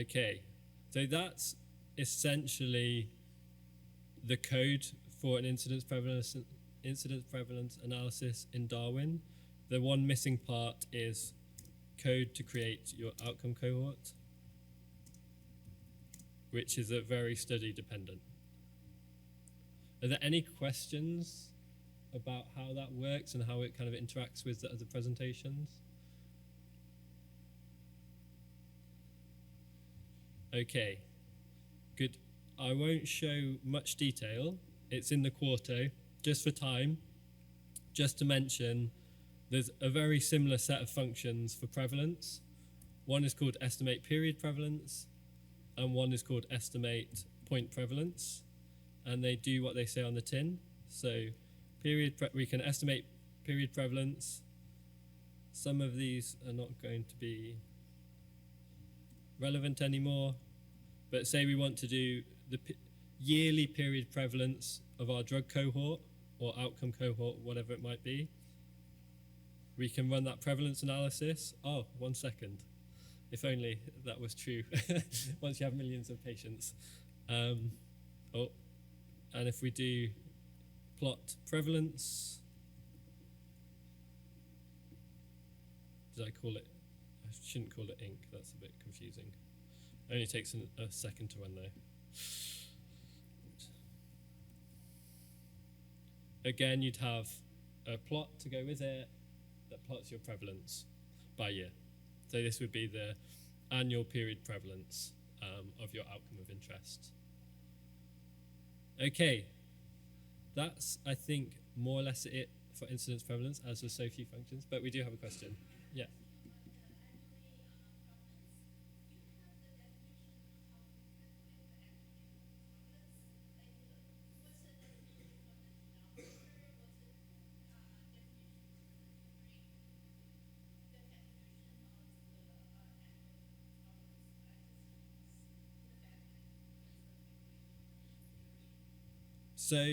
Okay, so that's essentially the code for an incidence prevalence analysis in Darwin. The one missing part is code to create your outcome cohort, which is a very study dependent. Are there any questions about how that works and how it kind of interacts with the other presentations? Okay, good. I won't show much detail. It's in the quarto, just for time. Just to mention, there's a very similar set of functions for prevalence. One is called estimate period prevalence, and one is called estimate point prevalence, and they do what they say on the tin. So we can estimate period prevalence. Some of these are not going to be relevant anymore, but say we want to do the yearly period prevalence of our drug cohort or outcome cohort, whatever it might be. We can run that prevalence analysis. Oh, 1 second. If only that was true once you have millions of patients. And if we do plot prevalence, did I call it? I shouldn't call it ink, that's a bit confusing. It only takes a second to run though. Again, you'd have a plot to go with it that plots your prevalence by year. So this would be the annual period prevalence of your outcome of interest. Okay, that's, I think, more or less it for incidence prevalence, as there's so few functions, but we do have a question. Yeah. So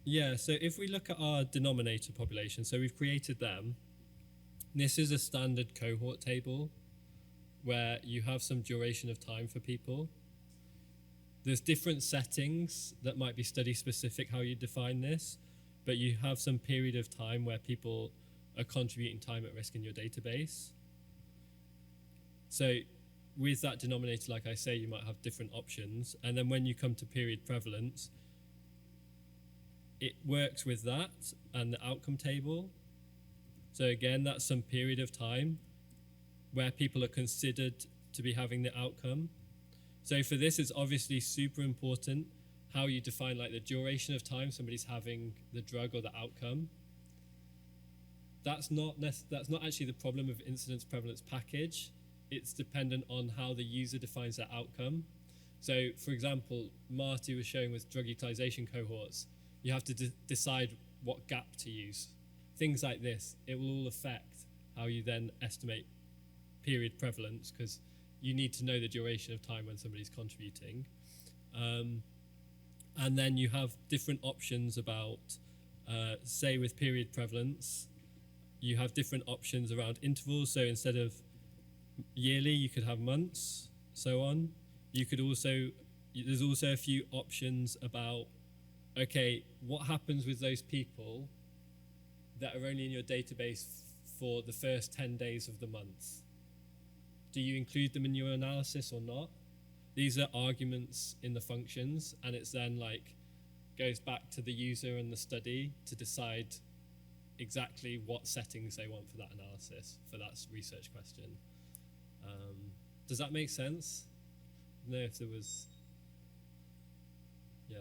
yeah, so if we look at our denominator population, so we've created them. This is a standard cohort table where you have some duration of time for people. There's different settings that might be study specific how you define this, but you have some period of time where people are contributing time at risk in your database. So with that denominator, like I say, you might have different options. And then when you come to period prevalence, it works with that and the outcome table. So again, that's some period of time where people are considered to be having the outcome. So for this, it's obviously super important how you define like the duration of time somebody's having the drug or the outcome. That's not actually the problem of incidence prevalence package. It's dependent on how the user defines their outcome. So for example, Marty was showing with drug utilization cohorts, you have to decide what gap to use. Things like this, it will all affect how you then estimate period prevalence, because you need to know the duration of time when somebody's contributing. And then you have different options about, say with period prevalence, you have different options around intervals. So instead of yearly, you could have months, so on. You could also, there's also a few options about, okay, what happens with those people that are only in your database for the first 10 days of the month? Do you include them in your analysis or not? These are arguments in the functions, and it's then like goes back to the user and the study to decide exactly what settings they want for that analysis, for that research question. Does that make sense? I don't know if there was, yeah.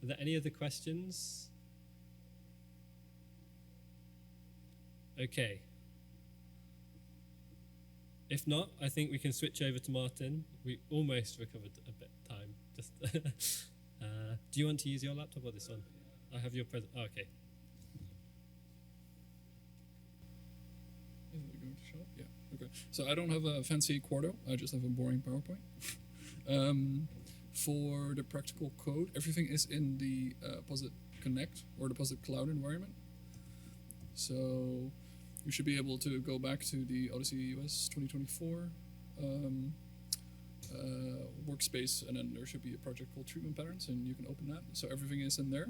Are there any other questions? Okay. If not, I think we can switch over to Martin. We almost recovered a bit of time. Just do you want to use your laptop or this one? I have your present. Oh, okay. Is it going to show up? Yeah. Okay. So I don't have a fancy Quarto. I just have a boring PowerPoint. For the practical code, everything is in the Posit Connect or the Posit Cloud environment. So you should be able to go back to the Odyssey US 2024 workspace, and then there should be a project called Treatment Patterns, and you can open that. So everything is in there.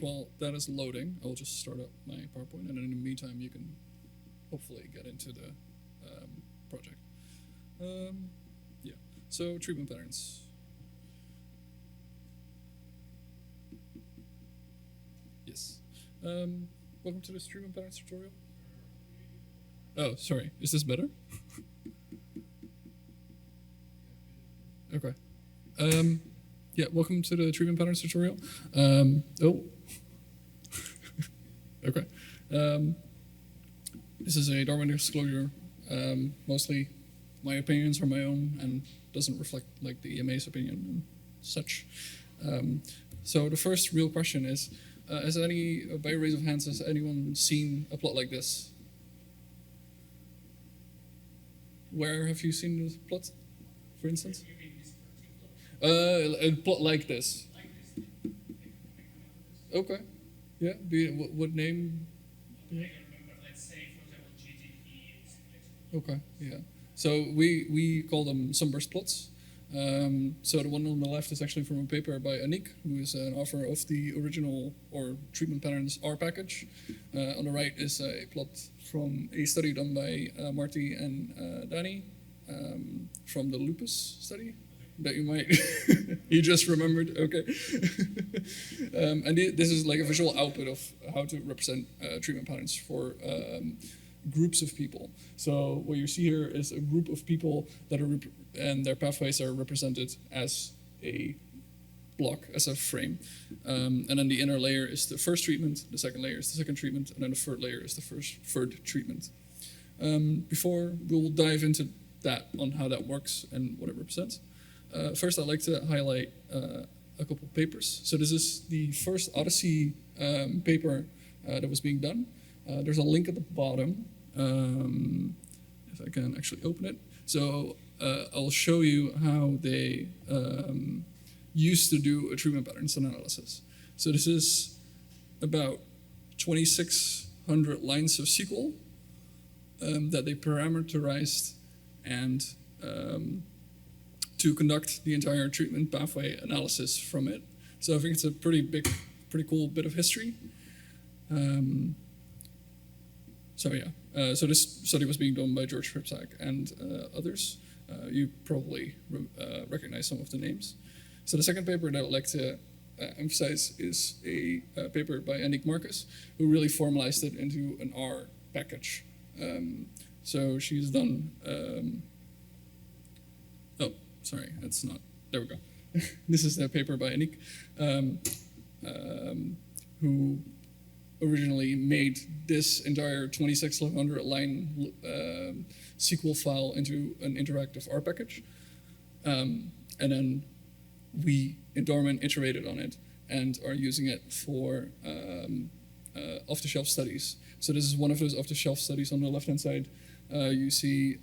While that is loading, I'll just start up my PowerPoint, and then in the meantime, you can hopefully get into the project. Yeah. So treatment patterns. Yes. Welcome to this treatment patterns tutorial. Oh, sorry. Is this better? Okay. Yeah, welcome to the treatment patterns tutorial. Oh. Okay. This is a Darwin disclosure. Mostly my opinions are my own and doesn't reflect like the EMA's opinion and such. So the first real question is, has any, by raise of hands, has anyone seen a plot like this? Where have you seen this plot, for instance? A plot like this. Okay. Yeah. What name? Okay. Yeah. So we call them sunburst plots. So the one on the left is actually from a paper by Anik, who is an author of the original or treatment patterns R package. On the right is a plot from a study done by Marty and Danny from the lupus study that you might you just remembered. Okay. And this is like a visual output of how to represent treatment patterns for groups of people. So what you see here is a group of people that are and their pathways are represented as a block, as a frame. And then the inner layer is the first treatment, the second layer is the second treatment, and then the third layer is the third treatment. Before we'll dive into that on how that works and what it represents. First, I'd like to highlight a couple of papers. So this is the first OHDSI paper that was being done. There's a link at the bottom, if I can actually open it. So I'll show you how they used to do a treatment patterns analysis. So this is about 2,600 lines of SQL that they parameterized and to conduct the entire treatment pathway analysis from it. So I think it's a pretty cool bit of history. So yeah, so this study was being done by George Fripsack and others. You probably recognize some of the names. So the second paper that I'd like to emphasize is a paper by Anik Marcus, who really formalized it into an R package. So she's done, oh, sorry, that's not, there we go. This is the paper by Anik, who originally made this entire 2,600 line SQL file into an interactive R package. And then we in Darwin iterated on it and are using it for off-the-shelf studies. So this is one of those off-the-shelf studies. On the left-hand side, you see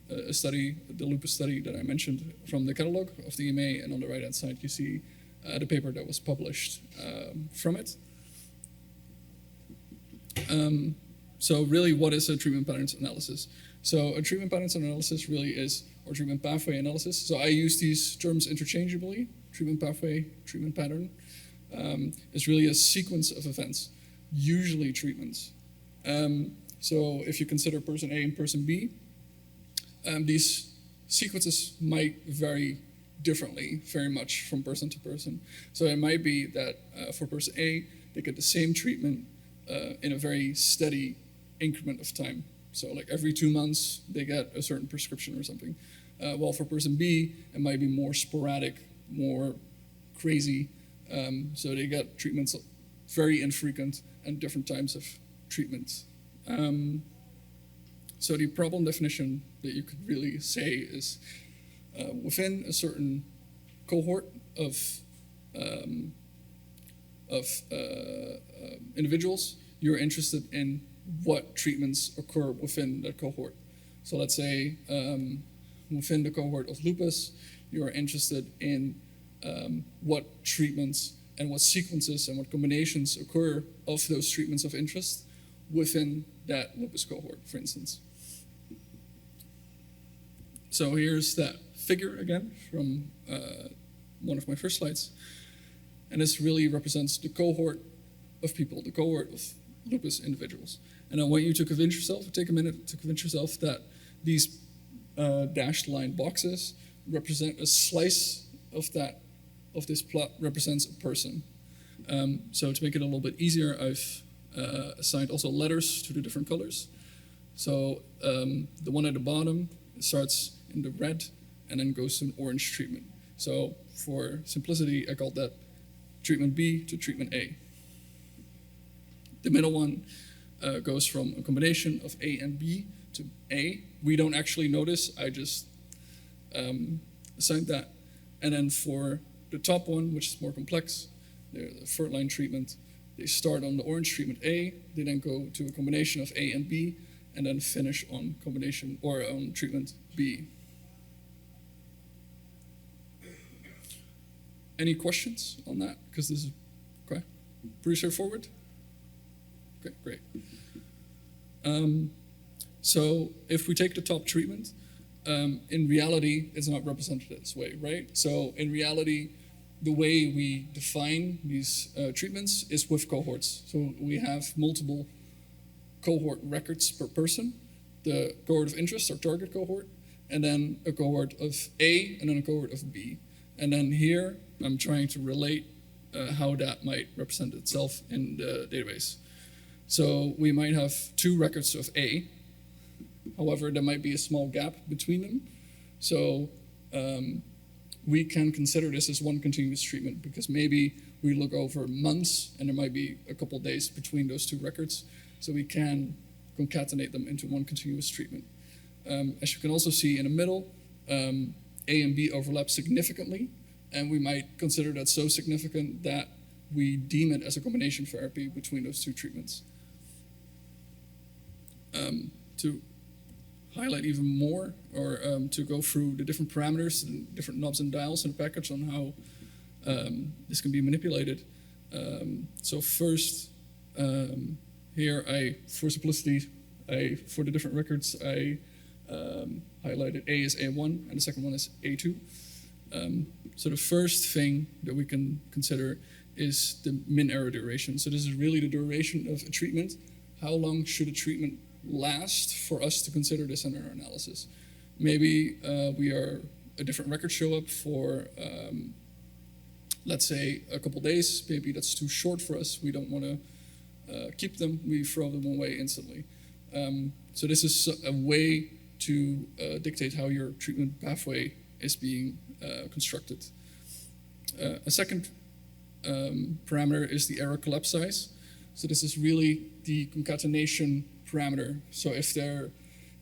a study, the lupus study that I mentioned from the catalog of the EMA, and on the right-hand side, you see the paper that was published from it. So really, what is a treatment patterns analysis? So a treatment patterns analysis really is, or treatment pathway analysis. So I use these terms interchangeably. Treatment pathway, treatment pattern is really a sequence of events, usually treatments. So if you consider person A and person B, these sequences might vary differently, very much from person to person. So it might be that for person A, they get the same treatment in a very steady increment of time. So like every 2 months, they get a certain prescription or something. While for person B, it might be more sporadic, more crazy. So they get treatments very infrequent and different times of treatment. So the problem definition that you could really say is within a certain cohort of individuals, you're interested in what treatments occur within that cohort. So let's say within the cohort of lupus, you're interested in what treatments and what sequences and what combinations occur of those treatments of interest within that lupus cohort, for instance. So here's that figure again from one of my first slides. And this really represents the cohort of people, the cohort of lupus individuals. And I want you to convince yourself, take a minute to convince yourself that these dashed line boxes represent a slice of this plot represents a person. So to make it a little bit easier, I've assigned also letters to the different colors. So the one at the bottom starts in the red and then goes to an orange treatment. So for simplicity, I called that treatment B to treatment A. The middle one goes from a combination of A and B to A. We don't actually notice, I just assigned that. And then for the top one, which is more complex, the third line treatment, they start on the orange treatment A, they then go to a combination of A and B, and then finish on combination or on treatment B. Any questions on that? Because this is okay, pretty straightforward. Okay, great. So if we take the top treatment, in reality, it's not represented this way, right? So in reality, the way we define these treatments is with cohorts. So we have multiple cohort records per person, the cohort of interest, our target cohort, and then a cohort of A, and then a cohort of B. And then here, I'm trying to relate how that might represent itself in the database. So we might have 2 records of A. However, there might be a small gap between them. So we can consider this as one continuous treatment because maybe we look over months and there might be a couple days between those 2 records. So we can concatenate them into one continuous treatment. As you can also see in the middle, A and B overlap significantly, and we might consider that so significant that we deem it as a combination therapy between those 2 treatments. To highlight even more, or to go through the different parameters and different knobs and dials in the package on how this can be manipulated. So first, here for simplicity, for the different records, I highlighted A as A1 and the second one is A2. So the first thing that we can consider is the min error duration. So this is really the duration of a treatment. How long should a treatment last for us to consider this in our analysis? Maybe a different record show up for, let's say, a couple days. Maybe that's too short for us. We don't want to keep them. We throw them away instantly. So this is a way to dictate how your treatment pathway is being constructed. A second parameter is the error collapse size. So this is really the concatenation parameter. So if there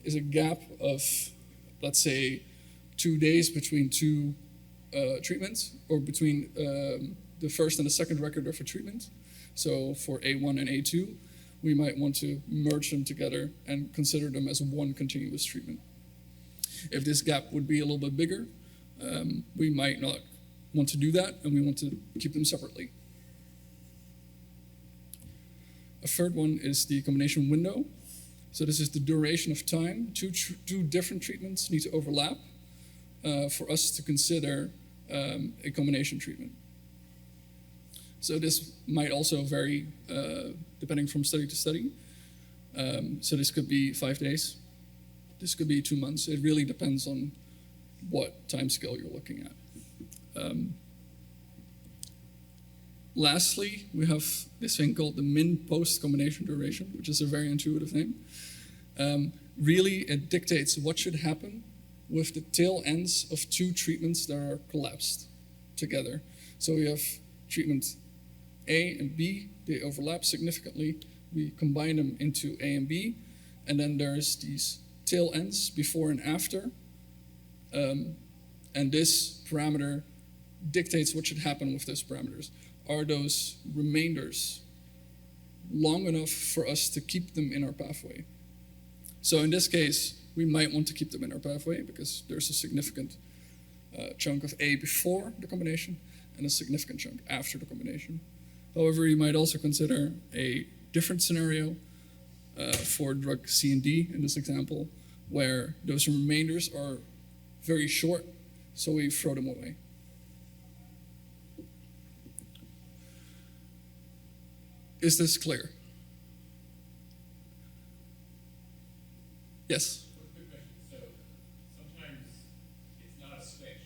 is a gap of, let's say, 2 days between 2 treatments, or between the first and the second record of a treatment, so for A1 and A2, we might want to merge them together and consider them as one continuous treatment. If this gap would be a little bit bigger, we might not want to do that, and we want to keep them separately. A third one is the combination window. So this is the duration of time. Two different treatments need to overlap for us to consider a combination treatment. So this might also vary depending from study to study. So this could be 5 days. This could be 2 months. It really depends on what time scale you're looking at. Lastly, we have this thing called the min-post combination duration, which is a very intuitive name. Really, it dictates what should happen with the tail ends of 2 treatments that are collapsed together. So we have treatment A and B, they overlap significantly. We combine them into A and B, and then there's these tail ends before and after. And this parameter dictates what should happen with those parameters. Are those remainders long enough for us to keep them in our pathway? So in this case, we might want to keep them in our pathway because there's a significant chunk of A before the combination and a significant chunk after the combination. However, you might also consider a different scenario for drug C and D in this example, where those remainders are very short, so we throw them away. Is this clear? Yes? Quick question. So sometimes it's not a switch.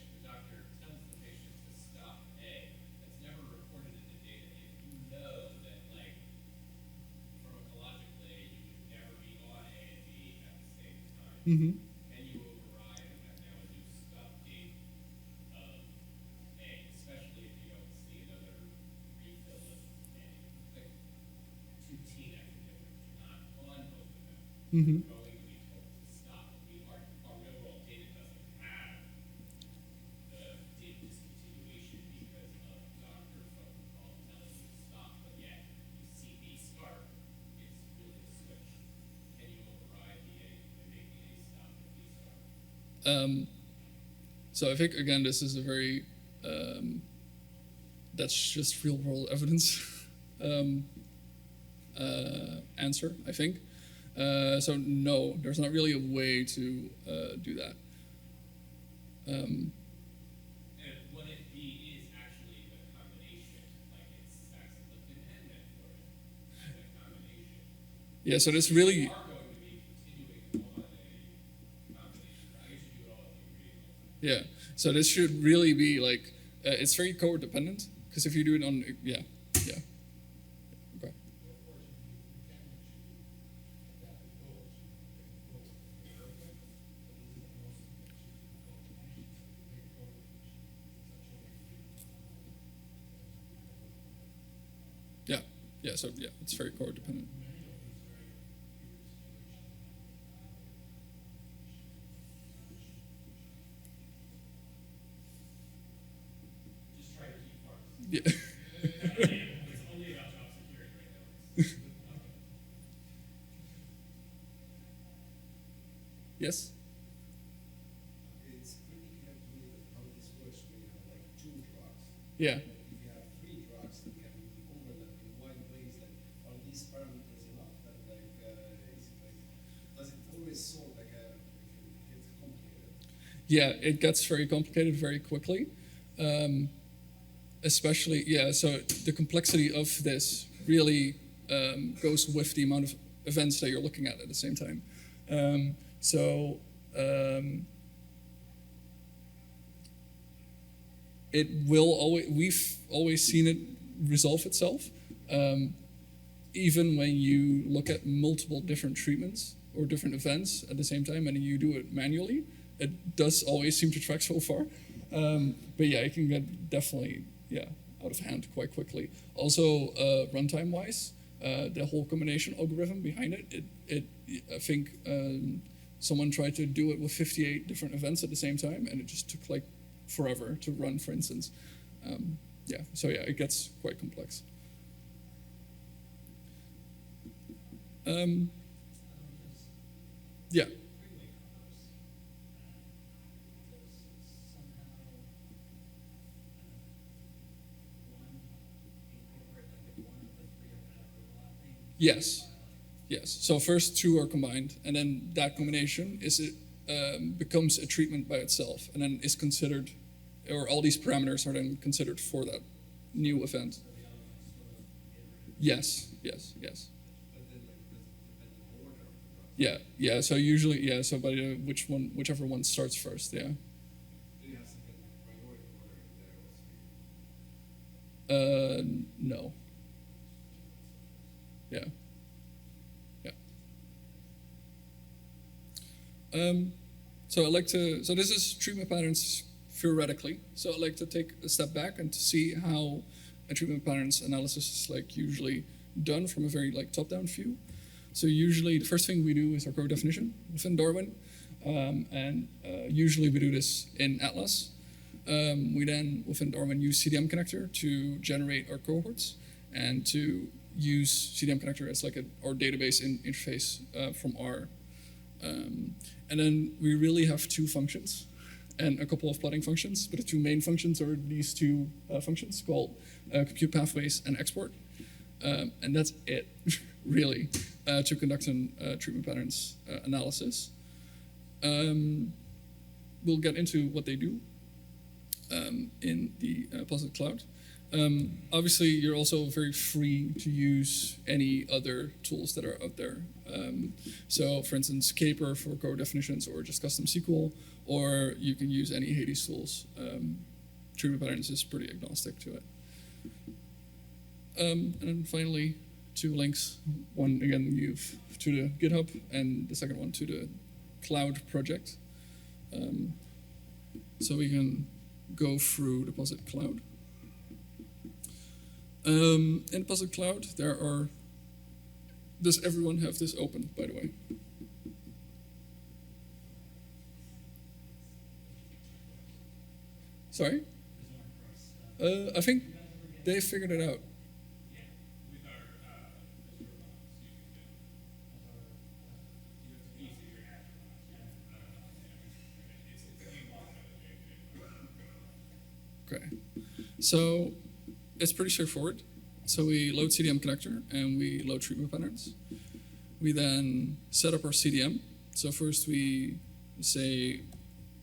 Mm-hmm. Can you override and have now a new stop date of A, especially if you don't see another refill of A? Like 2 academics, not on both of them. Mm-hmm. Going to be told to stop. Our real world data doesn't have the date discontinuation because of doctor phone call telling you to stop, but yet you see A start, it's really a switch. Can you override the A and make the A stop and B start? So I think again, this is a very that's just real world evidence answer. I think. So no, there's not really a way to do that. And what if B is actually the combination, like it's saxagliptin and metformin as a combination? Yeah. So this really. You are going to be continuing on a combination. I guess you do it all at the ingredient level. Yeah. So this should really be like it's very cohort dependent because if you do it on yeah. Okay. Yeah. So yeah, it's very cohort dependent. Just try to keep parts. Yeah. It's only about job security right now. Yes. It's pretty clear to me that how this works when you have like 2 drugs. Yeah. If you have 3 drugs that can overlap in wide ways, like are these parameters enough? That like is it like does it always solve like if it gets complicated? Yeah, it gets very complicated very quickly. Especially, yeah, so the complexity of this really goes with the amount of events that you're looking at the same time. It will always, we've always seen it resolve itself. Even when you look at multiple different treatments or different events at the same time and you do it manually, it does always seem to track so far. But yeah, it can get definitely out of hand quite quickly. Also, runtime wise, the whole combination algorithm behind it I think someone tried to do it with 58 different events at the same time, and it just took like forever to run, for instance. So yeah, it gets quite complex. Yeah. Yes. So first 2 are combined, and then that combination becomes a treatment by itself, and then is considered, or all these parameters are then considered for that new event. Yes. But then like does it depend on the order of the drugs? Yeah. So usually, so by whichever one starts first. Yeah. Do you have some kind of priority order in there also? No. Yeah. So this is treatment patterns theoretically. So I like to take a step back and to see how a treatment patterns analysis is like usually done from a very like top-down view. So usually the first thing we do is our code definition within Darwin, and usually we do this in Atlas. We then within Darwin use CDM connector to generate our cohorts and to use CDM connector as like our database interface from R. And then we really have 2 functions and a couple of plotting functions, but the 2 main functions are these 2 functions called compute pathways and export. And that's it, really, to conduct a treatment patterns analysis. We'll get into what they do in the Positive Cloud. Obviously, you're also very free to use any other tools that are out there. So, for instance, Caper for code definitions or just custom SQL, or you can use any Hades tools. Treatment patterns is pretty agnostic to it. And then finally, 2 links. One, again, to the GitHub, and the second one to the cloud project. So we can go through the Posit cloud. In Posit cloud, there are. Does everyone have this open, by the way? Sorry? I think they figured it out. Okay, so it's pretty straightforward. So we load CDM connector and we load treatment patterns. We then set up our CDM. So first we say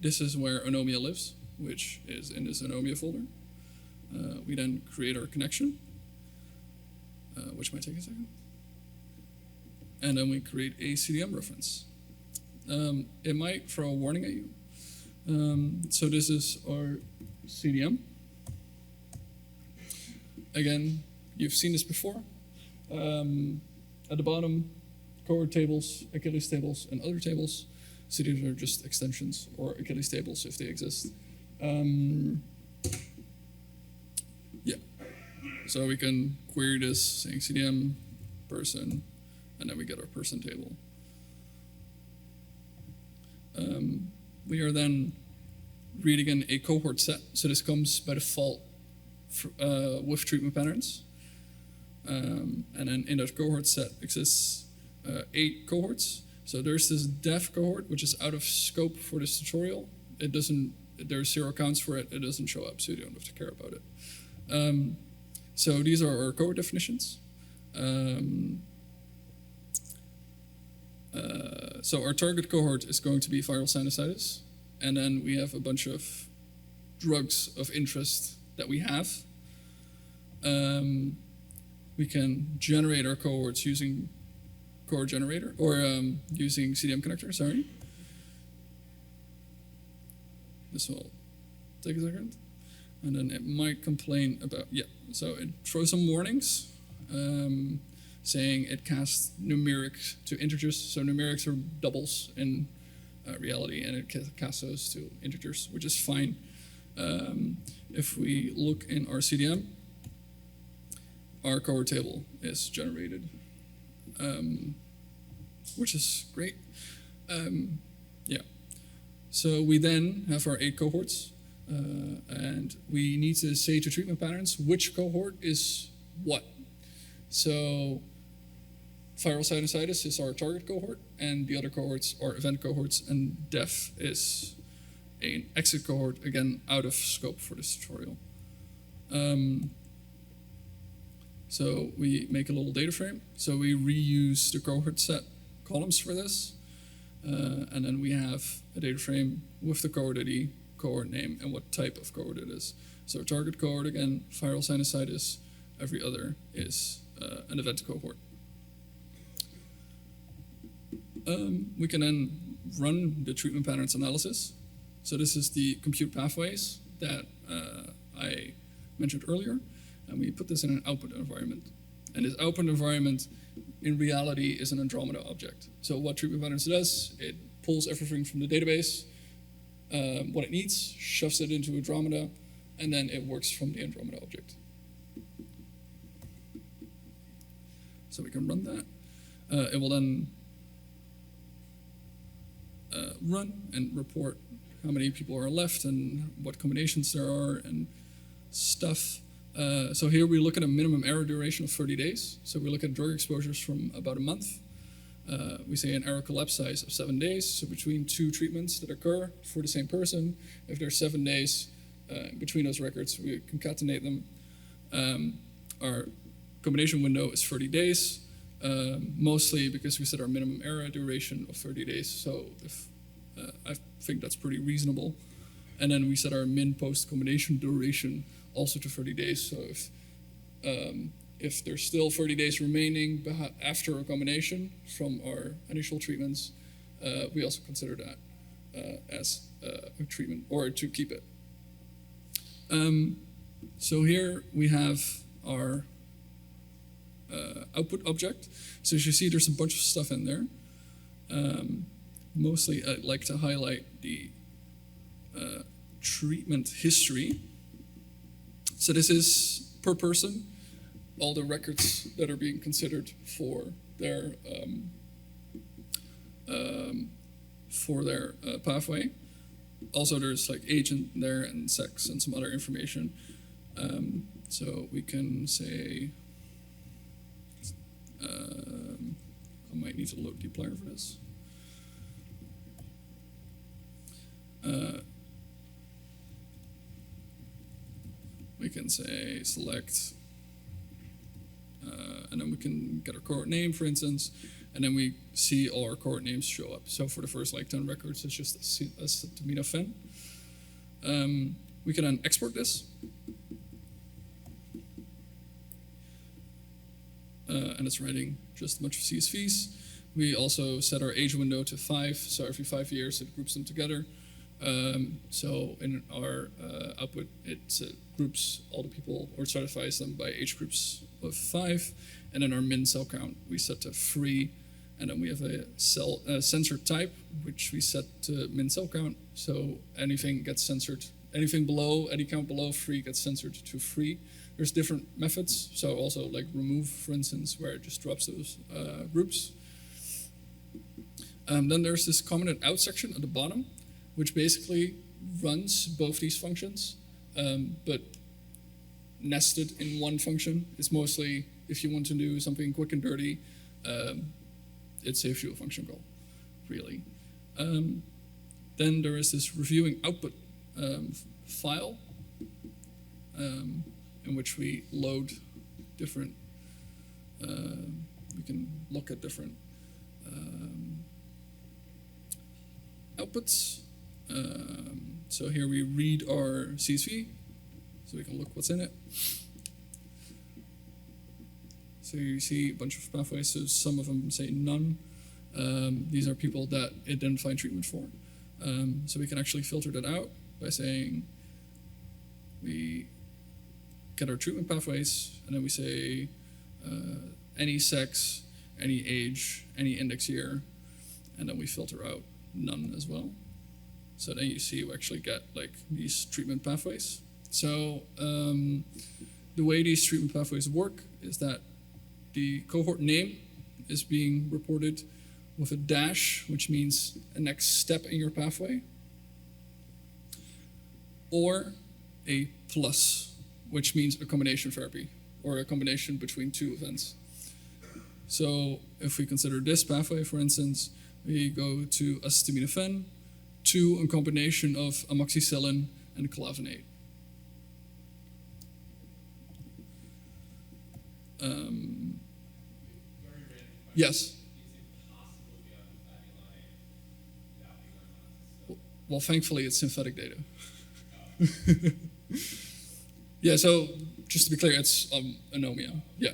this is where Anomia lives, which is in this Anomia folder. We then create our connection, which might take a second. And then we create a CDM reference. It might throw a warning at you. So this is our CDM. Again, you've seen this before. At the bottom, cohort tables, Achilles tables, and other tables. So these are just extensions or Achilles tables if they exist. Yeah. So we can query this saying CDM, person, and then we get our person table. We are then reading in a cohort set. So this comes by default with treatment patterns. And then in that cohort set exists 8 cohorts. So there's this dev cohort, which is out of scope for this tutorial. It doesn't, there's 0 counts for it. It doesn't show up, so you don't have to care about it. So these are our cohort definitions. So our target cohort is going to be viral sinusitis. And then we have a bunch of drugs of interest that we have. We can generate our cohorts using cohort generator, or using CDM connector, sorry. This will take a second. And then it might complain about, yeah, so it throws some warnings, saying it casts numeric to integers. So numerics are doubles in reality, and it casts those to integers, which is fine. If we look in our CDM, our cohort table is generated, which is great. Yeah. So we then have our 8 cohorts, and we need to say to treatment patterns which cohort is what. So viral sinusitis is our target cohort, and the other cohorts are event cohorts, and def is an exit cohort, again, out of scope for this tutorial. So we make a little data frame. So we reuse the cohort set columns for this. And then we have a data frame with the cohort ID, cohort name, and what type of cohort it is. So target cohort, again, viral sinusitis. Every other is an event cohort. We can then run the treatment patterns analysis. So this is the compute pathways that I mentioned earlier. And we put this in an output environment. And this output environment, in reality, is an Andromeda object. So what treatment patterns does, it pulls everything from the database, what it needs, shoves it into Andromeda, and then it works from the Andromeda object. So we can run that. It will then run and report how many people are left and what combinations there are and stuff. So here we look at a minimum error duration of 30 days. So we look at drug exposures from about a month. We say an error collapse size of 7 days. So between 2 treatments that occur for the same person, if there's 7 days between those records, we concatenate them. Our combination window is 30 days, mostly because we set our minimum error duration of 30 days. So I think that's pretty reasonable. And then we set our min post combination duration also to 30 days. So if there's still 30 days remaining after a combination from our initial treatments, we also consider that as a treatment, or to keep it. So here we have our output object. So as you see, there's a bunch of stuff in there. mostly I'd like to highlight the treatment history. So this is per person, all the records that are being considered for their pathway. Also, there's like age in there and sex and some other information. So we can say, I might need to load dplyr for this. We can say select, and then we can get our cohort name, for instance, and then we see all our cohort names show up. So for the first like 10 records, it's just acetaminophen. We can then export this. And it's writing just a bunch of CSVs. We also set our age window to 5, so every 5 years it groups them together. So in our output, it groups all the people or stratifies them by age groups of 5. And then our min cell count we set to 3. And then we have a sensor type, which we set to min cell count. So anything gets censored. Anything below, any count below 3 gets censored to 3. There's different methods. So also like remove, for instance, where it just drops those groups. Then there's this commented out section at the bottom, which basically runs both these functions, but nested in one function. It's mostly, if you want to do something quick and dirty, it saves you a function call, really. Then there is this reviewing output file, in which we load different, we can look at different outputs. So here we read our CSV, so we can look what's in it. So you see a bunch of pathways, so some of them say none. These are people that it didn't find treatment for. So we can actually filter that out by saying we get our treatment pathways, and then we say any sex, any age, any index year, and then we filter out none as well. So then you see you actually get like these treatment pathways. So the way these treatment pathways work is that the cohort name is being reported with a dash, which means a next step in your pathway, or a plus, which means a combination therapy, or a combination between 2 events. So if we consider this pathway, for instance, we go to acetaminophen, to a combination of amoxicillin and clavinate. Yes. Is it possible to be on the study line without being on Well, thankfully, it's synthetic data. Yeah, so just to be clear, it's anomia. Yeah.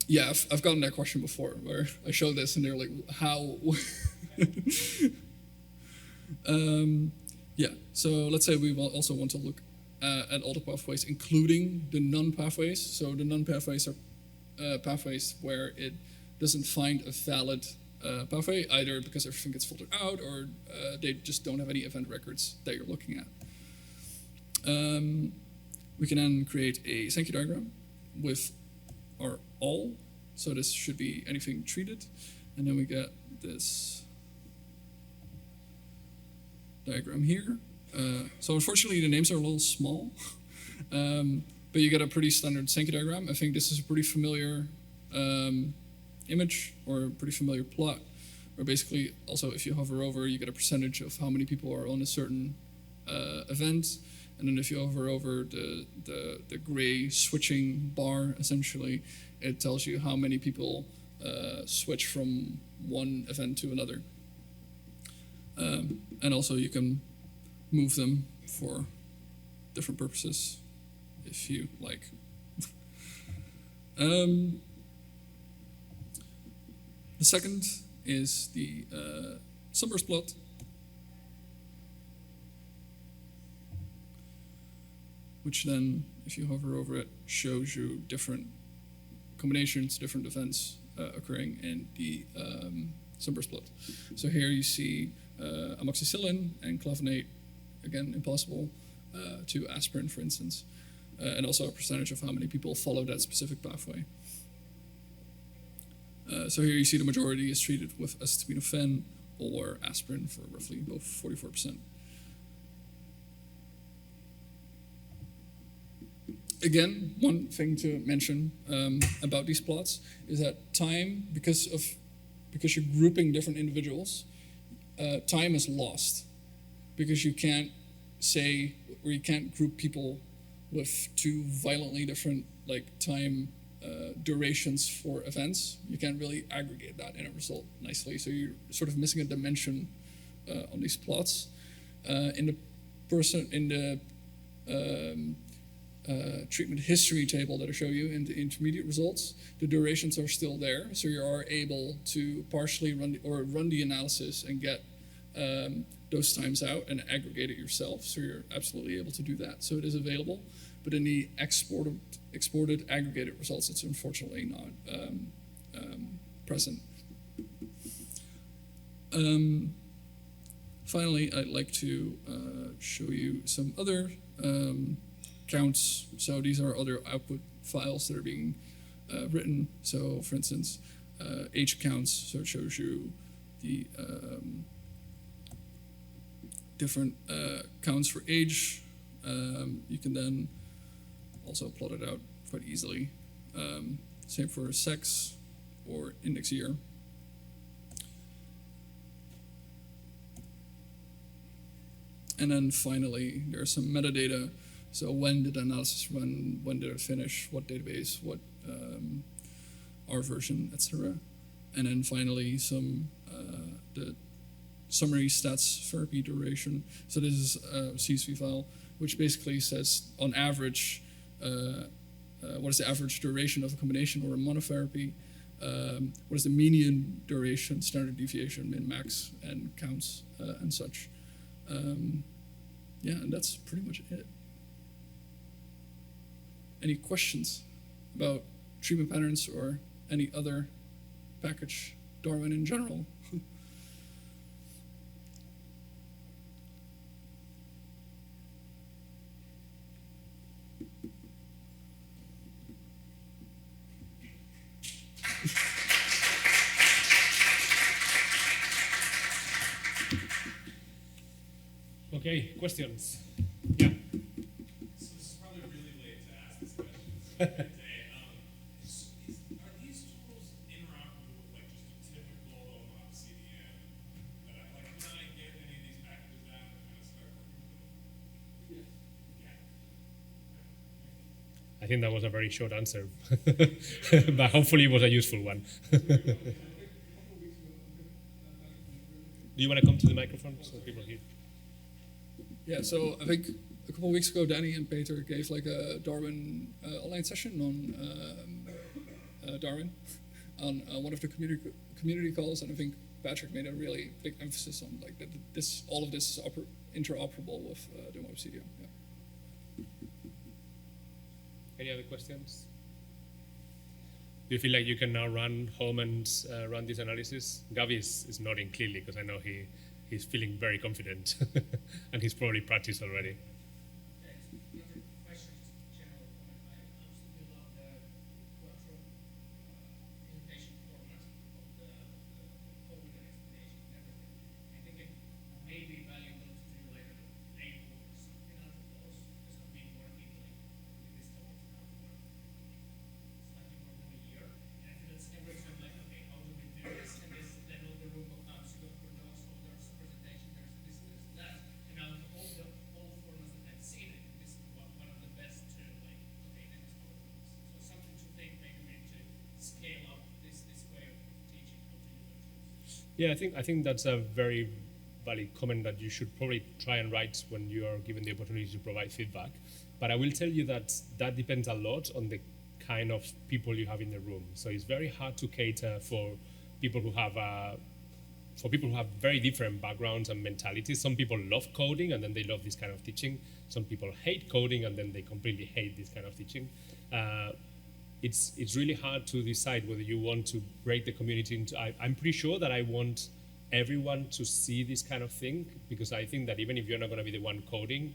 Yeah, I've gotten that question before, where I showed this and they're like, how? Yeah, so let's say we also want to look at all the pathways, including the non-pathways. So the non-pathways are pathways where it doesn't find a valid pathway, either because everything gets filtered out or they just don't have any event records that you're looking at. We can then create a Sankey diagram with our all. So this should be anything treated. And then we get this diagram here. So unfortunately, the names are a little small, but you get a pretty standard Sankey diagram. I think this is a pretty familiar image or a pretty familiar plot, where basically also if you hover over, you get a percentage of how many people are on a certain event. And then if you hover over the gray switching bar, essentially, it tells you how many people switch from one event to another. And also you can move them for different purposes if you like. The second is the sunburst plot. Which then, if you hover over it, shows you different combinations, different events occurring in the sunburst plot. So here you see amoxicillin and clavinate, again, impossible, to aspirin, for instance, and also a percentage of how many people follow that specific pathway. So here you see the majority is treated with acetaminophen or aspirin for roughly both 44%. Again, one thing to mention about these plots is that time, because you're grouping different individuals, time is lost because you can't say, or you can't group people with two violently different time durations for events. You can't really aggregate that in a result nicely. So you're sort of missing a dimension on these plots. In the treatment history table that I show you in the intermediate results, the durations are still there, so you are able to partially run the analysis and get those times out and aggregate it yourself. So you're absolutely able to do that. So it is available, but in the exported aggregated results, it's unfortunately not present. Finally, I'd like to show you some other counts. So these are other output files that are being written. So for instance, age counts, so it shows you the different counts for age. You can then also plot it out quite easily. Same for sex or index year. And then finally, there's some metadata. So when did the analysis run, when did it finish, what database, what R version, etc. And then finally some the summary stats therapy duration. So this is a CSV file, which basically says on average, what is the average duration of a combination or a monotherapy, what is the median duration, standard deviation, min, max, and counts and such. Yeah, and that's pretty much it. Any questions about treatment patterns or any other package, Darwin in general? Okay, questions? Yeah. So this is probably really late to ask this question today. Are these tools interoperable with just a typical OMOP CDM? Can I get any of these packages out and kind of start working with them? Yeah. I think that was a very short answer, but hopefully it was a useful one. Do you want to come to the microphone so people hear? Yeah, so I think a couple of weeks ago, Danny and Peter gave a Darwin online session on Darwin on one of the community calls, and I think Patrick made a really big emphasis on that all of this is interoperable with the OMOP CDM. Yeah. Any other questions? Do you feel like you can now run home and run this analysis? Gavi is nodding clearly because I know he's feeling very confident and he's probably practiced already. Another question, just general comment. I absolutely love the Quattro presentation format of the code and explanation and everything. I think it may be valuable to do like a label or something out of those, because I've been working with this topic now for slightly more than a year. And I feel it's every time like, okay, how do we do this? And this, then all the room of apps, you got Produce, all there's presentation, there's this, there's that. And now all formats that I've seen, I think this is one of the best to like, okay, this is how it looks. So something to think maybe we need to scale up this way of teaching how to use our tools. Yeah, I think that's a very valid comment that you should probably try and write when you are given the opportunity to provide feedback. But I will tell you that depends a lot on the kind of people you have in the room. So it's very hard to cater for people who have very different backgrounds and mentalities. Some people love coding and then they love this kind of teaching. Some people hate coding and then they completely hate this kind of teaching. it's really hard to decide whether you want to break the community into. I'm pretty sure that I want everyone to see this kind of thing, because I think that even if you're not going to be the one coding,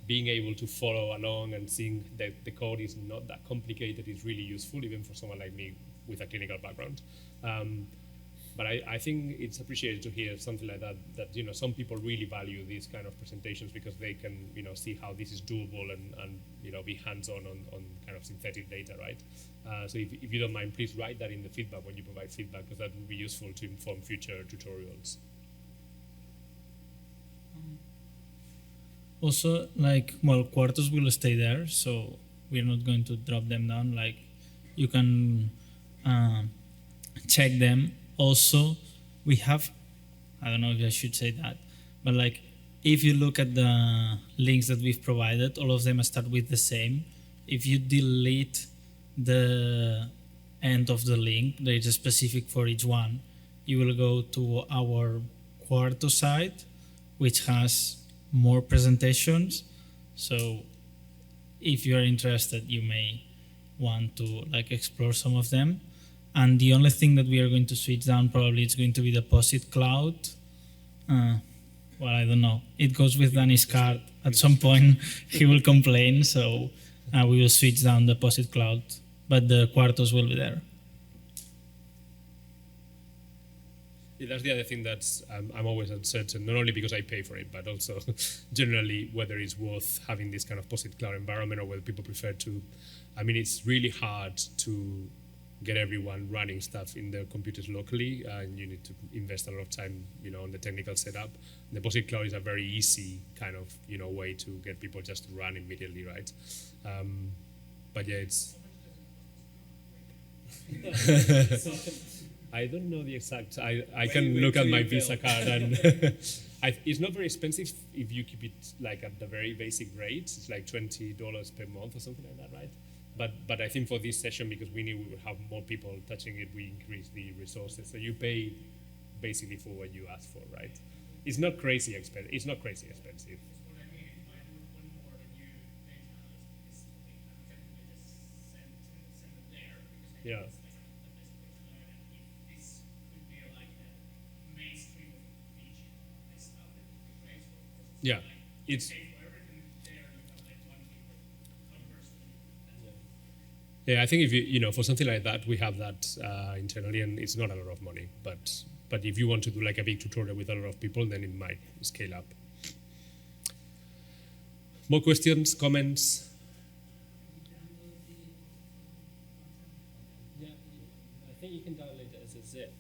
being able to follow along and seeing that the code is not that complicated is really useful, even for someone like me with a clinical background. But I think it's appreciated to hear something like that, that, you know, some people really value these kind of presentations because they can, you know, see how this is doable and you know, be hands-on on kind of synthetic data, right? So if you don't mind, please write that in the feedback when you provide feedback, because that would be useful to inform future tutorials. Also, like, well, quartos will stay there, so we're not going to drop them down. Like, you can check them. Also, we have, I don't know if I should say that, but like, if you look at the links that we've provided, all of them start with the same. If you delete the end of the link, there is a specific for each one. You will go to our Quarto site, which has more presentations. So if you are interested, you may want to like explore some of them. And the only thing that we are going to switch down probably is going to be the POSIT cloud. Well, I don't know. It goes with Danny's card. At some point, he will complain, so we will switch down the POSIT cloud, but the Quartos will be there. Yeah, that's the other thing that's I'm always uncertain, not only because I pay for it, but also generally whether it's worth having this kind of POSIT cloud environment or whether people prefer to. I mean, it's really hard to get everyone running stuff in their computers locally, and you need to invest a lot of time, you know, on the technical setup. The POSIT cloud is a very easy kind of, you know, way to get people just to run immediately, right? But yeah, it's. I don't know the exact. I can look at my Visa card, and it's not very expensive if you keep it like at the very basic rate. It's like $20 per month or something like that, right? But I think for this session, because we knew we would have more people touching it, we increased the resources. So you pay basically for what you ask for, right? It's not crazy expensive. It's not crazy expensive. What I mean, if I do one more and you pay is something I'm generally just send it there, because I Yeah. think it's like the best way to learn. And if this could be like the mainstream of teaching this stuff, it would be great. So of course, Yeah, like, it's. pay for everything there, you have like one people, one person. Yeah, I think if you know, for something like that, we have that internally, and it's not a lot of money. But if you want to do like a big tutorial with a lot of people, then it might scale up. More questions, comments? Yeah, I think you can download it as a zip.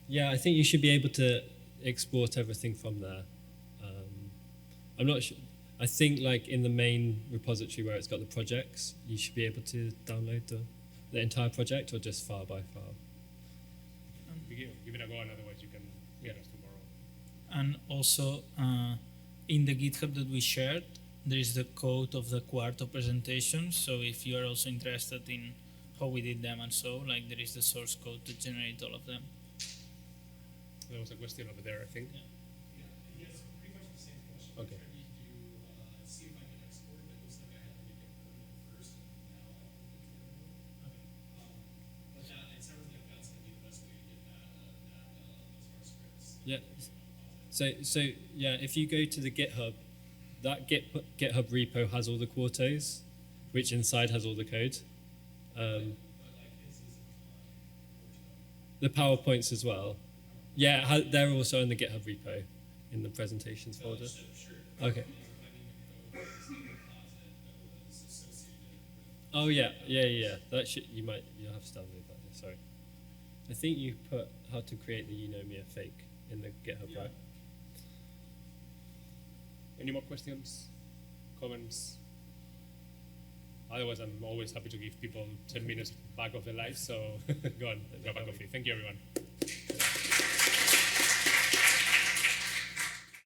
Yeah, I think you should be able to export everything from there. I'm not sure. I think like in the main repository where it's got the projects, you should be able to download the entire project or just file by file. Give it a go, and otherwise you can get us tomorrow. And also, in the GitHub that we shared, there is the code of the Quarto presentation. So if you are also interested in how we did them and so, like, there is the source code to generate all of them. There was a question over there, I think. Yes, pretty much the same question. Okay. I tried to see if I can export it. It looks like I had to make it permanent first, and now I have to control it. But yeah, it sounds like that's going to be the best way to get those scripts. Yeah. So yeah, if you go to the GitHub, that GitHub repo has all the Quartos, which inside has all the code. The PowerPoints as well. Yeah, they're also in the GitHub repo in the presentations folder. Okay. Oh yeah. That you'll have to download that. Sorry. I think you put how to create the Eunomia fake in the GitHub, right? Any more questions, comments? Otherwise, I'm always happy to give people 10 minutes back of their life. So go on, grab a coffee. Thank you, everyone.